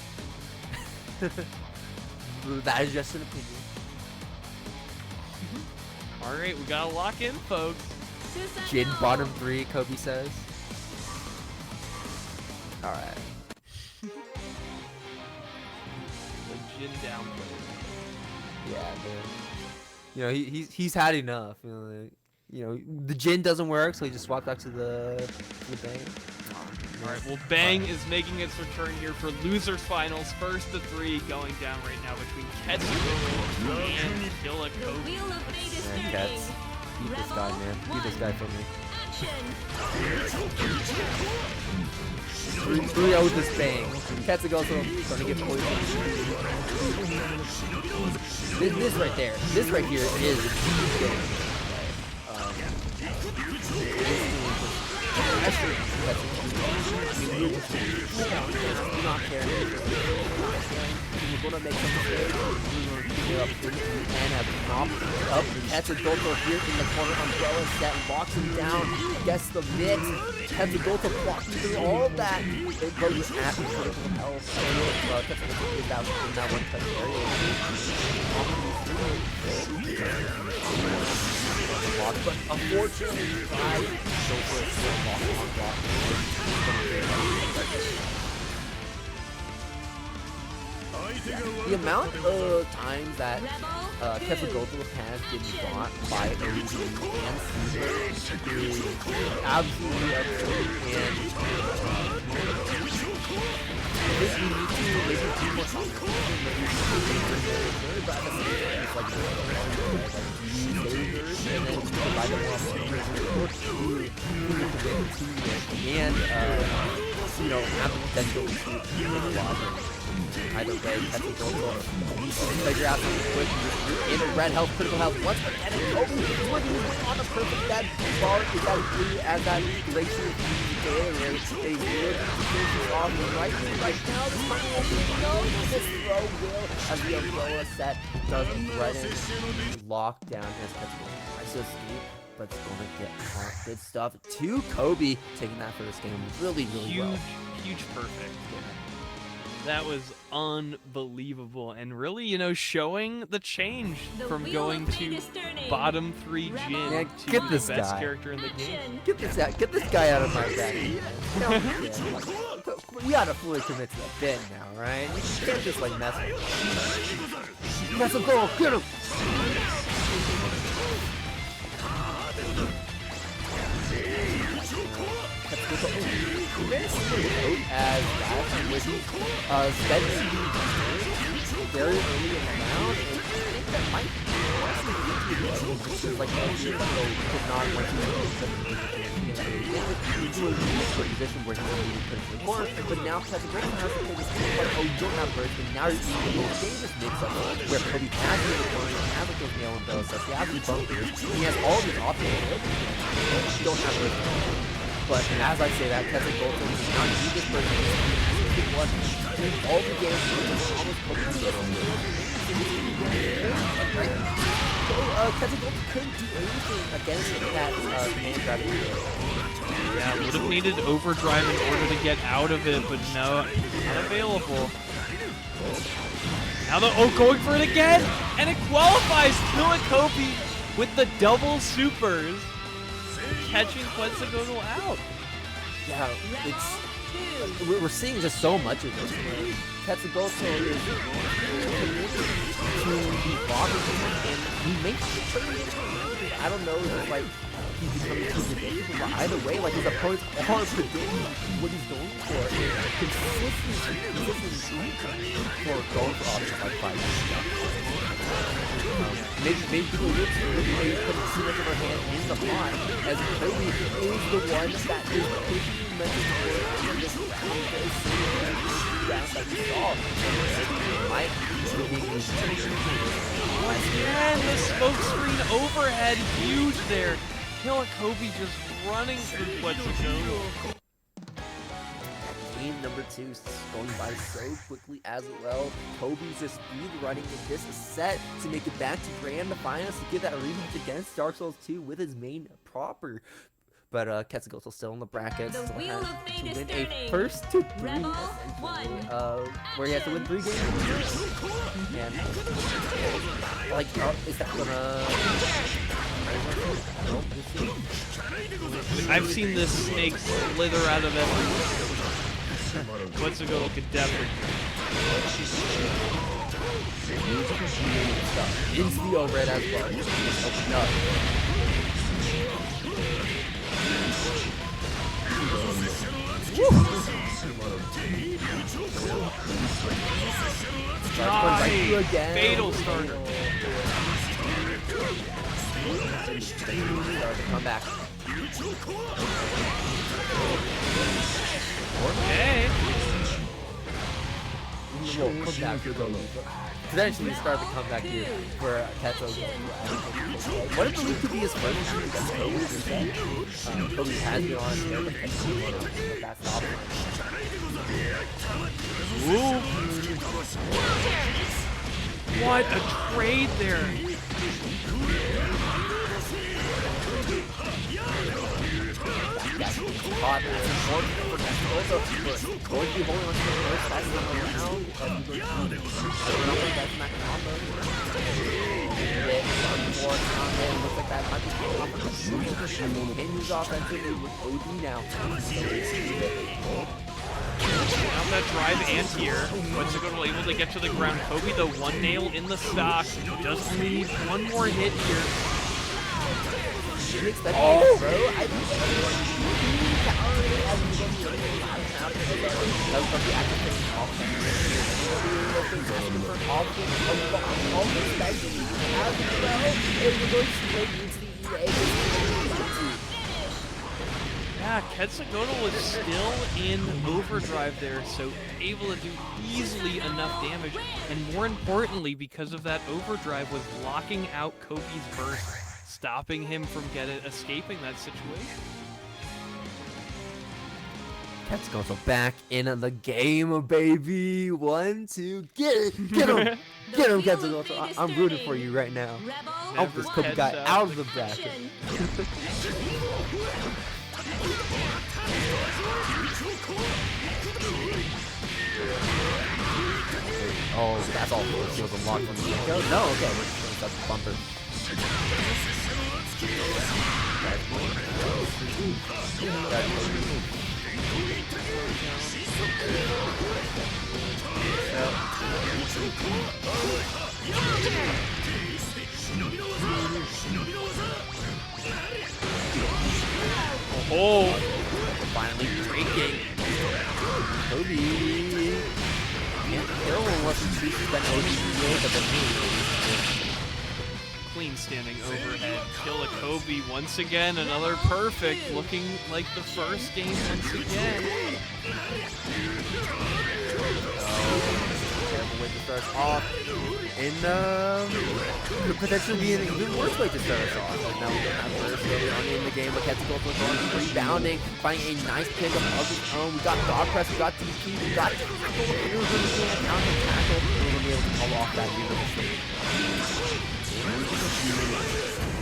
that is just an opinion. All right, we gotta lock in, folks. Jin bottom 3, Kobe says. All right. The Jin downplay. Yeah, man. You know, he's had enough. You know, the Jin doesn't work, so he just swapped back to the Bang. All right, well, Bang is making its return here for losers finals. First to 3 going down right now between Quetzalgoatl and Killakob3s. Wheel of fate is Man, turning. Quetz, beat this guy, man. Beat this guy for me. Action. 3-0 with this Bang. Quetzalgoatl gonna get poisoned. This right there. This right here is not care. We're gonna make some mistakes. And have knocked up Quetzalgoatl here in the corner. Umbrella set, locks him down, gets the mix. Quetzalgoatl blocking through all of that. It goes at critical health. Quetzalgoatl is out in that one touch area. But unfortunately, I go for a still lock on block. The amount of times that Quetzalgoatl has been bought by OG and Caesar is absolutely absurd. And this we need to maybe do more competition, maybe but at the same time, it's like lasers and then provide them more and you know, have the potential to win a lot. Either way, Quetzalcoatl needs to figure out something quick. You're in a red health, critical health. Once again, and Kobe is working his way on the perfect. That bar is that blue as that glacier Gatorade. They really finish it off right now. This might be no, this throw will as the umbrella set does threaten lock down his Quetzalcoatl. Nice to escape, but it's gonna get caught. Good stuff. To Kobe taking that first game really well. Huge perfect. That was unbelievable, and really, you know, showing the change from going to bottom 3 Jin Yeah, to get the this best guy. character in the game. Get this guy out of my back. We gotta fully commit to the bit now, right? You can't just like mess with him. That's a goal. Get him. As last with spending very early in the round, and I think that might be like could not want to into a position where he really couldn't score, but now Quetzalcoatl has to take a step like, oh, you don't have burst, and now you're eating a little dangerous mix-up where Kobe has the recording, he has those nail and bells, he has the bumpers, he has all these options, you don't have burst. But as I say that, Quetzalcoatl does not need this person. He was doing all the games almost Quetzalcoatl couldn't do anything against that man driving. Yeah, would have needed overdrive in order to get out of it, but no, not available. Now going for it again, and it qualifies Killakob3s with the double supers. Catching Quetzalcoatl out. Yeah, we're seeing just so much of this. Quetzalcoatl is to be bothering and he makes the turn. I don't know if like he's becoming too predictable, but either way, like his opponents are predicting what he's going for. Consistency for going for options like fighting stuff. Maybe people will put too much of her hand in the pot, as Kobe is the one that is pushing mental forward this round that we saw. Might once again, the smoke screen overhead, huge there. Killakob3 just running through Quetzalcoatl. Game number 2 is going by so quickly as well. Kobe's just speed running in this set to make it back to grand finals to get that rematch against Dark Souls 2 with his main proper. But Quetzalcoatl still in the brackets. The wheel of fate is win turning. a first to 3 Rebel where he has to win 3 games. And like, is that gonna? I've seen this snake slither out of everything. Quetzalcoatl could definitely. Into the overhead as well. Open up. Nice! Fatal starter. Come back. Okay. Potentially start the comeback here for Quetzalcoatl. What if the league could be his first time against Kobe? Kobe has been on his hair, but that's the option. Ooh. What a trade there. That's important for Quetzalcoatl. Going to be holding on to the first, that's not around. That's not combo. More combo. Looks like that might be combo. Continues offensively with OD now. Now that drive anti-air, Quetzalcoatl able to get to the ground. Kobe, the one nail in the stock. Does only need one more hit here. Oh! Yeah, Yeah, Quetzalgoatl was still in overdrive there, so able to do easily enough damage, and more importantly, because of that overdrive, was locking out Kobe's burst, stopping him from escaping that situation. Quetzalcoatl back in the game, baby. 1, 2, get it, get him, get him, Quetzalcoatl. I'm rooting for you right now. I hope this Kobe guy out of the bracket. Oh, that's all four shields unlocked from the get-go? No, okay, that's a bumper. Oh, finally breaking. Kobe can't kill unless he chooses that ODA, but then clean standing overhead. Killakob3s once again, another perfect, looking like the first game once again. Terrible way to start us off. And could potentially be an even worse way to start us off. Like now we don't have first early on in the game, but Quetzalcoatl going rebounding, finding a nice pickup of his own. We got dog press, we got DP, we got tackle. It was going to be a counter tackle. We're going to be able to call off that beautiful thing.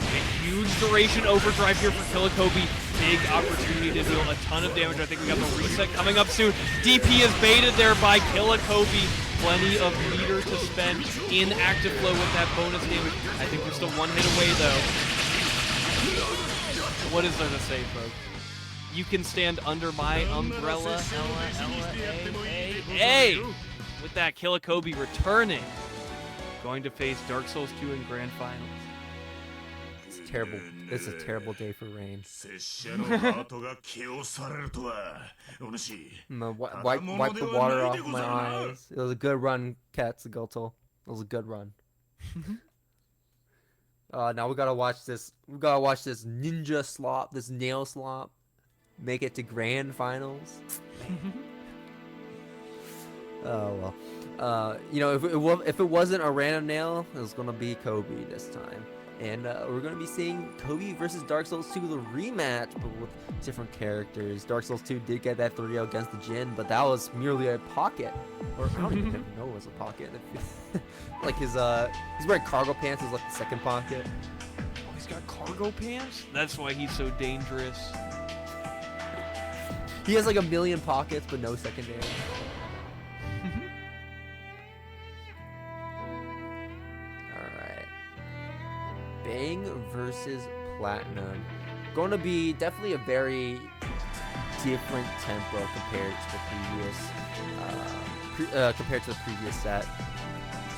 A huge duration overdrive here for Killakob3s. Big opportunity to deal a ton of damage. I think we got the reset coming up soon. DP is baited there by Killakob3s. Plenty of meter to spend in active flow with that bonus damage. I think we're still one hit away though. What is there to say, folks? You can stand under my umbrella, Hey! With that Killakob3s returning. Going to face Dark Souls 2 in Grand Finals. It's terrible. This is a terrible day for Rain. Wipe the water off my eyes. It was a good run, Quetzalcoatl. It was a good run. Now we gotta watch this. We gotta watch this ninja slop, this nail slop, make it to Grand Finals. Oh well. You know, if it wasn't a random nail, it was gonna be Kobe this time. And we're going to be seeing Kobe versus Dark Souls 2, the rematch, but with different characters. Dark Souls 2 did get that 3-0 against the Jin, but that was merely a pocket. Or I don't even know it was a pocket. Like he's wearing cargo pants is like the second pocket. Oh, he's got cargo pants? That's why he's so dangerous. He has like a million pockets, but no secondary. Bang versus Platinum. Going to be definitely a very different tempo compared to the previous set.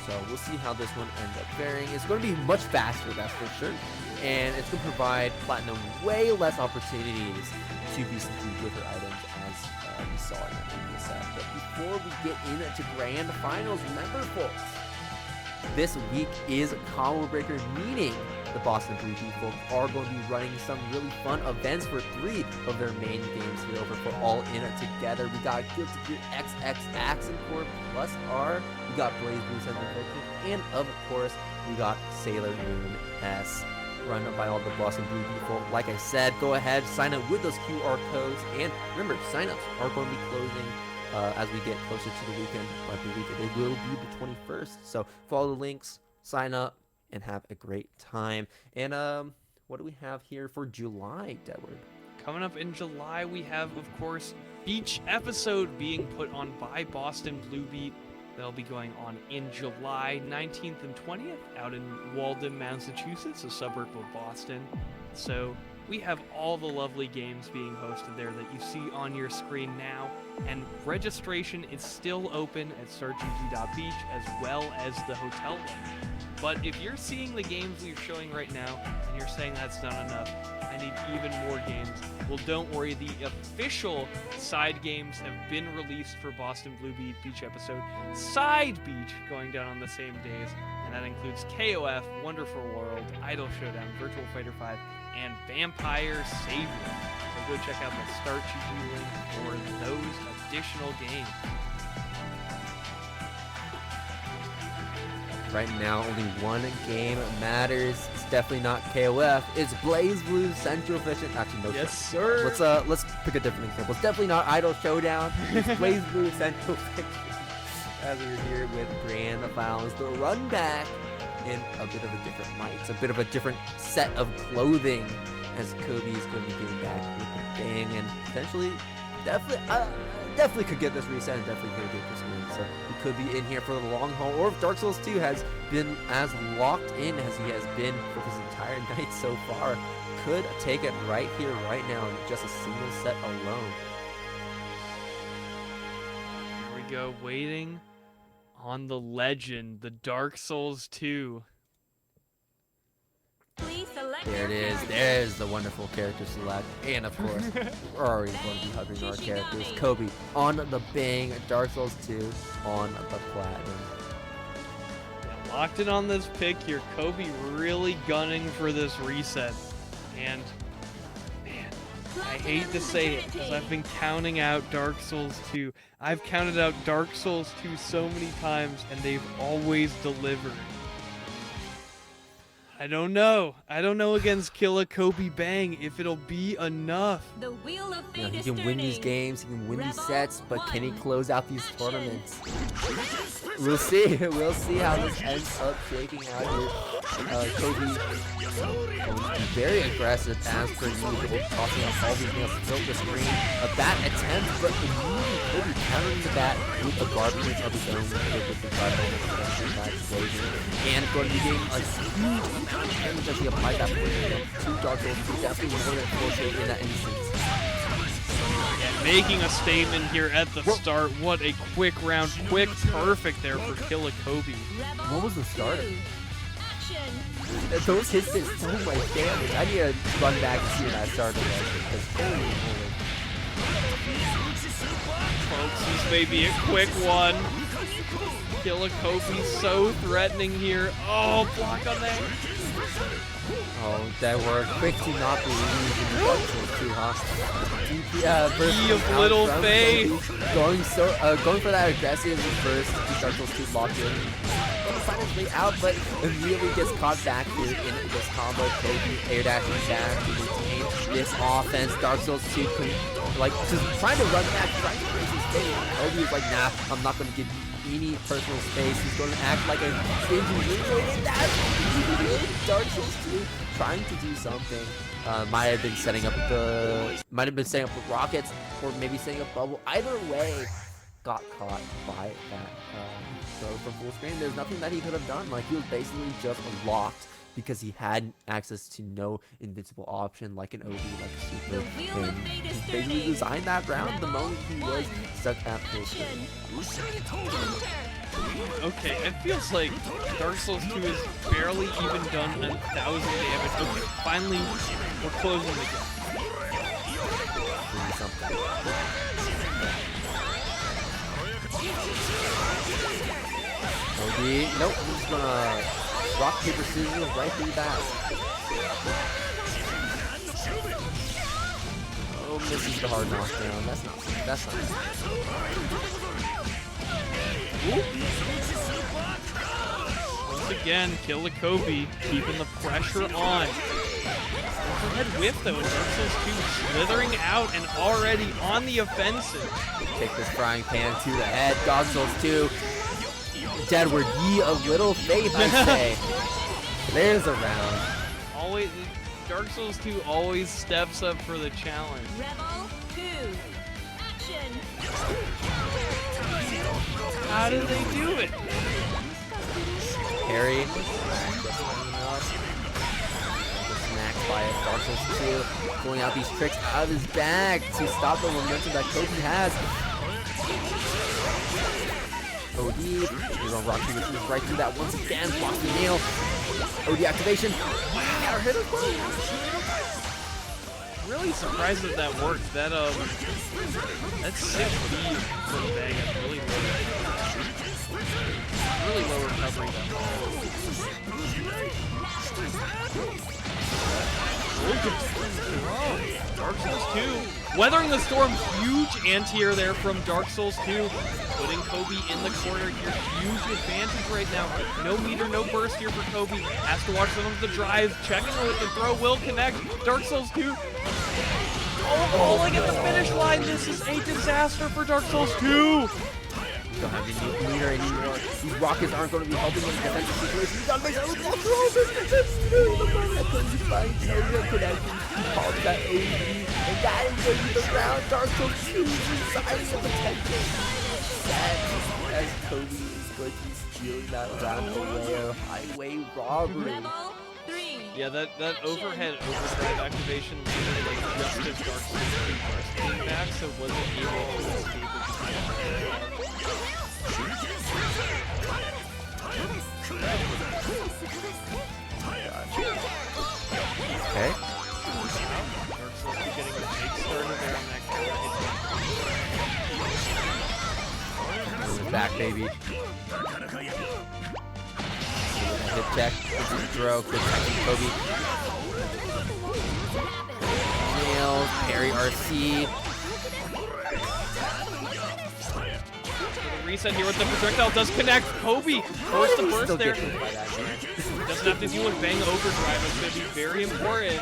So we'll see how this one ends up faring. It's going to be much faster, that's for sure, and it's going to provide Platinum way less opportunities to be succeed with her items, as we saw in that previous set. But before we get into Grand Finals, remember, folks, this week is Combo Breaker, meaning the Boston Blue people are going to be running some really fun events for 3 of their main games here over for All In Together. We got Guilty Gear XX Accent Core plus R, we got BlazBlue Center Victory, and of course, we got Sailor Moon S, run by all the Boston Blue people. Like I said, go ahead, sign up with those QR codes, and remember, signups are going to be closing as we get closer to the weekend. I believe it will be the 21st. So follow the links, sign up, and have a great time. And what do we have here for July, Deadward? Coming up in July, we have, of course, Beach episode being put on by Boston Blue Beat. That'll be going on in July 19th and 20th out in Walden, Massachusetts, a suburb of Boston. So we have all the lovely games being hosted there that you see on your screen now, and registration is still open at searchg.beach as well as the hotel link. But if you're seeing the games we're showing right now and you're saying that's not enough, I need even more games, well, don't worry, the official side games have been released for Boston Blue Beach episode. Side Beach going down on the same days, and that includes KOF, Wonderful World, Idol Showdown, Virtual Fighter 5, and Vampire Savior. So go check out the Start GG link for those additional games. Right now, only one game matters. It's definitely not KOF. It's BlazBlue Central Vision. Actually, no. Yes, sir. Let's pick a different example. It's definitely not Idol Showdown. It's BlazBlue Central Vision. As we're here with Grand Finals, the run back in a bit of a different light. It's a bit of a different set of clothing as Kobe is going to be getting back with the bang and potentially, definitely could get this reset and definitely could get this win. So he could be in here for the long haul, or if Dark Souls 2 has been as locked in as he has been for this entire night so far, could take it right here, right now, in just a single set alone. Here we go, waiting on the legend, the Dark Souls 2. Please select There it is. There's the wonderful character select. And of course, we're already going to be hugging our characters. Kobe on the bang, Dark Souls 2 on the platinum. Yeah, locked in on this pick here. Kobe really gunning for this reset. And, man, I hate to say it, because I've been counting out Dark Souls 2. I've counted out Dark Souls 2 so many times, and they've always delivered. I don't know. I don't know against Killakob3s Bang if it'll be enough. The wheel of You know, fate he is can win these turning. games, he can win these Rebel sets, but can he one. close out these Action. tournaments? We'll see. We'll see how this ends up shaking out here. Kobe going to be very aggressive as per usual, tossing up all these nails to fill the screen. A bat attempt, but immediately Kobe countering the bat with a garbage of his own with the that explosion. And going to be getting a huge amount of damage as he applied that poison to Dark Souls 2. Definitely more than fortunate in that instance. And making a statement here at the start. What a quick round. Quick perfect there for Killakob3s. Rebel What was the starter? 2. Action. Those hits did so much damage. I need to run back and see what that starter was, because holy moly. Folks, this may be a quick one. Killakob3s so threatening here. Oh, block on that. Oh, that worked. Quick to not believe in the Dark Souls 2, huh? Key of little faith. Going for that aggressive first. Dark Souls 2 locked in. Going to find his way out, but immediately gets caught back here in this combo. Kobe air dashing back to retain this offense. Dark Souls 2 couldn't, like, just trying to run back, trying to raise his face. Kobe is like, nah, I'm not going to give you any personal space. He's going to act like a stingy loser. That's Dark Souls 2 trying to do something. Might have been setting up the rockets, or maybe setting up bubble. Either way, got caught by that throw from full screen. There's nothing that he could have done. Like, he was basically just locked because he had access to no invincible option like an OD, like a super. The wheel of And fate he is basically turning. designed that round the moment he was stuck at full screen. Action. Okay, it feels like Dark Souls 2 has barely even done 1,000 damage. Okay, finally, we're closing the gap. Doing something. OD. Nope, I'm just gonna rock, paper, scissors right through that. Oh, misses the hard knockdown. That's not. Once again, Killakob3s keeping the pressure on. Overhead whiff though, and Dark Souls 2 slithering out and already on the offensive. Take this frying pan to the head. Dark Souls 2. Deadward, ye of little faith, I say. There's a round. Always, Dark Souls 2 always steps up for the challenge. Rebel 2. Action. How do they do it? Parry. Smacked by a Dark Souls 2. Pulling out these tricks out of his bag to stop the momentum that Kobe has. OD. He's gonna rock through this right through that once again. Blocks the nail. OD activation. Wow, hit him. Really surprised that that worked. That's 6 feet from Bang. It's really really low recovery though. Dark Souls 2. Weathering the Storm, huge anti-air there from Dark Souls 2. Putting Kobe in the corner here. Huge advantage right now. No meter, no burst here for Kobe. Has to watch some of the drives. Checking with the throw will connect. Dark Souls 2. Falling at the finish line. This is a disaster for Dark Souls 2. Don't have any meter anymore. These rockets aren't going to be helping in the defensive situation. He's got to make a little throw. He's flying no connection. He calls that AD. And that is going to be the round. Dark Souls 2 is deciding the potential. As Kobe is going to be stealing that round away. A highway robbery. Rebel 3. Yeah, that overhead overdrive activation landed like just as Dark Souls 2 burst came back, so wasn't able to escape it. Okay. Dark Souls getting a big starter there on that Back, baby. Hip check. Good throw. Good technique, Kobe. Nails. Parry RC. Reset here with the projectile does connect. Kobe first to burst there. Doesn't have to deal with bang overdrive. It's going to be very important.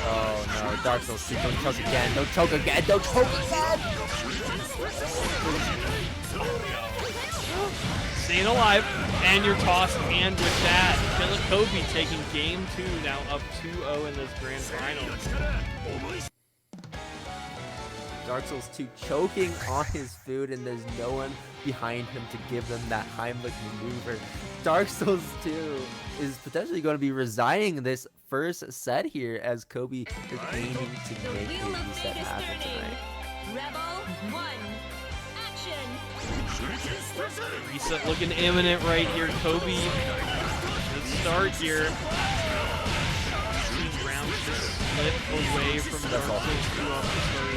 Oh no, Dark Souls 2, don't choke again, don't choke again, don't choke again! Staying alive, and you're tossed, and with that, Killakob3s taking game 2, now up 2-0 in this grand final. Dark Souls 2 choking on his food, and there's no one behind him to give them that Heimlich maneuver. Dark Souls 2 is potentially going to be resigning this first set here as Kobe is aiming to make a reset happen tonight. Rebel 1. Action. Reset looking imminent right here. Kobe, good start here. 2 rounds to slip away from Dark Souls 2 off the start.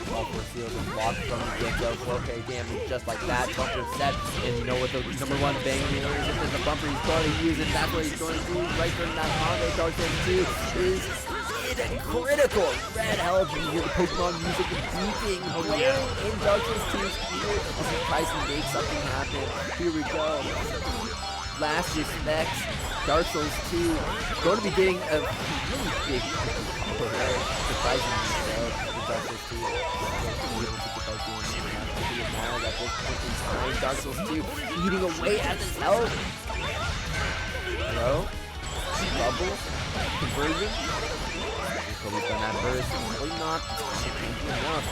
All 4 seals and blocked from the get-go. 4K damage just like that. Bumper set. And you know what the number 1 bang meter is? If there's a bumper he's going to use it, that's what he's going to do. Right during that combo, Dark Souls 2 is in critical red health. You hear the Pokemon music beeping, blaring in Dark Souls 2's ear as he tries to make something happen. Here we go. Last respects. Dark Souls 2 going to be getting a really big surprisingly so. Dark Souls 2 Dark Souls 2 eating away at his health. Hello? Bubble? Conversion? Kobe's done that first. Probably not. Enough.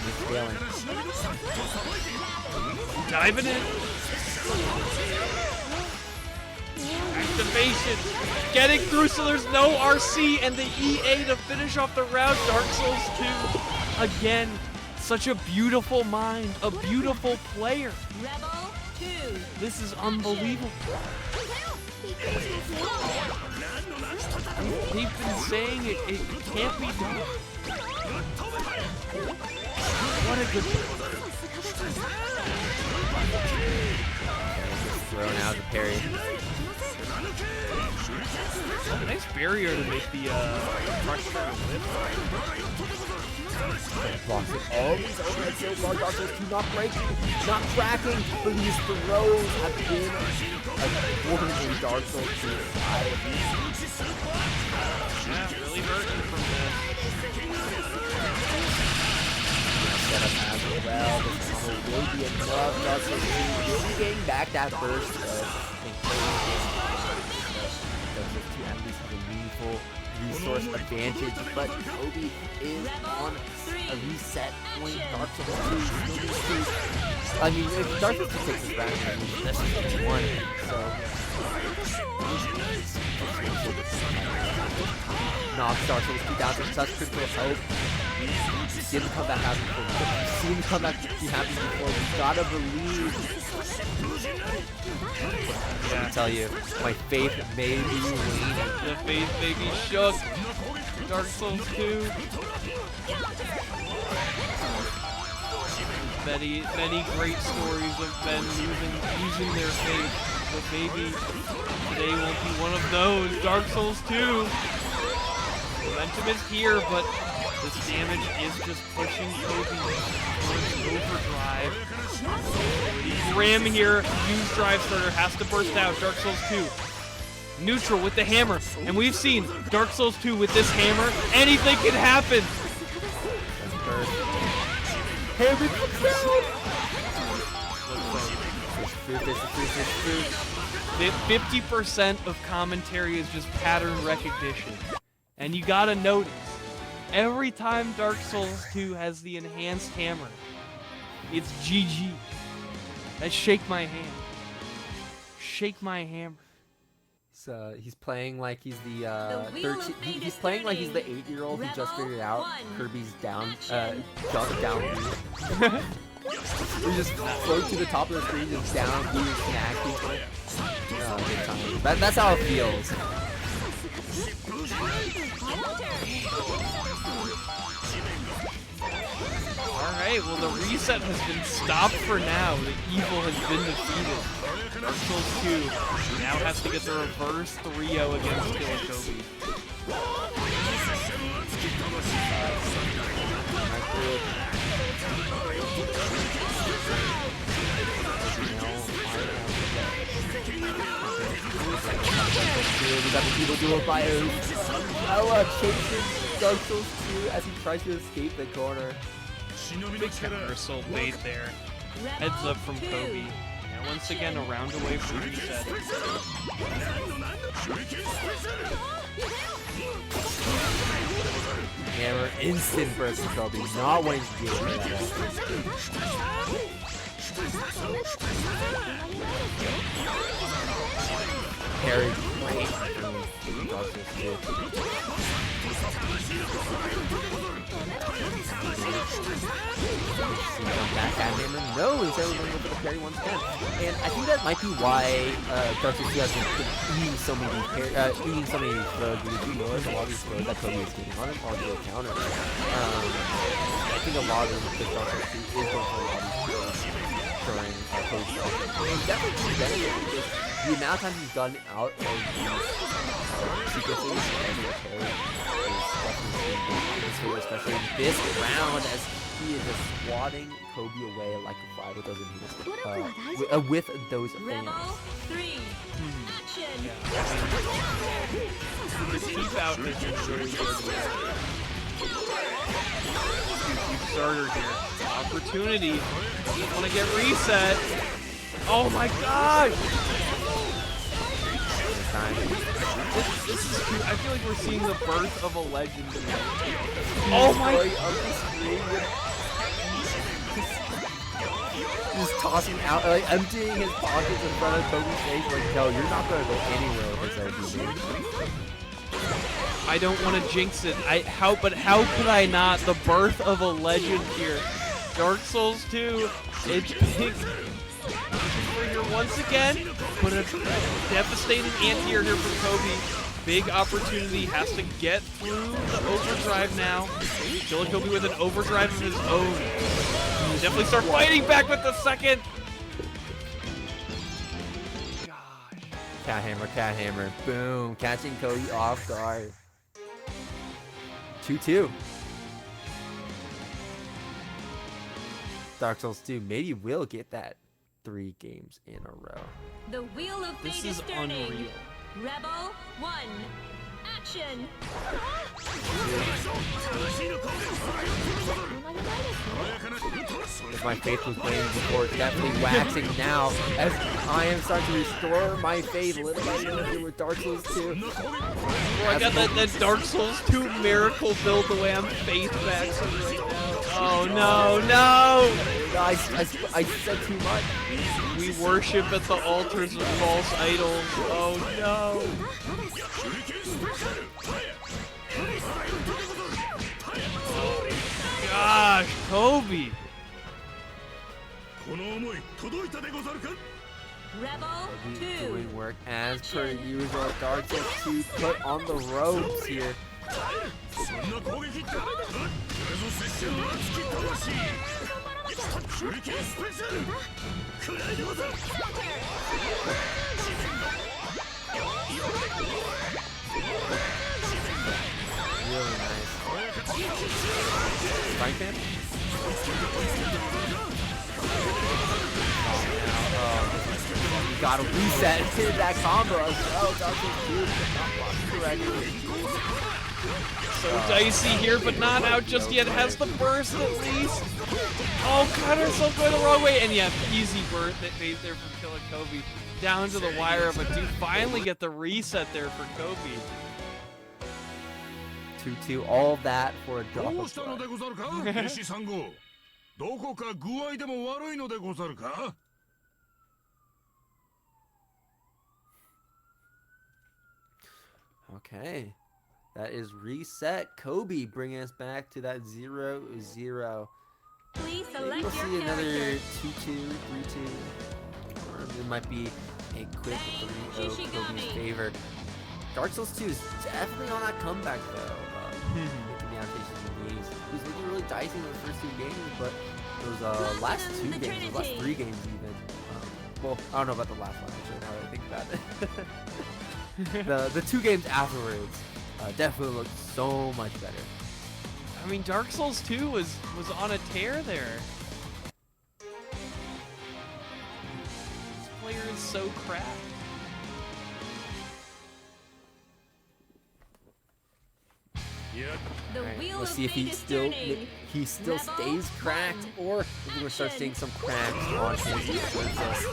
He's scaling. Diving in. Activation. Getting through so there's no RC and the EA to finish off the round. Dark Souls 2. Again, such a beautiful mind, a beautiful player. Rebel 2. This is unbelievable. They've been saying it can't be done. What a good Thrown out the parry. nice barrier to make the crush throw. Blocks it. Oh, he's overhead so far. Dark Souls 2 not breaking, not cracking, but these throws have been important in Dark Souls 2. Yeah, really hurting from this. Setup as well. This combo will be enough. Dark Souls 2 will be getting back that burst of encouragement. Dark Souls 2 at least has a meaningful resource advantage, but Kobe is on a reset point. Dark Souls 2 still needs to. I mean, if Dark Souls 2 takes this round, I mean, that's just 1. So. Knocks Dark Souls 2 down to such critical hope. We've seen the comeback happen before. We've seen the comeback happen before. We gotta believe. Let me tell you, my faith may be waning. The faith may be shook. Dark Souls 2. Many great stories of Ben using their faith, but maybe today won't be one of those. Dark Souls 2. Momentum is here, but this damage is just pushing Kobe towards overdrive. Grim here, use drive starter, has to burst out. Dark Souls 2. Neutral with the hammer, and we've seen Dark Souls 2 with this hammer. Anything can happen. 50% of commentary is just pattern recognition. And you gotta notice, every time Dark Souls 2 has the enhanced hammer, it's GG. That's shake my hand. Shake my hammer. He's playing like he's the 13. He's playing like he's the 8-year-old who just figured out Kirby's down, jump down. We just float to the top of the screen, just down, do snack. Good time. That's how it feels. Alright, well the reset has been stopped for now. The evil has been defeated. Dark Souls 2 now has to get the reverse 3-0 against Killakob3s. We got the evil dual fires. Ella chasing Dark Souls 2 as he tries to escape the corner. Big counter assault bait there. Heads up from Kobe. Now once again a round away from reset. Hammer instant burst from Kobe, not wanting to deal with that. Parry great from Dark Souls 2. No, he's able to go for the parry once again. And I think that might be why Dark Souls 2 has been eating so many throws. Because you know, a lot of these throws that Kobe is getting on him are good counter. I think a lot of the Dark Souls 2 is going for a lot of these throws during Kobe's stuff. And definitely benefited because the amount of times he's gotten out of these sequences and the parry is definitely especially this round as he is just swatting Kobe away like a fly with those with those fans. Yeah. The keep out has been really good. Keep starter here. Opportunity. Just want to get reset. Oh my gosh! This is cute. I feel like we're seeing the birth of a legend. Oh my! Just tossing out, like emptying his pockets in front of Kobe's face. Like, no, you're not gonna go anywhere with this LBB. I don't want to jinx it. How could I not? The birth of a legend here. Dark Souls 2. It's big. Here once again, but a devastating anti-air here from Kobe. Big opportunity, has to get through the overdrive now. Killakob3s with an overdrive of his own. Definitely start fighting back with the second. Gosh. Cat hammer, boom, catching Kobe off guard. 2-2. Dark Souls 2 maybe will get that 3 games in a row. The wheel of fate is turning. Unreal. Rebel 1, action! If my faith was waning before, it's definitely waxing now, as I am starting to restore my faith little by little here with Dark Souls 2. Oh, I got that Dark Souls 2 miracle build the way I'm faith maxing right now. Oh no, no! I said too much. We worship at the altars of false idols. Oh no! Gosh, Kobe! Rebel 2. Doing work as per usual. Dark Souls 2 put on the ropes here. Really nice. Frank fan? You gotta reset that combo as well. So dicey here, but not out just yet. Has the burst at least. Oh, got herself going the wrong way. And yeah, easy burst that made there for Killakob3s. Down to the wire, but do finally get the reset there for Kobe. 2-2, all that for a drop of blood. Okay, that is reset. Kobe bringing us back to that 0-0. Please Maybe select we'll your see another character. 2-2, 3-2, or it might be a quick 3-0 Kobe's favor. Dark Souls 2 is definitely on that comeback though. Making the adaptations he needs. He was looking really dicey in those first 2 games, but those last 2 games, those last 3 games even. Well, I don't know about the last one actually. Now that I think about it. the 2 games afterwards definitely looked so much better. I mean, Dark Souls 2 was on a tear there. This player is so cracked. The Alright, wheel let's of see if fate is turning. he still Rebel stays cracked, one. or if we're gonna start seeing some cracks on his defenses.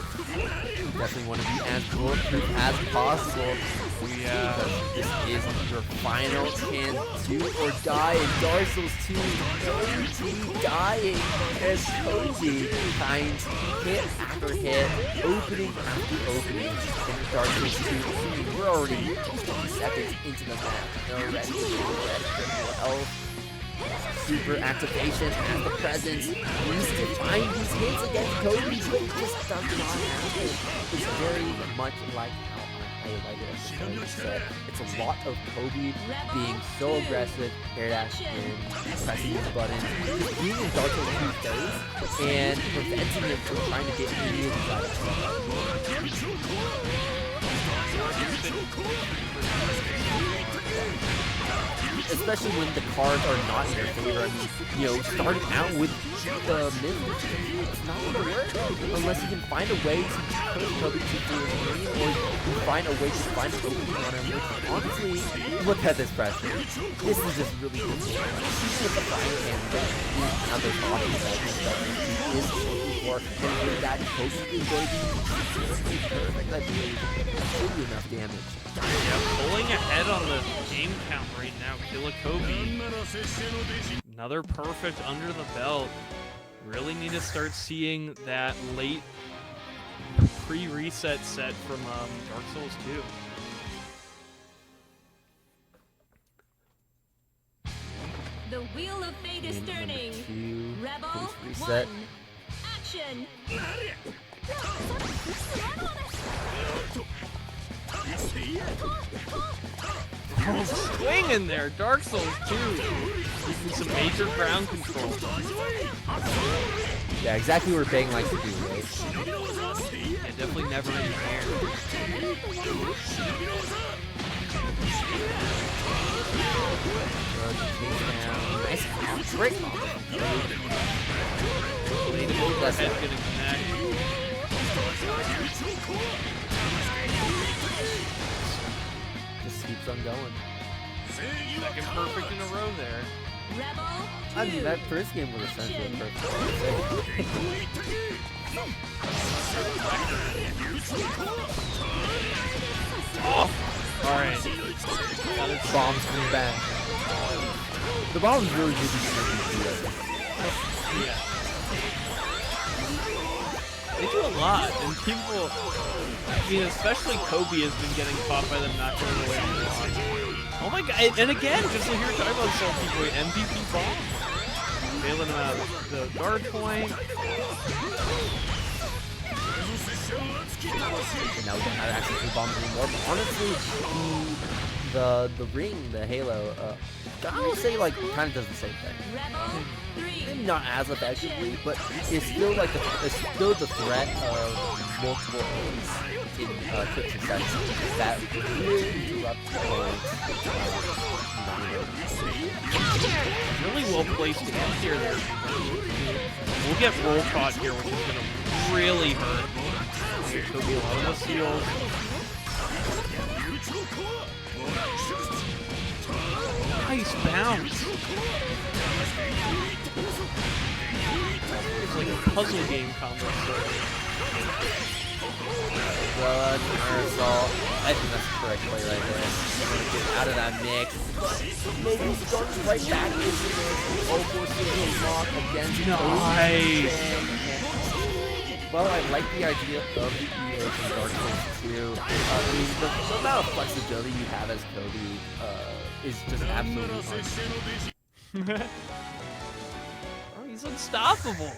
Definitely want to be as bulletproof as possible. Because this is your final chance to or die in Dark Souls 2. Kobe dying as Kobe finds hit after hit, opening after opening in Dark Souls 2. We're already 20 seconds into the match. Already critical health. Super activation and the presence. Needs to find these hits against Kobe, but he just does not have it. It's very much like how I highlighted at the beginning. It's a lot of Kobe being so aggressive, air dash in, pressing his buttons, just being in Dark Souls 2's face, and preventing him from trying to get any of these items. Especially when the cards are not in your favor. I mean, you know, starting out with the mid, it's not going to work unless you can find a way to push Kobe to do his game, or you find a way to find an opening on him. Which, honestly, look at this pressure. This is just really good. With the fire and now there's options that he is looking for, and with that Kobe is going to be perfect. I believe should be enough damage. Yeah, pulling ahead on the game count right now. Killakob3s. Another perfect under the belt. Really need to start seeing that late pre-reset set from Dark Souls 2. The wheel of fate is Game turning. number 2. Rebel Please reset. 1. Action. Swing in there, Dark Souls 2. Using some major ground control. Yeah, exactly what Bang likes to do, right? Yeah, definitely never in the air. Nice break. Lead overhead gonna connect. Just keeps on going. Second perfect in a row there. Rebel 2. I mean, that first game was essentially perfect. Oh! Alright. Bombs coming back. The bombs really do be Yeah. They do a lot, and people, I mean, especially Kobe has been getting caught by them not going away from the line. Oh my god, and again, just like you were talking about Salty Boy, MVP bomb. Bailing him out of the guard point. And now we don't have access to the bombs anymore, but honestly, the ring, the halo, I would say like kind of does the same thing. Rebel 3. Maybe not as effectively, but it's still like it's still the threat of multiple hits in quick succession that really interrupt Really well placed in here. We'll get roll caught here, which is going to really hurt. There'll be a lot of those heals. Nice bounce. It's like a puzzle game combo. Assault. I think that's the correct play right there. We're gonna get out of that mix. Maybe start right back into this. Oh, force lock against Nice. Well, I like the idea of the EA from Dark Souls 2. I mean, the amount of flexibility you have as Kobe is just absolutely fun. Oh, he's unstoppable.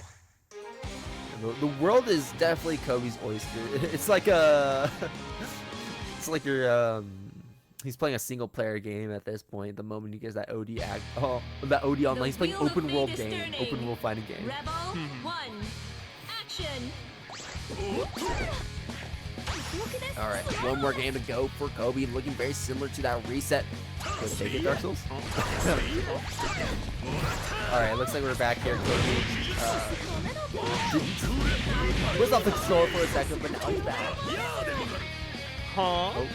The world is definitely Kobe's oyster. It's like it's like you're he's playing a single player game at this point. The moment he gets that OD that OD online, he's playing open world game, open world fighting game. Rebel 1. Action. All right, one more game to go for Kobe, looking very similar to that reset. Let's take it, Dark Souls. All right, looks like we're back here. Kobe was off the controller for a second, but now he's back. Huh? Oh.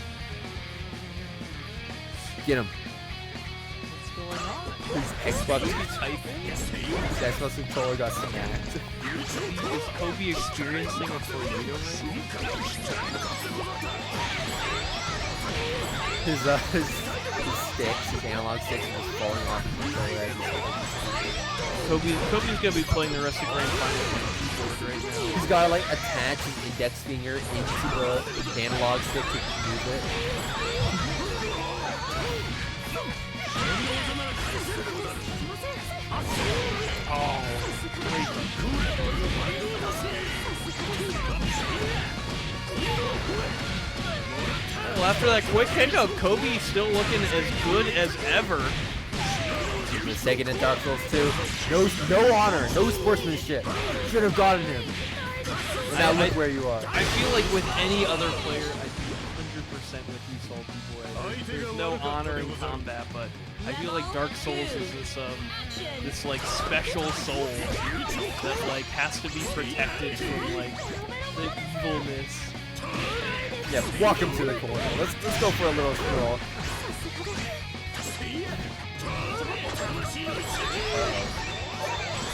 Get him. What's going on? His Xbox, Typing? his Xbox controller got smacked. Is Kobe experiencing a tornado? His sticks, his analog sticks, are just falling off the controller. Kobe's gonna be playing the rest of Grand Final on the keyboard right now. He's gotta like attach his index finger into the analog stick to use it. Well, after that quick hiccup, Kobe's still looking as good as ever. He's taking in Dark Souls 2. No honor, no sportsmanship. Should have gotten him. But now look where you are. I feel like with any other player, I'd be 100% with you, Soul People. There's no honor in combat, but I feel like Dark Souls is this like special soul that like has to be protected from like the evilness. Yeah, walk him to the corner. Let's go for a little stroll.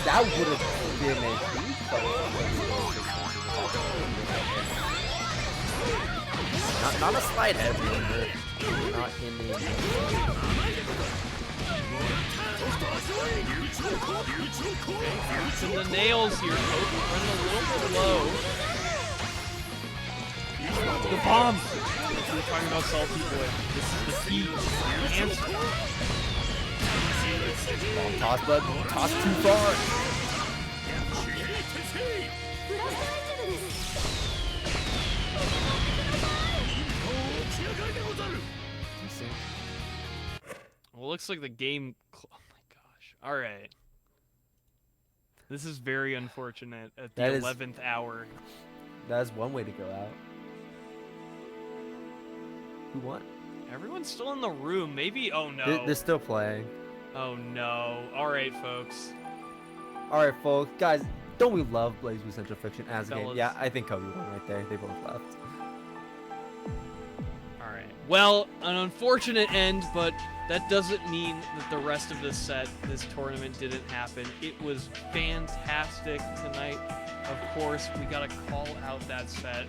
That would have been a huge not a slide head, not in the. So the nails here, Kobe running a little bit low. The bomb! We're talking about Salty Boy. This is the key. Answer. Bomb toss, bud. Toss too far. Well, it looks like the game. Oh my gosh. Alright. This is very unfortunate at the 11th hour. That's one way to go out. Who won? Everyone's still in the room. Maybe. Oh no. They're still playing. Oh no. Alright, folks. Alright, folks. Guys, don't we love BlazBlue Central Fiction as a game? Fellas. Yeah, I think Kobe won right there. They both left. Alright. Well, an unfortunate end, but that doesn't mean that the rest of this set, this tournament, didn't happen. It was fantastic tonight. Of course, we gotta call out that set.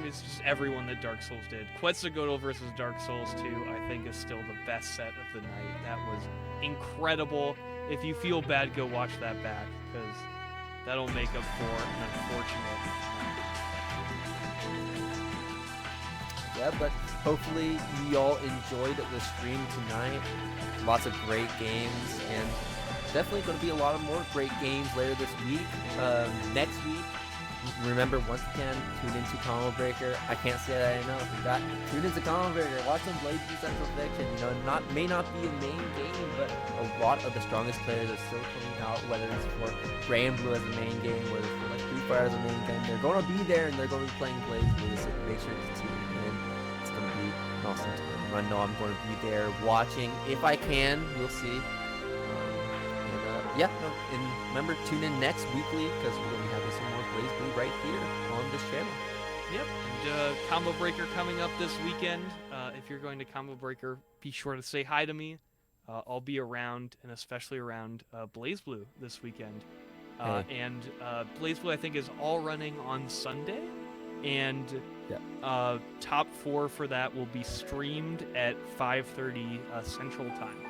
It's just everyone that Dark Souls did. Quetzalgoatl versus Dark Souls 2, I think, is still the best set of the night. That was incredible. If you feel bad, go watch that back, because that'll make up for an unfortunate. Yeah, but hopefully you all enjoyed the stream tonight. Lots of great games, and definitely going to be a lot of more great games later this week. Next week, remember, once again, tune into Combo Breaker. I can't say that enough. Tune into Combo Breaker. Watch some BBB Central Fiction. You know, may not be a main game, but a lot of the strongest players are still coming out. Whether it's for BlazBlue as a main game, whether it's for like Free Fire as a main game, they're gonna be there and they're gonna be playing BlazBlue. So make sure to tune in. It's gonna be an awesome time. I know I'm going to be there watching if I can. We'll see. Yeah, no, and remember, tune in next weekly because we're going to be having some more BlazBlue right here on this channel. Yep, and Combo Breaker coming up this weekend. If you're going to Combo Breaker, be sure to say hi to me. I'll be around, and especially around BlazBlue this weekend. And BlazBlue, I think, is all running on Sunday, and top 4 for that will be streamed at 5:30 Central Time.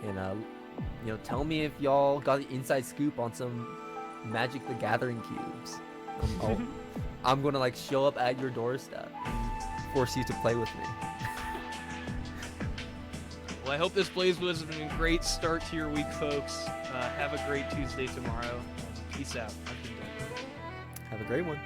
And you know, tell me if y'all got the inside scoop on some Magic the Gathering cubes. I'm gonna like show up at your doorstep and force you to play with me. Well, I hope this BlazBlue has been a great start to your week, folks. Have a great Tuesday tomorrow. Peace out. Have a great one.